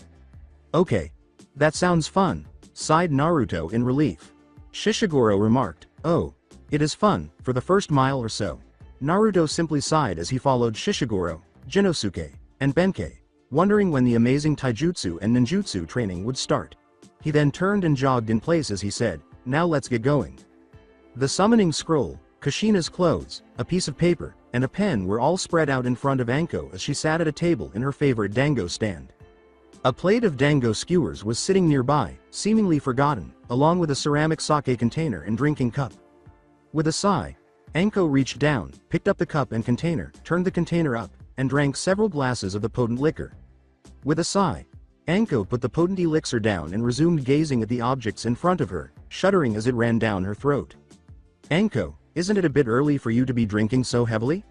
[SPEAKER 2] Okay. That sounds fun, sighed Naruto in relief. Shishiguro remarked, oh, it is fun, for the first mile or so. Naruto simply sighed as he followed Shishiguro, Jinosuke, and Benkei, wondering when the amazing taijutsu and ninjutsu training would start. He then turned and jogged in place as he said, now let's get going. The summoning scroll, Kushina's clothes, a piece of paper, and a pen were all spread out in front of Anko as she sat at a table in her favorite dango stand. A plate of dango skewers was sitting nearby, seemingly forgotten, along with a ceramic sake container and drinking cup. With a sigh, Anko reached down, picked up the cup and container, turned the container up, and drank several glasses of the potent liquor. With a sigh, Anko put the potent elixir down and resumed gazing at the objects in front of her, shuddering as it ran down her throat. Anko, isn't it a bit early for you to be drinking so heavily?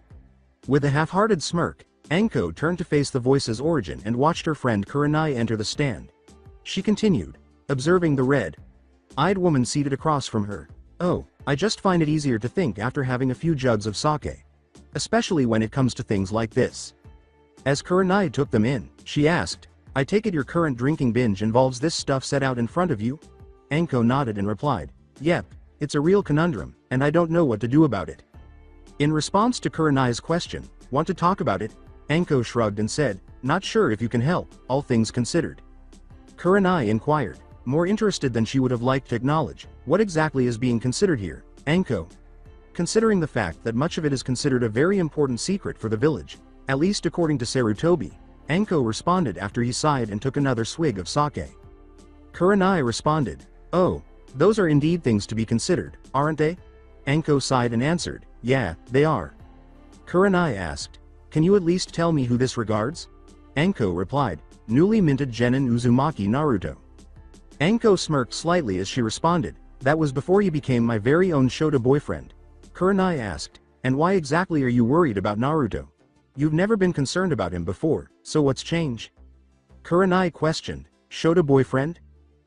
[SPEAKER 2] With a half-hearted smirk, Anko turned to face the voice's origin and watched her friend Kurenai enter the stand. She continued, observing the red-eyed woman seated across from her. Oh, I just find it easier to think after having a few jugs of sake. Especially when it comes to things like this. As Kurenai took them in, she asked, I take it your current drinking binge involves this stuff set out in front of you? Anko nodded and replied, yep, it's a real conundrum, and I don't know what to do about it. In response to Kurenai's question, want to talk about it? Anko shrugged and said, not sure if you can help, all things considered. Kurenai inquired, more interested than she would have liked to acknowledge, what exactly is being considered here, Anko? Considering the fact that much of it is considered a very important secret for the village, at least according to Sarutobi, Anko responded after he sighed and took another swig of sake. Kurenai responded, oh, those are indeed things to be considered, aren't they? Anko sighed and answered, yeah, they are. Kurenai asked, Can you at least tell me who this regards? Anko replied, newly minted Genin Uzumaki Naruto. Anko smirked slightly as she responded, that was before you became my very own Shota boyfriend. Kurenai asked, and why exactly are you worried about Naruto? You've never been concerned about him before, so what's changed? Kurenai questioned, Shota boyfriend?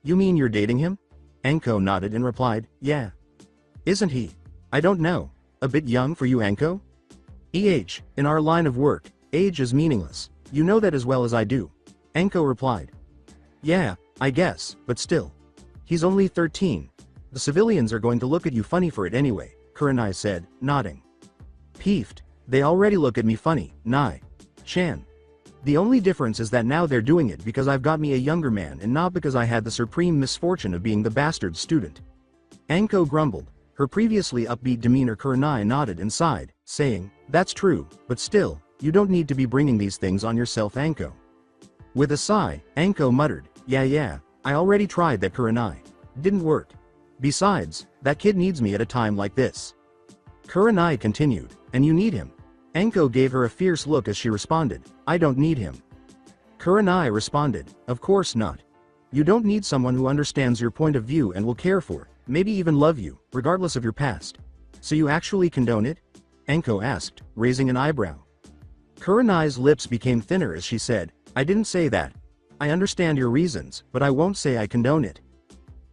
[SPEAKER 2] You mean you're dating him? Anko nodded and replied, yeah. Isn't he? I don't know. A bit young for you, Anko? In our line of work, age is meaningless. You know that as well as I do. Anko replied. Yeah, I guess, but still. He's only 13. The civilians are going to look at you funny for it anyway, Kurenai said, nodding. Peeved. They already look at me funny, Chan. The only difference is that now they're doing it because I've got me a younger man and not because I had the supreme misfortune of being the bastard student. Anko grumbled. Her previously upbeat demeanor. Kurenai nodded and sighed, saying, that's true, but still, you don't need to be bringing these things on yourself, Anko. With a sigh, Anko muttered, yeah, I already tried that, Kurenai. Didn't work. Besides, that kid needs me at a time like this. Kurenai continued, and you need him. Anko gave her a fierce look as she responded, I don't need him. Kurenai responded, of course not. You don't need someone who understands your point of view and will care for, maybe even love you, regardless of your past. So you actually condone it? Anko asked, raising an eyebrow. Kurenai's lips became thinner as she said, I didn't say that. I understand your reasons, but I won't say I condone it.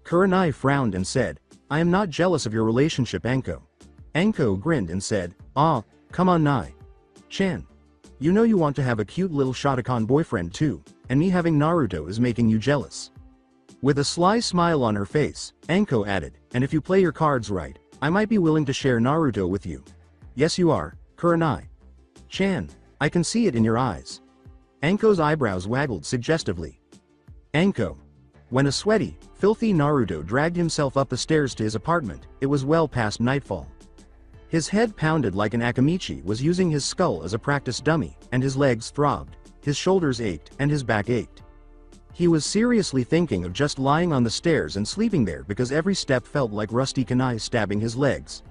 [SPEAKER 2] Kurenai frowned and said, I am not jealous of your relationship, Anko. Anko grinned and said, come on, Chan. You know you want to have a cute little Shotokan boyfriend too, and me having Naruto is making you jealous. With a sly smile on her face, Anko added, and if you play your cards right, I might be willing to share Naruto with you. Yes you are, Kurenai. Chan, I can see it in your eyes. Anko's eyebrows waggled suggestively. Anko. When a sweaty, filthy Naruto dragged himself up the stairs to his apartment, it was well past nightfall. His head pounded like an Akamichi was using his skull as a practice dummy, and his legs throbbed, his shoulders ached, and his back ached. He was seriously thinking of just lying on the stairs and sleeping there because every step felt like rusty kunai stabbing his legs.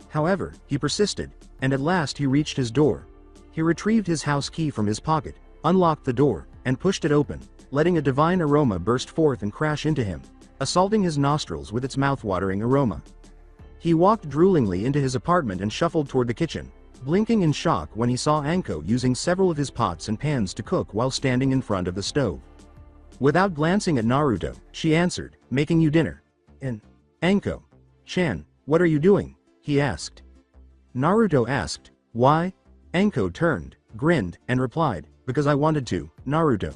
[SPEAKER 2] However, he persisted, and at last he reached his door. He retrieved his house key from his pocket, unlocked the door, and pushed it open, letting a divine aroma burst forth and crash into him, assaulting his nostrils with its mouth-watering aroma. He walked droolingly into his apartment and shuffled toward the kitchen, blinking in shock when he saw Anko using several of his pots and pans to cook while standing in front of the stove. Without glancing at Naruto, she answered, making you dinner. Anko. Chan, what are you doing? He asked. Naruto asked, why? Anko turned, grinned, and replied, because I wanted to, Naruto.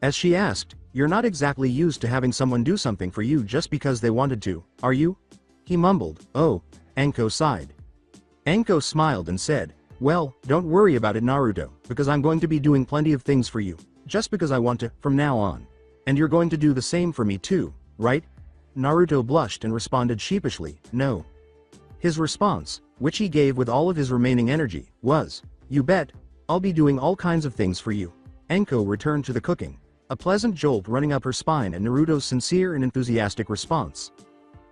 [SPEAKER 2] As she asked, you're not exactly used to having someone do something for you just because they wanted to, are you? He mumbled, oh, Anko sighed. Anko smiled and said, well, don't worry about it, Naruto, because I'm going to be doing plenty of things for you, just because I want to, from now on. And you're going to do the same for me too, right? Naruto blushed and responded sheepishly, no. His response, which he gave with all of his remaining energy, was, you bet, I'll be doing all kinds of things for you. Anko returned to the cooking, a pleasant jolt running up her spine at Naruto's sincere and enthusiastic response.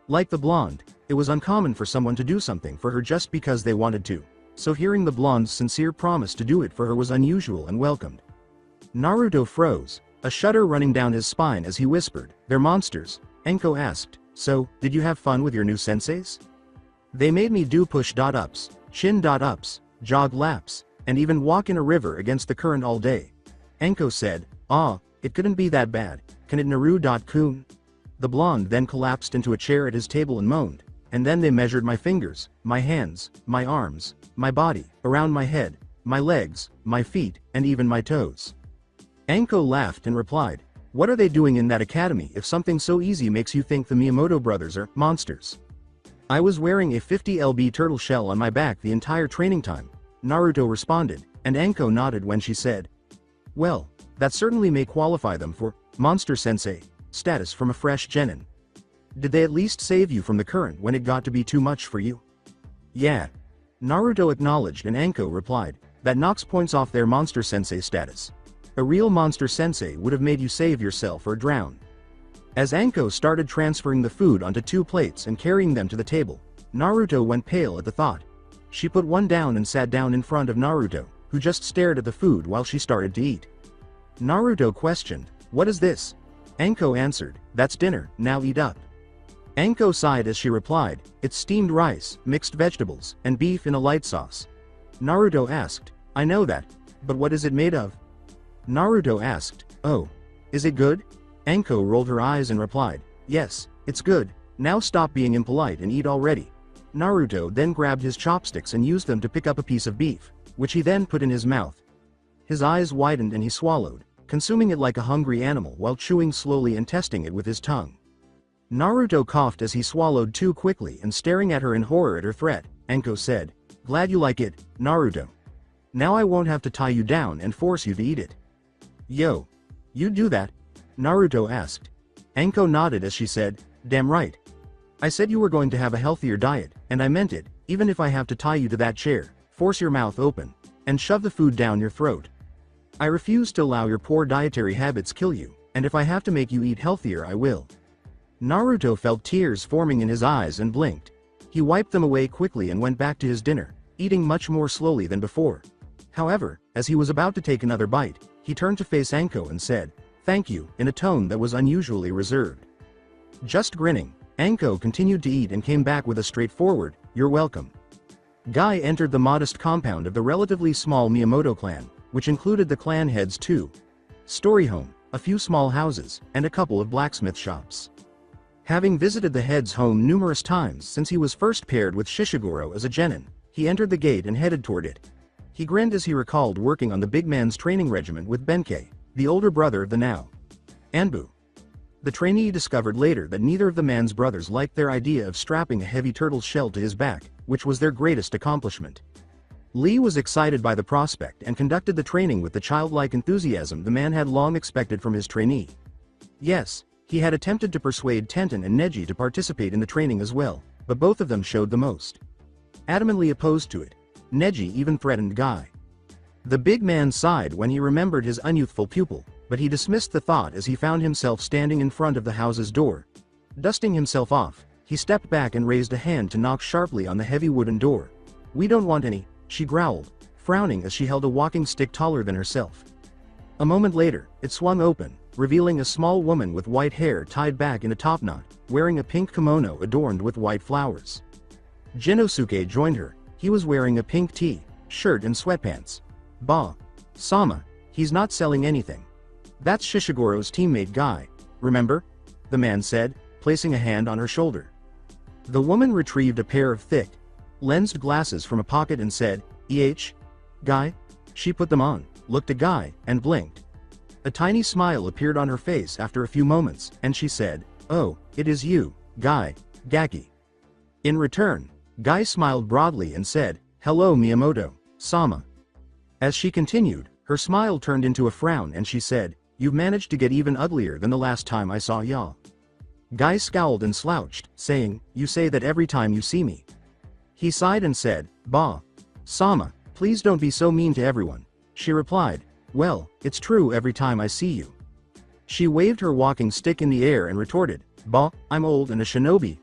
[SPEAKER 2] Like the blonde, it was uncommon for someone to do something for her just because they wanted to, so hearing the blonde's sincere promise to do it for her was unusual and welcomed. Naruto froze, a shudder running down his spine as he whispered, they're monsters. Anko asked, so, did you have fun with your new senseis? They made me do push-ups, chin-ups, jog laps, and even walk in a river against the current all day. Anko said, it couldn't be that bad, can it Naru-kun? The blonde then collapsed into a chair at his table and moaned, and then they measured my fingers, my hands, my arms, my body, around my head, my legs, my feet, and even my toes. Anko laughed and replied, what are they doing in that academy if something so easy makes you think the Miyamoto brothers are monsters? I was wearing a 50 lb turtle shell on my back the entire training time, Naruto responded, and Anko nodded when she said, well, that certainly may qualify them for Monster Sensei status from a fresh genin. Did they at least save you from the current when it got to be too much for you? Yeah. Naruto acknowledged and Anko replied, that knocks points off their Monster Sensei status. A real Monster Sensei would have made you save yourself or drown. As Anko started transferring the food onto 2 plates and carrying them to the table, Naruto went pale at the thought. She put one down and sat down in front of Naruto, who just stared at the food while she started to eat. Naruto questioned, "What is this?" Anko answered, "That's dinner, now eat up." Anko sighed as she replied, "It's steamed rice, mixed vegetables, and beef in a light sauce." Naruto asked, "I know that, but what is it made of?" Naruto asked, "Oh, is it good?" Anko rolled her eyes and replied, "Yes, it's good, now stop being impolite and eat already." Naruto then grabbed his chopsticks and used them to pick up a piece of beef, which he then put in his mouth. His eyes widened and he swallowed, consuming it like a hungry animal while chewing slowly and testing it with his tongue. Naruto coughed as he swallowed too quickly and staring at her in horror at her threat. Anko said, "Glad you like it, Naruto. Now I won't have to tie you down and force you to eat it." "Yo, you do that?" Naruto asked. Anko nodded as she said, "Damn right. I said you were going to have a healthier diet, and I meant it, even if I have to tie you to that chair, force your mouth open, and shove the food down your throat. I refuse to allow your poor dietary habits kill you, and if I have to make you eat healthier I will." Naruto felt tears forming in his eyes and blinked. He wiped them away quickly and went back to his dinner, eating much more slowly than before. However, as he was about to take another bite, he turned to face Anko and said, "Thank you," in a tone that was unusually reserved. Just grinning, Anko continued to eat and came back with a straightforward, "You're welcome." Guy entered the modest compound of the relatively small Miyamoto clan, which included the clan head's two-story home, a few small houses, and a couple of blacksmith shops. Having visited the head's home numerous times since he was first paired with Shishiguro as a genin, he entered the gate and headed toward it. He grinned as he recalled working on the big man's training regiment with Benkei, the older brother of the now Anbu. The trainee discovered later that neither of the man's brothers liked their idea of strapping a heavy turtle's shell to his back, which was their greatest accomplishment. Lee was excited by the prospect and conducted the training with the childlike enthusiasm the man had long expected from his trainee. Yes, he had attempted to persuade Tenten and Neji to participate in the training as well, but both of them showed the most adamantly opposed to it. Neji even threatened Guy. The big man sighed when he remembered his unyouthful pupil, but he dismissed the thought as he found himself standing in front of the house's door. Dusting himself off, he stepped back and raised a hand to knock sharply on the heavy wooden door. "We don't want any," she growled, frowning as she held a walking stick taller than herself. A moment later, it swung open, revealing a small woman with white hair tied back in a topknot, wearing a pink kimono adorned with white flowers. Genosuke joined her. He was wearing a pink shirt and sweatpants. "Sama, he's not selling anything. That's Shishiguro's teammate Guy, remember?" the man said, placing a hand on her shoulder. The woman retrieved a pair of thick, lensed glasses from a pocket and said, Guy?" She put them on, looked at Guy, and blinked. A tiny smile appeared on her face after a few moments, and she said, "Oh, it is you, Guy, Gaki." In return, Guy smiled broadly and said, "Hello Miyamoto, Sama." As she continued, her smile turned into a frown and she said, "You've managed to get even uglier than the last time I saw ya." Guy scowled and slouched, saying, "You say that every time you see me." He sighed and said, Sama, please don't be so mean to everyone." She replied, "Well, it's true every time I see you." She waved her walking stick in the air and retorted, I'm old and a shinobi.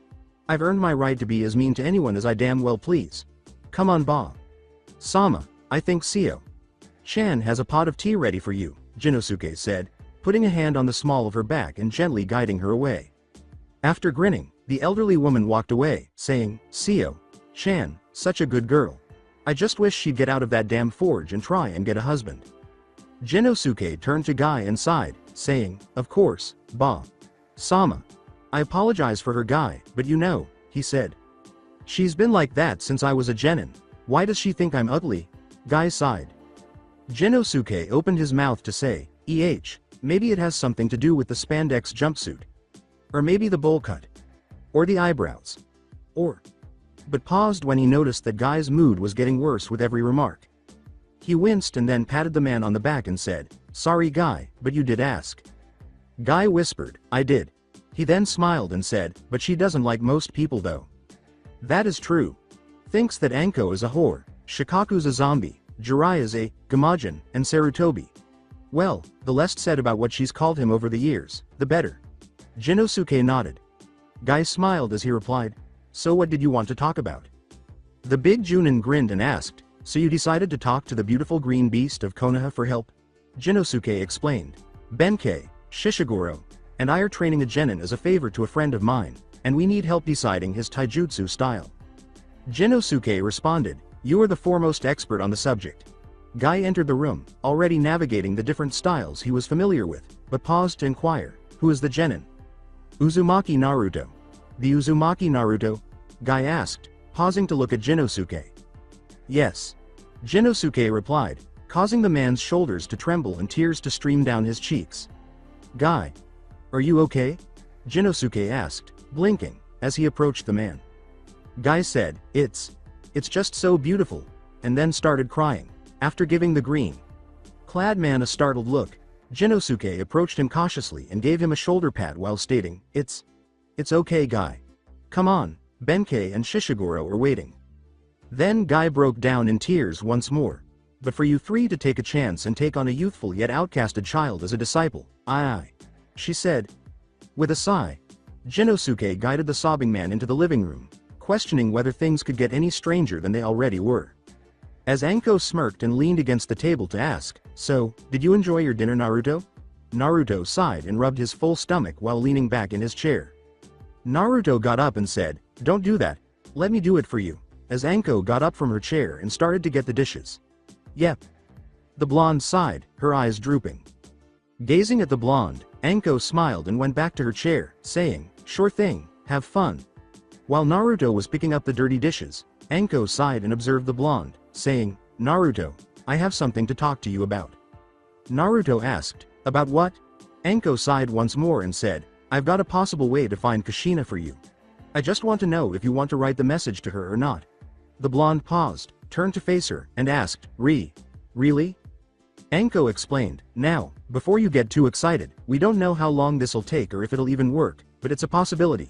[SPEAKER 2] I've earned my right to be as mean to anyone as I damn well please. Come on Sama, I think Seo-chan has a pot of tea ready for you," Genosuke said, putting a hand on the small of her back and gently guiding her away. After grinning, the elderly woman walked away, saying, "Seo-chan, such a good girl. I just wish she'd get out of that damn forge and try and get a husband." Genosuke turned to Guy and sighed, saying, "Of course, Sama. I apologize for her Guy, but you know," he said. "She's been like that since I was a genin. Why does she think I'm ugly?" Guy sighed. Genosuke opened his mouth to say, maybe it has something to do with the spandex jumpsuit. Or maybe the bowl cut. Or the eyebrows. But paused when he noticed that Guy's mood was getting worse with every remark. He winced and then patted the man on the back and said, "Sorry Guy, but you did ask." Guy whispered, "I did." He then smiled and said, "But she doesn't like most people though." "That is true. Thinks that Anko is a whore, Shikaku's a zombie, Jiraiya's a Gamajin, and Sarutobi. Well, the less said about what she's called him over the years, the better." Genosuke nodded. Guy smiled as he replied, "So what did you want to talk about?" The big Junin grinned and asked, So you decided to talk to the beautiful green beast of Konoha for help? Genosuke explained. Benkei, Shishiguro, and I are training a genin as a favor to a friend of mine, and we need help deciding his taijutsu style. Genosuke responded, you are the foremost expert on the subject. Guy entered the room, already navigating the different styles he was familiar with, but paused to inquire, who is the genin? Uzumaki Naruto. The Uzumaki Naruto? Guy asked, pausing to look at Genosuke. Yes. Genosuke replied, causing the man's shoulders to tremble and tears to stream down his cheeks. Guy. Are you okay? Genosuke asked, blinking, as he approached the man. Guy said, it's just so beautiful, and then started crying, after giving the green-clad man a startled look. Genosuke approached him cautiously and gave him a shoulder pat while stating, it's okay Guy. Come on, Benkei and Shishiguro are waiting. Then Guy broke down in tears once more. But for you three to take a chance and take on a youthful yet outcasted child as a disciple, she said. With a sigh, Genosuke guided the sobbing man into the living room, questioning whether things could get any stranger than they already were. As Anko smirked and leaned against the table to ask, so, did you enjoy your dinner, Naruto? Naruto sighed and rubbed his full stomach while leaning back in his chair. Naruto got up and said, don't do that, let me do it for you, as Anko got up from her chair and started to get the dishes. Yep. The blonde sighed, her eyes drooping. Gazing at the blonde, Anko smiled and went back to her chair, saying, sure thing, have fun. While Naruto was picking up the dirty dishes, Anko sighed and observed the blonde, saying, Naruto, I have something to talk to you about. Naruto asked, about what? Anko sighed once more and said, I've got a possible way to find Kushina for you. I just want to know if you want to write the message to her or not. The blonde paused, turned to face her, and asked, Really? Anko explained, now, before you get too excited, we don't know how long this'll take or if it'll even work, but it's a possibility.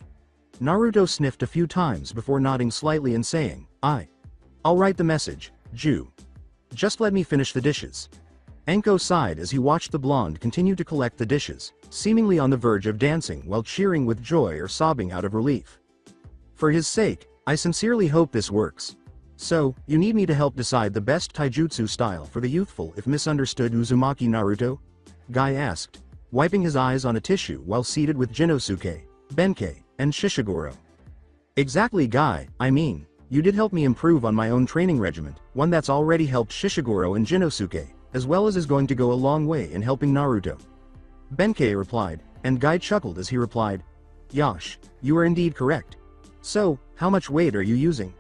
[SPEAKER 2] Naruto sniffed a few times before nodding slightly and saying, I'll write the message, just let me finish the dishes. Anko sighed as he watched the blonde continue to collect the dishes, seemingly on the verge of dancing while cheering with joy or sobbing out of relief. For his sake, I sincerely hope this works. So, you need me to help decide the best taijutsu style for the youthful if misunderstood Uzumaki Naruto? Guy asked, wiping his eyes on a tissue while seated with Genosuke, Benkei, and Shishiguro. Exactly Guy, I mean, you did help me improve on my own training regiment, one that's already helped Shishiguro and Genosuke, as well as is going to go a long way in helping Naruto. Benkei replied, and Guy chuckled as he replied, Yash, you are indeed correct. So, how much weight are you using?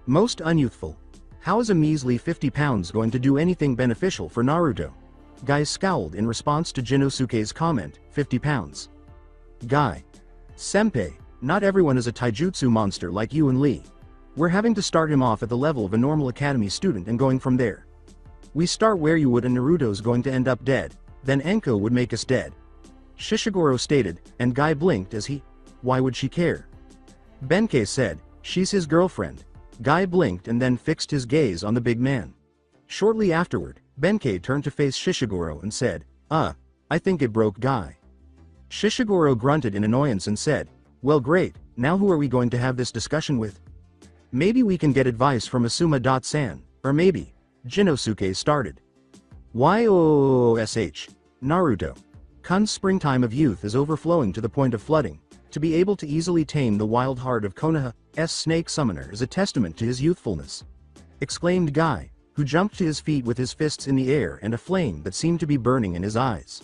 [SPEAKER 2] Most unyouthful. How is a measly 50 pounds going to do anything beneficial for Naruto? Guy scowled in response to Genosuke's comment, 50 pounds. Guy. Senpai, not everyone is a taijutsu monster like you and Lee. We're having to start him off at the level of a normal academy student and going from there. We start where you would and Naruto's going to end up dead, then Anko would make us dead. Shishiguro stated, and Guy blinked as he, why would she care? Benkei said, she's his girlfriend. Guy blinked and then fixed his gaze on the big man. Shortly afterward, Benkei turned to face Shishiguro and said, I think it broke Guy. Shishiguro grunted in annoyance and said, well great, now who are we going to have this discussion with? Maybe we can get advice from Asuma-san, or maybe, Genosuke started. YOSH, Naruto. Kun's springtime of youth is overflowing to the point of flooding. To be able to easily tame the wild heart of Konoha's snake summoner is a testament to his youthfulness. Exclaimed Guy, who jumped to his feet with his fists in the air and a flame that seemed to be burning in his eyes.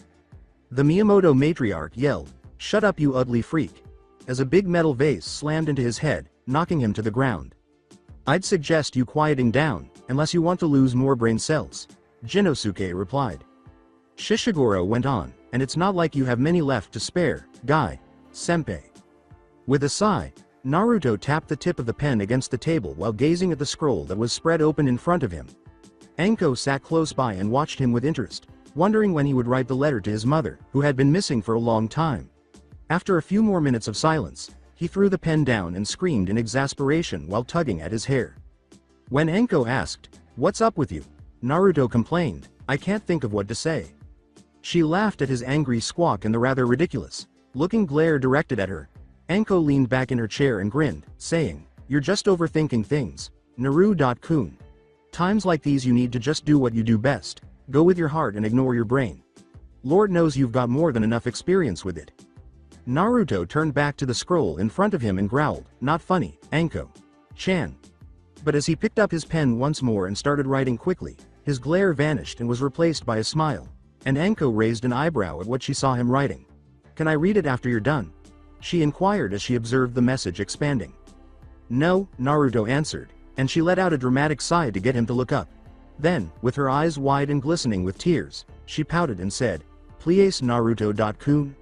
[SPEAKER 2] The Miyamoto matriarch yelled, shut up you ugly freak, as a big metal vase slammed into his head, knocking him to the ground. I'd suggest you quieting down, unless you want to lose more brain cells, Genosuke replied. Shishiguro went on, and it's not like you have many left to spare, Guy. Senpai. With a sigh, Naruto tapped the tip of the pen against the table while gazing at the scroll that was spread open in front of him. Anko sat close by and watched him with interest, wondering when he would write the letter to his mother, who had been missing for a long time. After a few more minutes of silence, he threw the pen down and screamed in exasperation while tugging at his hair. When Anko asked, what's up with you? Naruto complained, I can't think of what to say. She laughed at his angry squawk and the rather ridiculous looking glare directed at her. Anko leaned back in her chair and grinned, saying, you're just overthinking things, Naru.kun. Times like these you need to just do what you do best. Go with your heart and ignore your brain. Lord knows you've got more than enough experience with it. Naruto turned back to the scroll in front of him and growled, "Not funny, Anko-chan." But as he picked up his pen once more and started writing quickly, his glare vanished and was replaced by a smile, and Anko raised an eyebrow at what she saw him writing. "Can I read it after you're done?" she inquired as she observed the message expanding. "No," Naruto answered, and she let out a dramatic sigh to get him to look up. Then, with her eyes wide and glistening with tears, she pouted and said, "Please Naruto-kun?"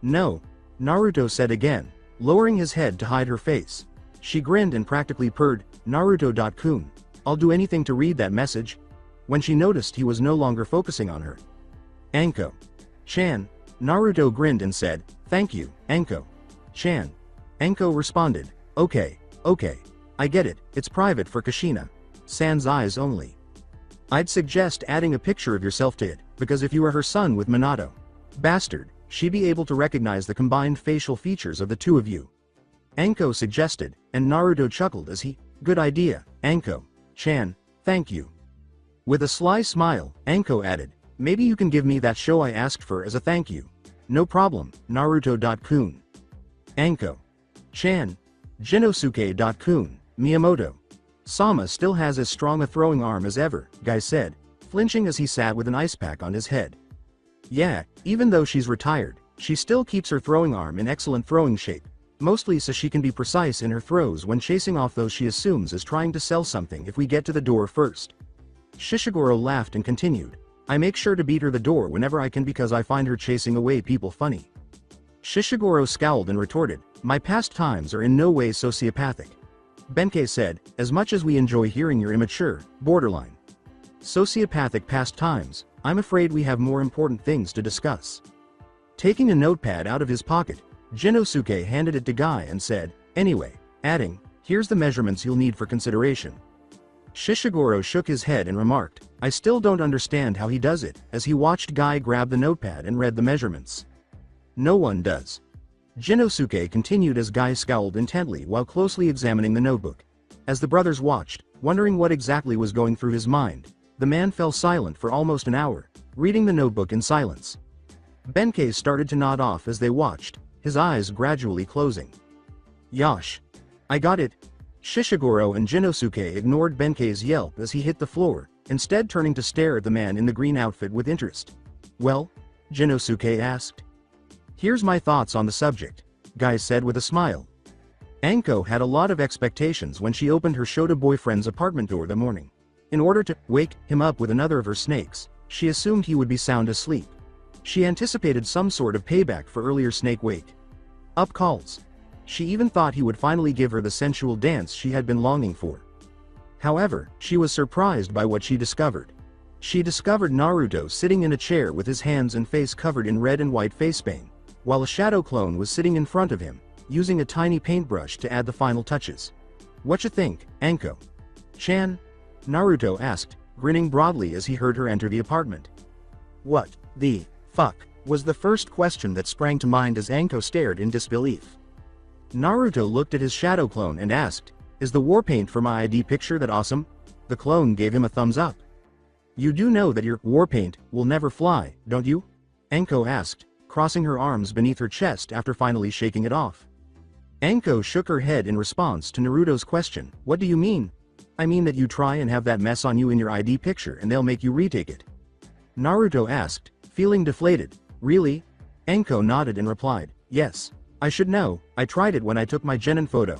[SPEAKER 2] "No," Naruto said again, lowering his head to hide her face. She grinned and practically purred, "Naruto-kun, I'll do anything to read that message," when she noticed he was no longer focusing on her. "Anko-chan," Naruto grinned and said, "Thank you, Anko-chan." Anko responded, Okay, I get it, it's private for Kushina-san's eyes only. I'd suggest adding a picture of yourself to it, because if you were her son with Minato, bastard, she'd be able to recognize the combined facial features of the two of you. Anko suggested, and Naruto chuckled as he, "Good idea, Anko-chan, thank you." With a sly smile, Anko added, "Maybe you can give me that show I asked for as a thank you." "No problem, Naruto-kun. Anko-chan, Genosuke-kun, Miyamoto. Sama still has as strong a throwing arm as ever," Guy said, flinching as he sat with an ice pack on his head. "Yeah, even though she's retired, she still keeps her throwing arm in excellent throwing shape, mostly so she can be precise in her throws when chasing off those she assumes is trying to sell something if we get to the door first." Shishiguro laughed and continued, "I make sure to beat her the door whenever I can because I find her chasing away people funny." Shishiguro scowled and retorted, "My pastimes are in no way sociopathic." Benkei said, "As much as we enjoy hearing your immature, borderline sociopathic pastimes, I'm afraid we have more important things to discuss." Taking a notepad out of his pocket, Genosuke handed it to Guy and said, "Anyway," adding, "here's the measurements you'll need for consideration." Shishiguro shook his head and remarked, "I still don't understand how he does it," as he watched Guy grab the notepad and read the measurements. "No one does." Genosuke continued as Guy scowled intently while closely examining the notebook. As the brothers watched, wondering what exactly was going through his mind, the man fell silent for almost an hour, reading the notebook in silence. Benkei started to nod off as they watched, his eyes gradually closing. "Yosh. I got it." Shishiguro and Genosuke ignored Benkei's yelp as he hit the floor, instead turning to stare at the man in the green outfit with interest. "Well?" Genosuke asked. "Here's my thoughts on the subject," Guy said with a smile. Anko had a lot of expectations when she opened her Shota boyfriend's apartment door that morning. In order to wake him up with another of her snakes, she assumed he would be sound asleep. She anticipated some sort of payback for earlier snake wake up calls. She even thought he would finally give her the sensual dance she had been longing for. However, she was surprised by what she discovered. She discovered Naruto sitting in a chair with his hands and face covered in red and white face paint, while a shadow clone was sitting in front of him, using a tiny paintbrush to add the final touches. "Whatcha think, Anko-chan?" Naruto asked, grinning broadly as he heard her enter the apartment. "What the fuck?" was the first question that sprang to mind as Anko stared in disbelief. Naruto looked at his shadow clone and asked, "Is the war paint for my ID picture that awesome?" The clone gave him a thumbs up. "You do know that your war paint will never fly, don't you?" Anko asked, crossing her arms beneath her chest after finally shaking it off. Anko shook her head in response to Naruto's question, "What do you mean?" "I mean that you try and have that mess on you in your ID picture and they'll make you retake it." Naruto asked, feeling deflated. "Really?" Anko nodded and replied, "Yes. I should know, I tried it when I took my Genin photo.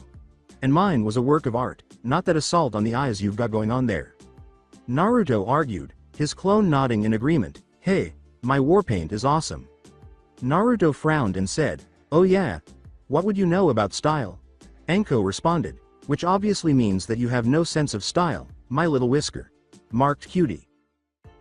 [SPEAKER 2] And mine was a work of art, not that assault on the eyes you've got going on there." Naruto argued, his clone nodding in agreement, "Hey, my war paint is awesome." Naruto frowned and said, "Oh yeah? What would you know about style?" Anko responded, "Which obviously means that you have no sense of style, my little whisker marked cutie."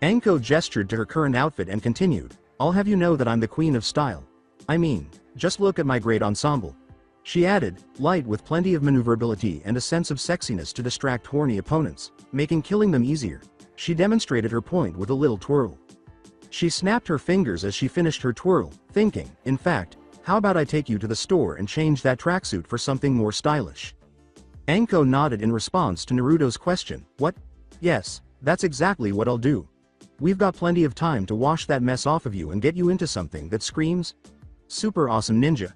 [SPEAKER 2] Anko gestured to her current outfit and continued, "I'll have you know that I'm the queen of style. I mean, just look at my great ensemble." She added, light with plenty of maneuverability and a sense of sexiness to distract horny opponents, making killing them easier. She demonstrated her point with a little twirl. She snapped her fingers as she finished her twirl, thinking, in fact, how about I take you to the store and change that tracksuit for something more stylish? Anko nodded in response to Naruto's question, "What? Yes, that's exactly what I'll do. We've got plenty of time to wash that mess off of you and get you into something that screams super awesome ninja.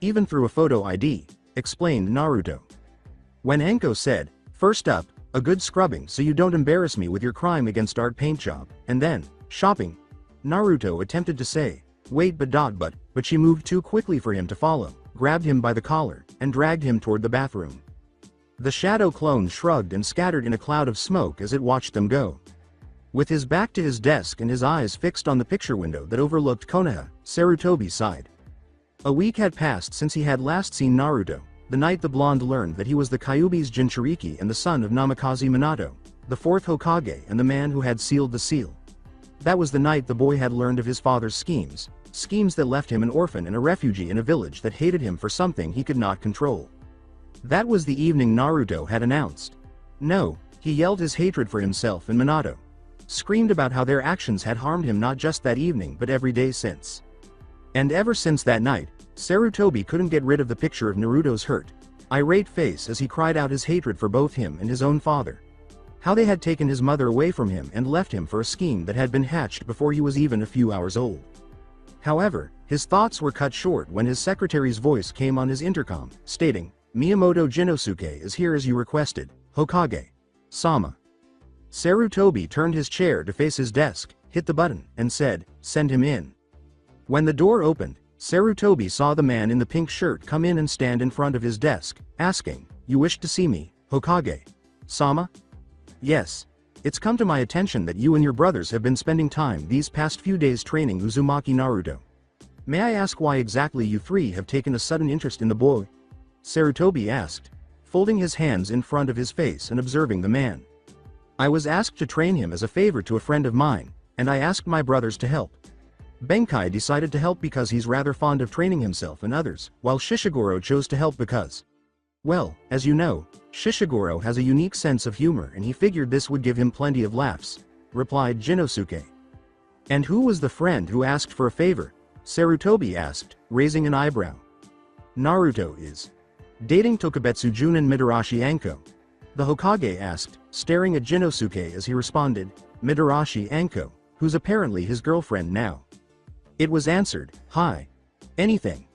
[SPEAKER 2] Even through a photo ID, explained Naruto. When Anko said, first up, a good scrubbing so you don't embarrass me with your crime against art paint job, and then, shopping. Naruto attempted to say, wait but she moved too quickly for him to follow, grabbed him by the collar, and dragged him toward the bathroom. The shadow clone shrugged and scattered in a cloud of smoke as it watched them go. With his back to his desk and his eyes fixed on the picture window that overlooked Konoha, Sarutobi sighed. A week had passed since he had last seen Naruto, the night the blonde learned that he was the Kyuubi's Jinchuriki and the son of Namikaze Minato, the fourth Hokage and the man who had sealed the seal. That was the night the boy had learned of his father's schemes that left him an orphan and a refugee in a village that hated him for something he could not control. That was the evening Naruto had announced. No, he yelled his hatred for himself and Minato. Screamed about how their actions had harmed him not just that evening but every day since. And ever since that night, Sarutobi couldn't get rid of the picture of Naruto's hurt, irate face as he cried out his hatred for both him and his own father. How they had taken his mother away from him and left him for a scheme that had been hatched before he was even a few hours old. However, his thoughts were cut short when his secretary's voice came on his intercom, stating, Miyamoto Jinosuke is here as you requested, Hokage. Sama. Sarutobi turned his chair to face his desk, hit the button, and said, send him in. When the door opened, Sarutobi saw the man in the pink shirt come in and stand in front of his desk, asking, you wish to see me, Hokage? Sama? Yes. It's come to my attention that you and your brothers have been spending time these past few days training Uzumaki Naruto. May I ask why exactly you three have taken a sudden interest in the boy? Sarutobi asked, folding his hands in front of his face and observing the man. I was asked to train him as a favor to a friend of mine, and I asked my brothers to help. Benkai decided to help because he's rather fond of training himself and others, while Shishiguro chose to help because, well, as you know, Shishiguro has a unique sense of humor and he figured this would give him plenty of laughs, replied Jinosuke. And who was the friend who asked for a favor? Sarutobi asked, raising an eyebrow. Naruto is dating Tokubetsu Junin Midarashi Anko. The Hokage asked, staring at Jinosuke as he responded, Midarashi Anko, who's apparently his girlfriend now. It was answered, hi. Anything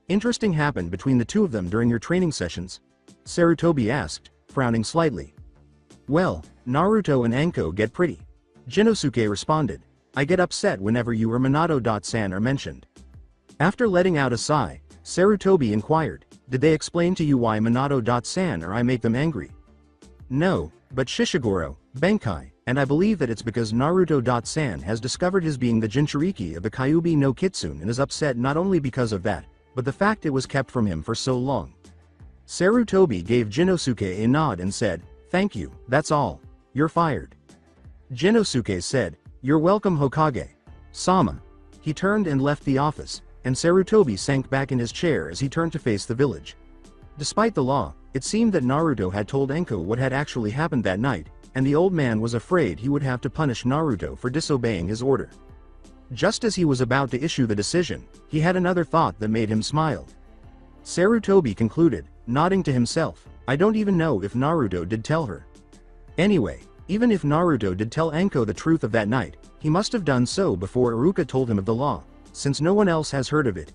[SPEAKER 2] interesting happened between the two of them during your training sessions? Sarutobi asked, frowning slightly. Well, Naruto and Anko get pretty. Jinosuke responded, I get upset whenever you or Minato-san are mentioned. After letting out a sigh, Sarutobi inquired, did they explain to you why Minato-san or I make them angry? No, but Shishiguro, Benkai, and I believe that it's because Naruto-san has discovered his being the Jinchuriki of the Kyuubi no Kitsune and is upset not only because of that, but the fact it was kept from him for so long. Sarutobi gave Jinosuke a nod and said, thank you, that's all. You're fired. Jinosuke said, you're welcome Hokage. Sama. He turned and left the office, and Sarutobi sank back in his chair as he turned to face the village. Despite the law, it seemed that Naruto had told Anko what had actually happened that night, and the old man was afraid he would have to punish Naruto for disobeying his order. Just as he was about to issue the decision, he had another thought that made him smile. Sarutobi concluded, nodding to himself, I don't even know if Naruto did tell her. Anyway, even if Naruto did tell Anko the truth of that night, he must have done so before Iruka told him of the law, since no one else has heard of it.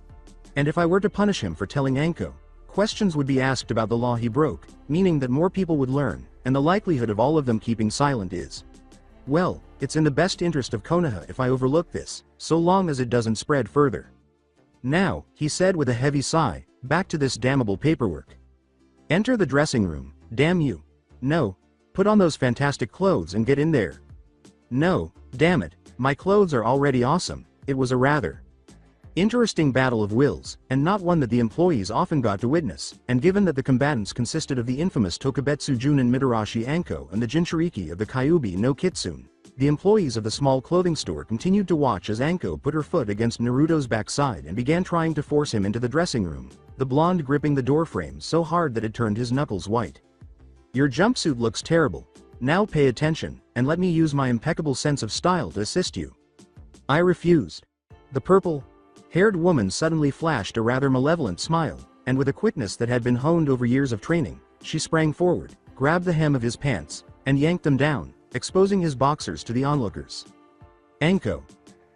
[SPEAKER 2] And if I were to punish him for telling Anko, questions would be asked about the law he broke, meaning that more people would learn, and the likelihood of all of them keeping silent is. Well, it's in the best interest of Konoha if I overlook this, so long as it doesn't spread further. Now, he said with a heavy sigh, back to this damnable paperwork. Enter the dressing room, damn you. No. Put on those fantastic clothes and get in there. No, damn it, my clothes are already awesome. It was a rather interesting battle of wills, and not one that the employees often got to witness, and given that the combatants consisted of the infamous Tokubetsu Junin Midarashi Anko and the Jinchuriki of the Kyuubi no Kitsune, the employees of the small clothing store continued to watch as Anko put her foot against Naruto's backside and began trying to force him into the dressing room, the blonde gripping the doorframe so hard that it turned his knuckles white. Your jumpsuit looks terrible. Now pay attention, and let me use my impeccable sense of style to assist you. I refused. The purple-haired woman suddenly flashed a rather malevolent smile, and with a quickness that had been honed over years of training, she sprang forward, grabbed the hem of his pants, and yanked them down, exposing his boxers to the onlookers. Anko.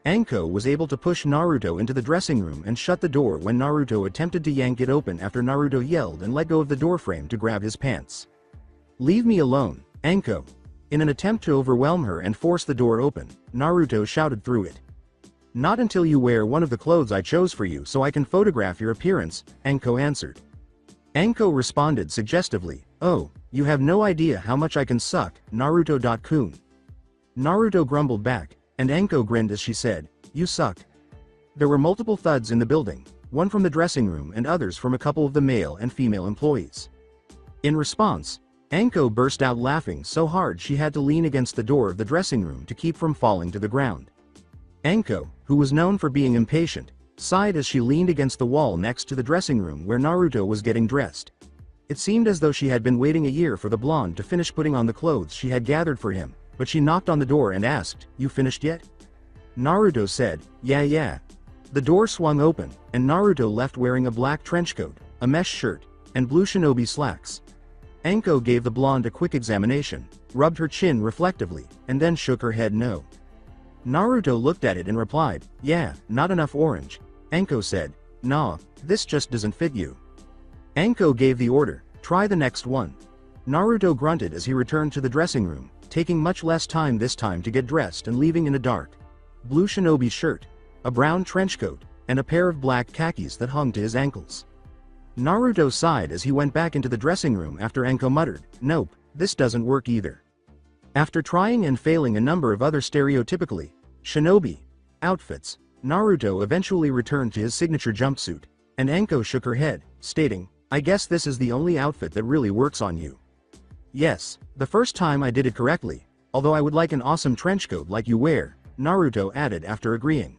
[SPEAKER 2] Anko was able to push Naruto into the dressing room and shut the door when Naruto attempted to yank it open after Naruto yelled and let go of the doorframe to grab his pants. "Leave me alone, Anko." In an attempt to overwhelm her and force the door open, Naruto shouted through it. "Not until you wear one of the clothes I chose for you so I can photograph your appearance," Anko answered. Anko responded suggestively, "Oh, you have no idea how much I can suck, Naruto-kun." Naruto grumbled back, and Anko grinned as she said, "You suck." There were multiple thuds in the building, one from the dressing room and others from a couple of the male and female employees. In response, Anko burst out laughing so hard she had to lean against the door of the dressing room to keep from falling to the ground. Anko, who was known for being impatient, sighed as she leaned against the wall next to the dressing room where Naruto was getting dressed. It seemed as though she had been waiting a year for the blonde to finish putting on the clothes she had gathered for him, but she knocked on the door and asked, "You finished yet?" Naruto said, Yeah. The door swung open, and Naruto left wearing a black trench coat, a mesh shirt, and blue shinobi slacks. Anko gave the blonde a quick examination, rubbed her chin reflectively, and then shook her head no. Naruto looked at it and replied, "Yeah, not enough orange." Anko said, "Nah, this just doesn't fit you." Anko gave the order, "Try the next one." Naruto grunted as he returned to the dressing room, taking much less time this time to get dressed and leaving in a dark blue shinobi shirt, a brown trench coat, and a pair of black khakis that hung to his ankles. Naruto sighed as he went back into the dressing room after Anko muttered, "Nope, this doesn't work either." After trying and failing a number of other stereotypically shinobi outfits, Naruto eventually returned to his signature jumpsuit, and Anko shook her head, stating, "I guess this is the only outfit that really works on you." "Yes, the first time I did it correctly, although I would like an awesome trench coat like you wear," Naruto added after agreeing.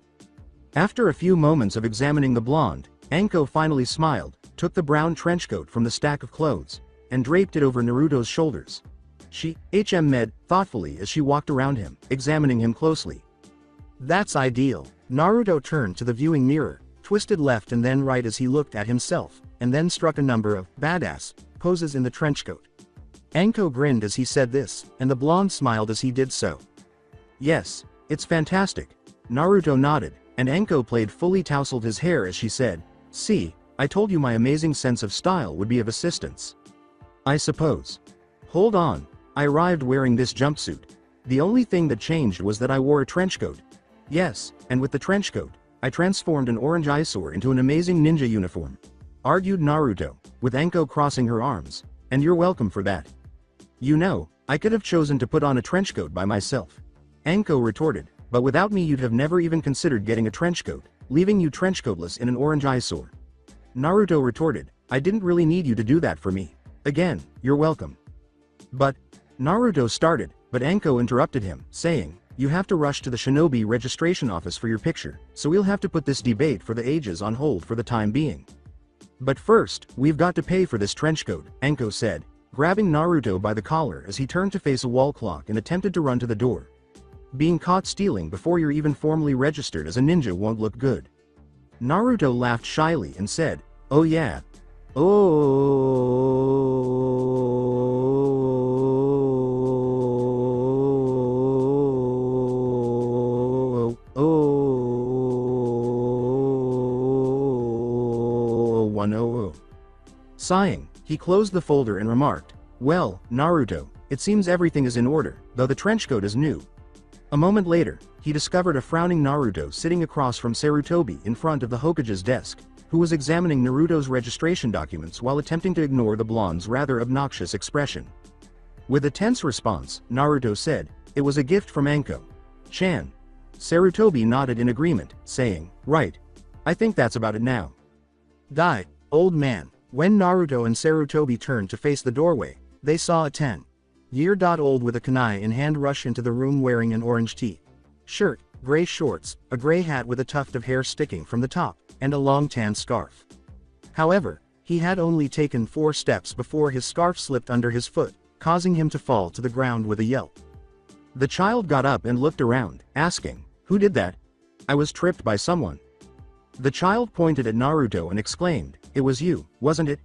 [SPEAKER 2] After a few moments of examining the blonde, Anko finally smiled, took the brown trench coat from the stack of clothes, and draped it over Naruto's shoulders. She med thoughtfully as she walked around him, examining him closely. "That's ideal." Naruto turned to the viewing mirror, twisted left and then right as he looked at himself, and then struck a number of badass poses in the trench coat. Anko grinned as he said this, and the blonde smiled as he did so. "Yes, it's fantastic." Naruto nodded, and Anko played fully tousled his hair as she said, "See, I told you my amazing sense of style would be of assistance. I suppose. Hold on, I arrived wearing this jumpsuit. The only thing that changed was that I wore a trench coat. Yes, and with the trench coat, I transformed an orange eyesore into an amazing ninja uniform," argued Naruto, with Anko crossing her arms, "and you're welcome for that. You know, I could have chosen to put on a trench coat by myself." Anko retorted, "But without me you'd have never even considered getting a trench coat, leaving you trench coatless in an orange eyesore." Naruto retorted, "I didn't really need you to do that for me. Again, you're welcome." "But," Naruto started, but Anko interrupted him, saying, "You have to rush to the shinobi registration office for your picture, so we'll have to put this debate for the ages on hold for the time being." "But first, we've got to pay for this trench coat," Anko said, grabbing Naruto by the collar as he turned to face a wall clock and attempted to run to the door. "Being caught stealing before you're even formally registered as a ninja won't look good." Naruto laughed shyly and said, "Oh yeah. Sighing, he closed the folder and remarked, "Well, Naruto, it seems everything is in order, though the trench coat is new." A moment later, he discovered a frowning Naruto sitting across from Sarutobi in front of the Hokage's desk, who was examining Naruto's registration documents while attempting to ignore the blonde's rather obnoxious expression. With a tense response, Naruto said, "It was a gift from Anko-chan." Sarutobi nodded in agreement, saying, "Right. I think that's about it now." "Die, old man." When Naruto and Sarutobi turned to face the doorway, they saw a 10-year-old with a kunai in hand rush into the room wearing an orange t-shirt, gray shorts, a gray hat with a tuft of hair sticking from the top, and a long tan scarf. However, he had only taken 4 steps before his scarf slipped under his foot, causing him to fall to the ground with a yelp. The child got up and looked around, asking, "Who did that?" "I was tripped by someone." The child pointed at Naruto and exclaimed, "It was you, wasn't it?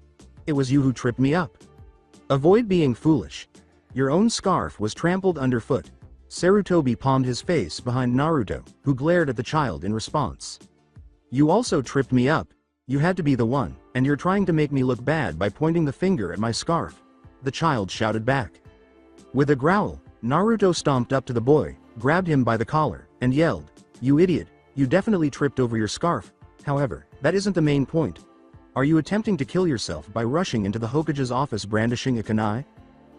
[SPEAKER 2] It was you who tripped me up." "Avoid being foolish." Your own scarf was trampled underfoot. Sarutobi palmed his face behind Naruto, who glared at the child in response. You also tripped me up. You had to be the one, and you're trying to make me look bad by pointing the finger at my scarf. The child shouted back. With a growl, Naruto stomped up to the boy, grabbed him by the collar, and yelled, "You idiot, you definitely tripped over your scarf. However, that isn't the main point. Are you attempting to kill yourself by rushing into the Hokage's office brandishing a kunai?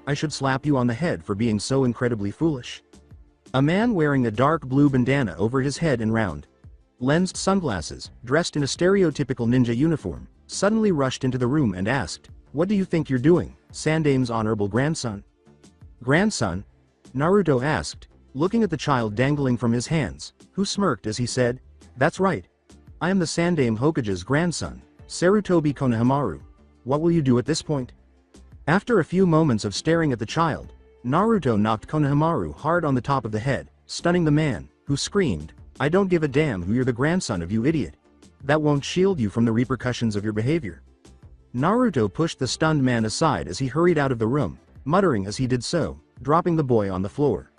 [SPEAKER 2] I should slap you on the head for being so incredibly foolish." A man wearing a dark blue bandana over his head and round lensed sunglasses, dressed in a stereotypical ninja uniform, suddenly rushed into the room and asked, "What do you think you're doing, Sandame's honorable grandson?" "Grandson?" Naruto asked, looking at the child dangling from his hands, who smirked as he said, "That's right. I am the Sandame Hokage's grandson, Sarutobi Konohamaru. What will you do at this point?" After a few moments of staring at the child, Naruto knocked Konohamaru hard on the top of the head, stunning the man, who screamed, "I don't give a damn who you're the grandson of, you idiot. That won't shield you from the repercussions of your behavior." Naruto pushed the stunned man aside as he hurried out of the room, muttering as he did so, dropping the boy on the floor.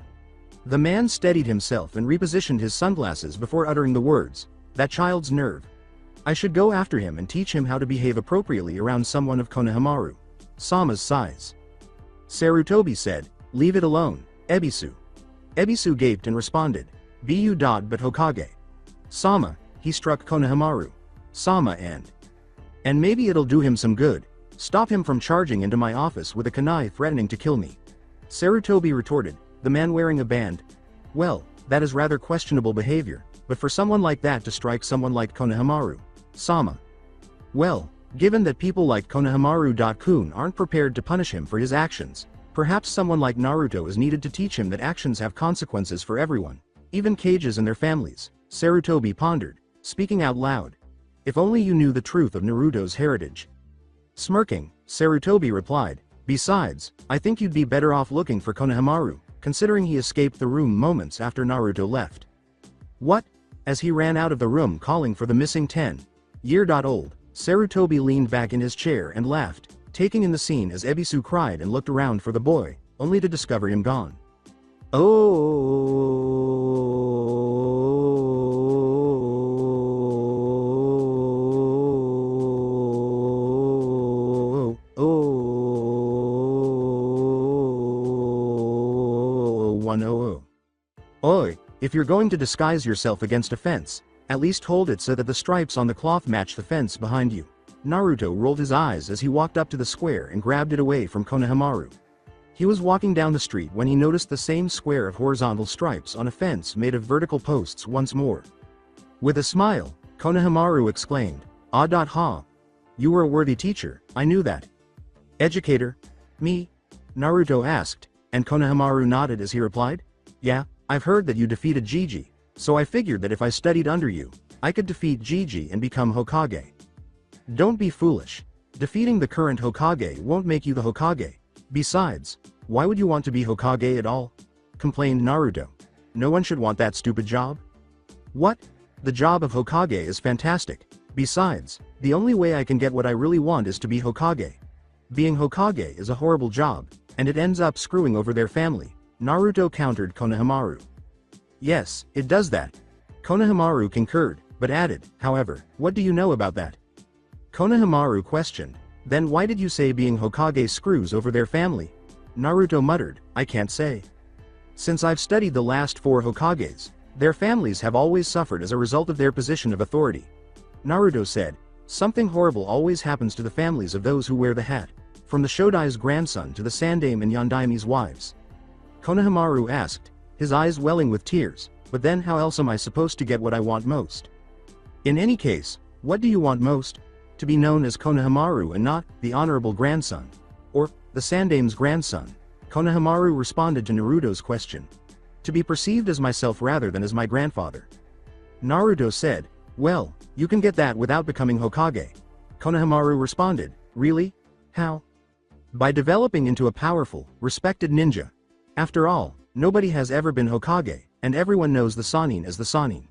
[SPEAKER 2] The man steadied himself and repositioned his sunglasses before uttering the words, "That child's nerve. I should go after him and teach him how to behave appropriately around someone of Konohamaru Sama's size." Sarutobi said, "Leave it alone, Ebisu." Ebisu gaped and responded, "Bu but Hokage Sama." He struck Konohamaru Sama and maybe it'll do him some good. Stop him from charging into my office with a kunai threatening to kill me. Sarutobi retorted, the man wearing a band. Well, that is rather questionable behavior, but for someone like that to strike someone like Konohamaru Sama. Well, given that people like Konohamaru-kun aren't prepared to punish him for his actions, perhaps someone like Naruto is needed to teach him that actions have consequences for everyone, even Kages and their families, Sarutobi pondered, speaking out loud. If only you knew the truth of Naruto's heritage. Smirking, Sarutobi replied, "Besides, I think you'd be better off looking for Konohamaru, considering he escaped the room moments after Naruto left." What? As he ran out of the room calling for the missing 10-year-old, Sarutobi leaned back in his chair and laughed, taking in the scene as Ebisu cried and looked around for the boy, only to discover him gone. Oi, if you're going to disguise yourself against a fence, at least hold it so that the stripes on the cloth match the fence behind you. Naruto rolled his eyes as he walked up to the square and grabbed it away from Konohamaru. He was walking down the street when he noticed the same square of horizontal stripes on a fence made of vertical posts once more. With a smile, Konohamaru exclaimed, "Ah. You were a worthy teacher, I knew that." "Educator? Me?" Naruto asked, and Konohamaru nodded as he replied, "Yeah, I've heard that you defeated Jiji, so I figured that if I studied under you, I could defeat Jiji and become Hokage." "Don't be foolish. Defeating the current Hokage won't make you the Hokage. Besides, why would you want to be Hokage at all?" complained Naruto. "No one should want that stupid job." "What? The job of Hokage is fantastic. Besides, the only way I can get what I really want is to be Hokage. Being Hokage is a horrible job, and it ends up screwing over their family," Naruto countered Konohamaru. "Yes, it does that." Konohamaru concurred, but added, "However, what do you know about that?" Konohamaru questioned, "Then why did you say being Hokage screws over their family?" Naruto muttered, "I can't say. Since I've studied the last 4 Hokages, their families have always suffered as a result of their position of authority." Naruto said, "Something horrible always happens to the families of those who wear the hat, from the Shodai's grandson to the Sandame and Yondaime's wives." Konohamaru asked, his eyes welling with tears, "But then how else am I supposed to get what I want most?" "In any case, what do you want most? To be known as Konohamaru and not the honorable grandson, or the Sandame's grandson?" Konohamaru responded to Naruto's question. "To be perceived as myself rather than as my grandfather." Naruto said, "Well, you can get that without becoming Hokage." Konohamaru responded, "Really? How?" "By developing into a powerful, respected ninja. After all, nobody has ever been Hokage, and everyone knows the Sannin as the Sannin."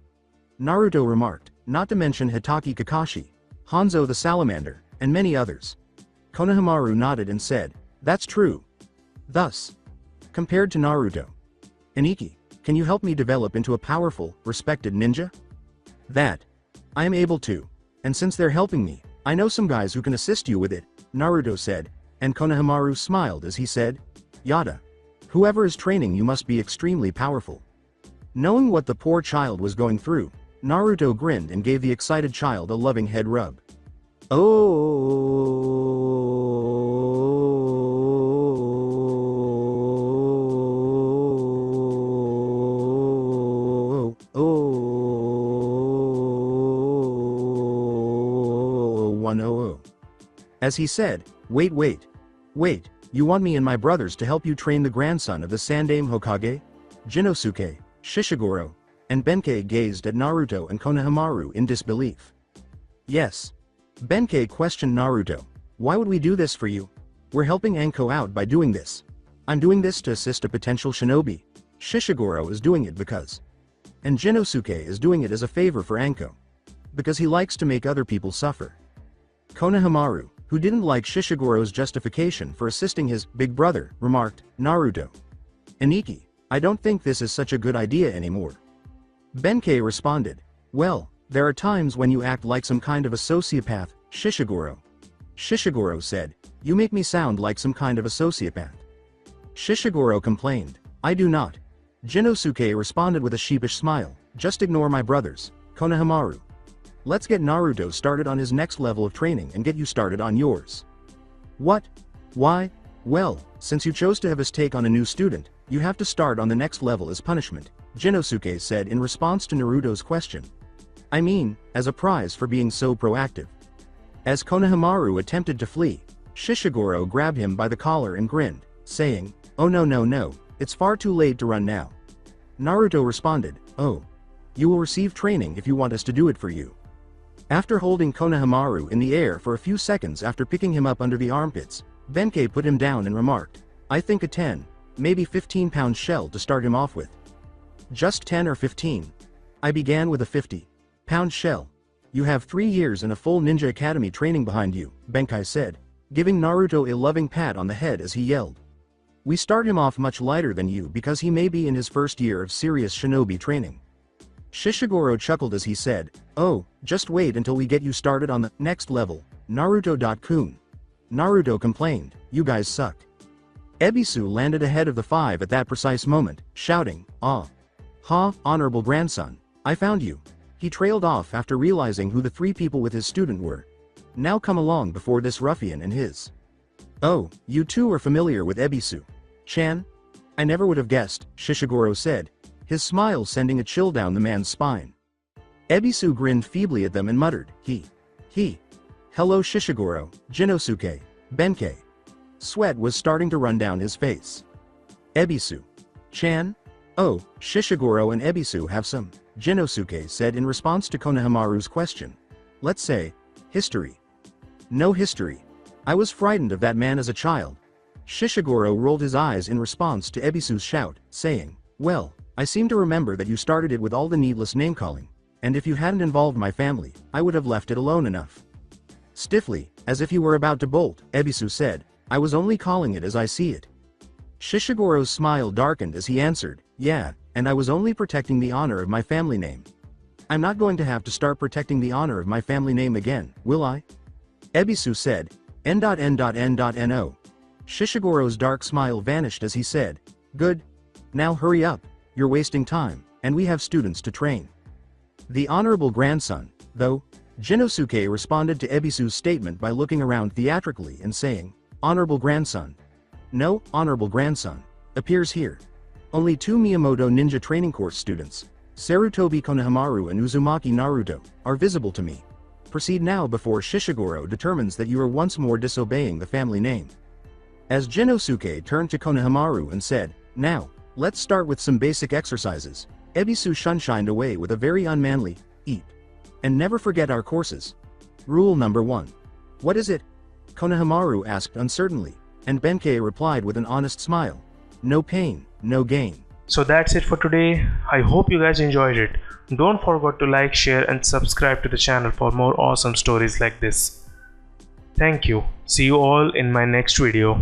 [SPEAKER 2] Naruto remarked, "Not to mention Hitaki Kakashi, Hanzo the Salamander, and many others." Konohamaru nodded and said, "That's true." Thus, compared to Naruto. Aniki, can you help me develop into a powerful, respected ninja? That I am able to. And since they're helping me, I know some guys who can assist you with it, Naruto said, and Konohamaru smiled as he said, Yada. Whoever is training you must be extremely powerful. Knowing what the poor child was going through, Naruto grinned and gave the excited child a loving head rub. As he said, wait, you want me and my brothers to help you train the grandson of the Sandaime Hokage? Jinosuke, Shishiguro, and Benkei gazed at Naruto and Konohamaru in disbelief. Yes. Benkei questioned Naruto. Why would we do this for you? We're helping Anko out by doing this. I'm doing this to assist a potential shinobi. Shishiguro is doing it because. And Jinosuke is doing it as a favor for Anko. Because he likes to make other people suffer. Konohamaru, who didn't like Shishiguro's justification for assisting his big brother, remarked, Naruto. Aniki, I don't think this is such a good idea anymore. Benkei responded, well, there are times when you act like some kind of a sociopath, Shishiguro. Shishiguro said, you make me sound like some kind of a sociopath. Shishiguro complained, I do not. Jinosuke responded with a sheepish smile, just ignore my brothers, Konohamaru. Let's get Naruto started on his next level of training and get you started on yours. What? Why? Well, since you chose to have us take on a new student, you have to start on the next level as punishment, Jinosuke said in response to Naruto's question. I mean, as a prize for being so proactive. As Konohamaru attempted to flee, Shishiguro grabbed him by the collar and grinned, saying, oh no, it's far too late to run now. Naruto responded, oh. You will receive training if you want us to do it for you. After holding Konohamaru in the air for a few seconds after picking him up under the armpits, Benkei put him down and remarked, I think a 10, maybe 15-pound shell to start him off with. Just 10 or 15. I began with a 50-pound shell. You have 3 years and a full ninja academy training behind you, Benkei said, giving Naruto a loving pat on the head as he yelled. We start him off much lighter than you because he may be in his first year of serious shinobi training. Shishiguro chuckled as he said, oh, just wait until we get you started on the next level, Naruto.kun. Naruto complained, you guys suck. Ebisu landed ahead of the 5 at that precise moment, shouting, ah. Ha, honorable grandson, I found you. He trailed off after realizing who the 3 people with his student were. Now come along before this ruffian and his. Oh, you two are familiar with Ebisu. Chan? I never would have guessed, Shishiguro said, his smile sending a chill down the man's spine. Ebisu grinned feebly at them and muttered, he. Hello Shishiguro, Jinosuke, Benkei. Sweat was starting to run down his face. Ebisu. Chan? Oh, Shishiguro and Ebisu have some, Jinosuke said in response to Konohamaru's question. Let's say, history. No history. I was frightened of that man as a child. Shishiguro rolled his eyes in response to Ebisu's shout, saying, well, I seem to remember that you started it with all the needless name-calling, and if you hadn't involved my family, I would have left it alone enough. Stiffly, as if he were about to bolt, Ebisu said, I was only calling it as I see it. Shishiguro's smile darkened as he answered, yeah, and I was only protecting the honor of my family name. I'm not going to have to start protecting the honor of my family name again, will I? Ebisu said, N.N.N.No. Shishiguro's dark smile vanished as he said, good. Now hurry up, you're wasting time, and we have students to train. The honorable grandson, though, Jinosuke responded to Ebisu's statement by looking around theatrically and saying, honorable grandson. No, honorable grandson, appears here. Only 2 Miyamoto ninja training course students, Sarutobi Konohamaru and Uzumaki Naruto, are visible to me. Proceed now before Shishiguro determines that you are once more disobeying the family name. As Jinosuke turned to Konohamaru and said, now, let's start with some basic exercises, Ebisu shunshined away with a very unmanly, eep. And never forget our courses. Rule number 1. What is it? Konohamaru asked uncertainly, and Benkei replied with an honest smile. No pain, no gain.
[SPEAKER 1] So that's it for today. I hope you guys enjoyed it. Don't forget to like, share and subscribe to the channel for more awesome stories like this. Thank you. See you all in my next video.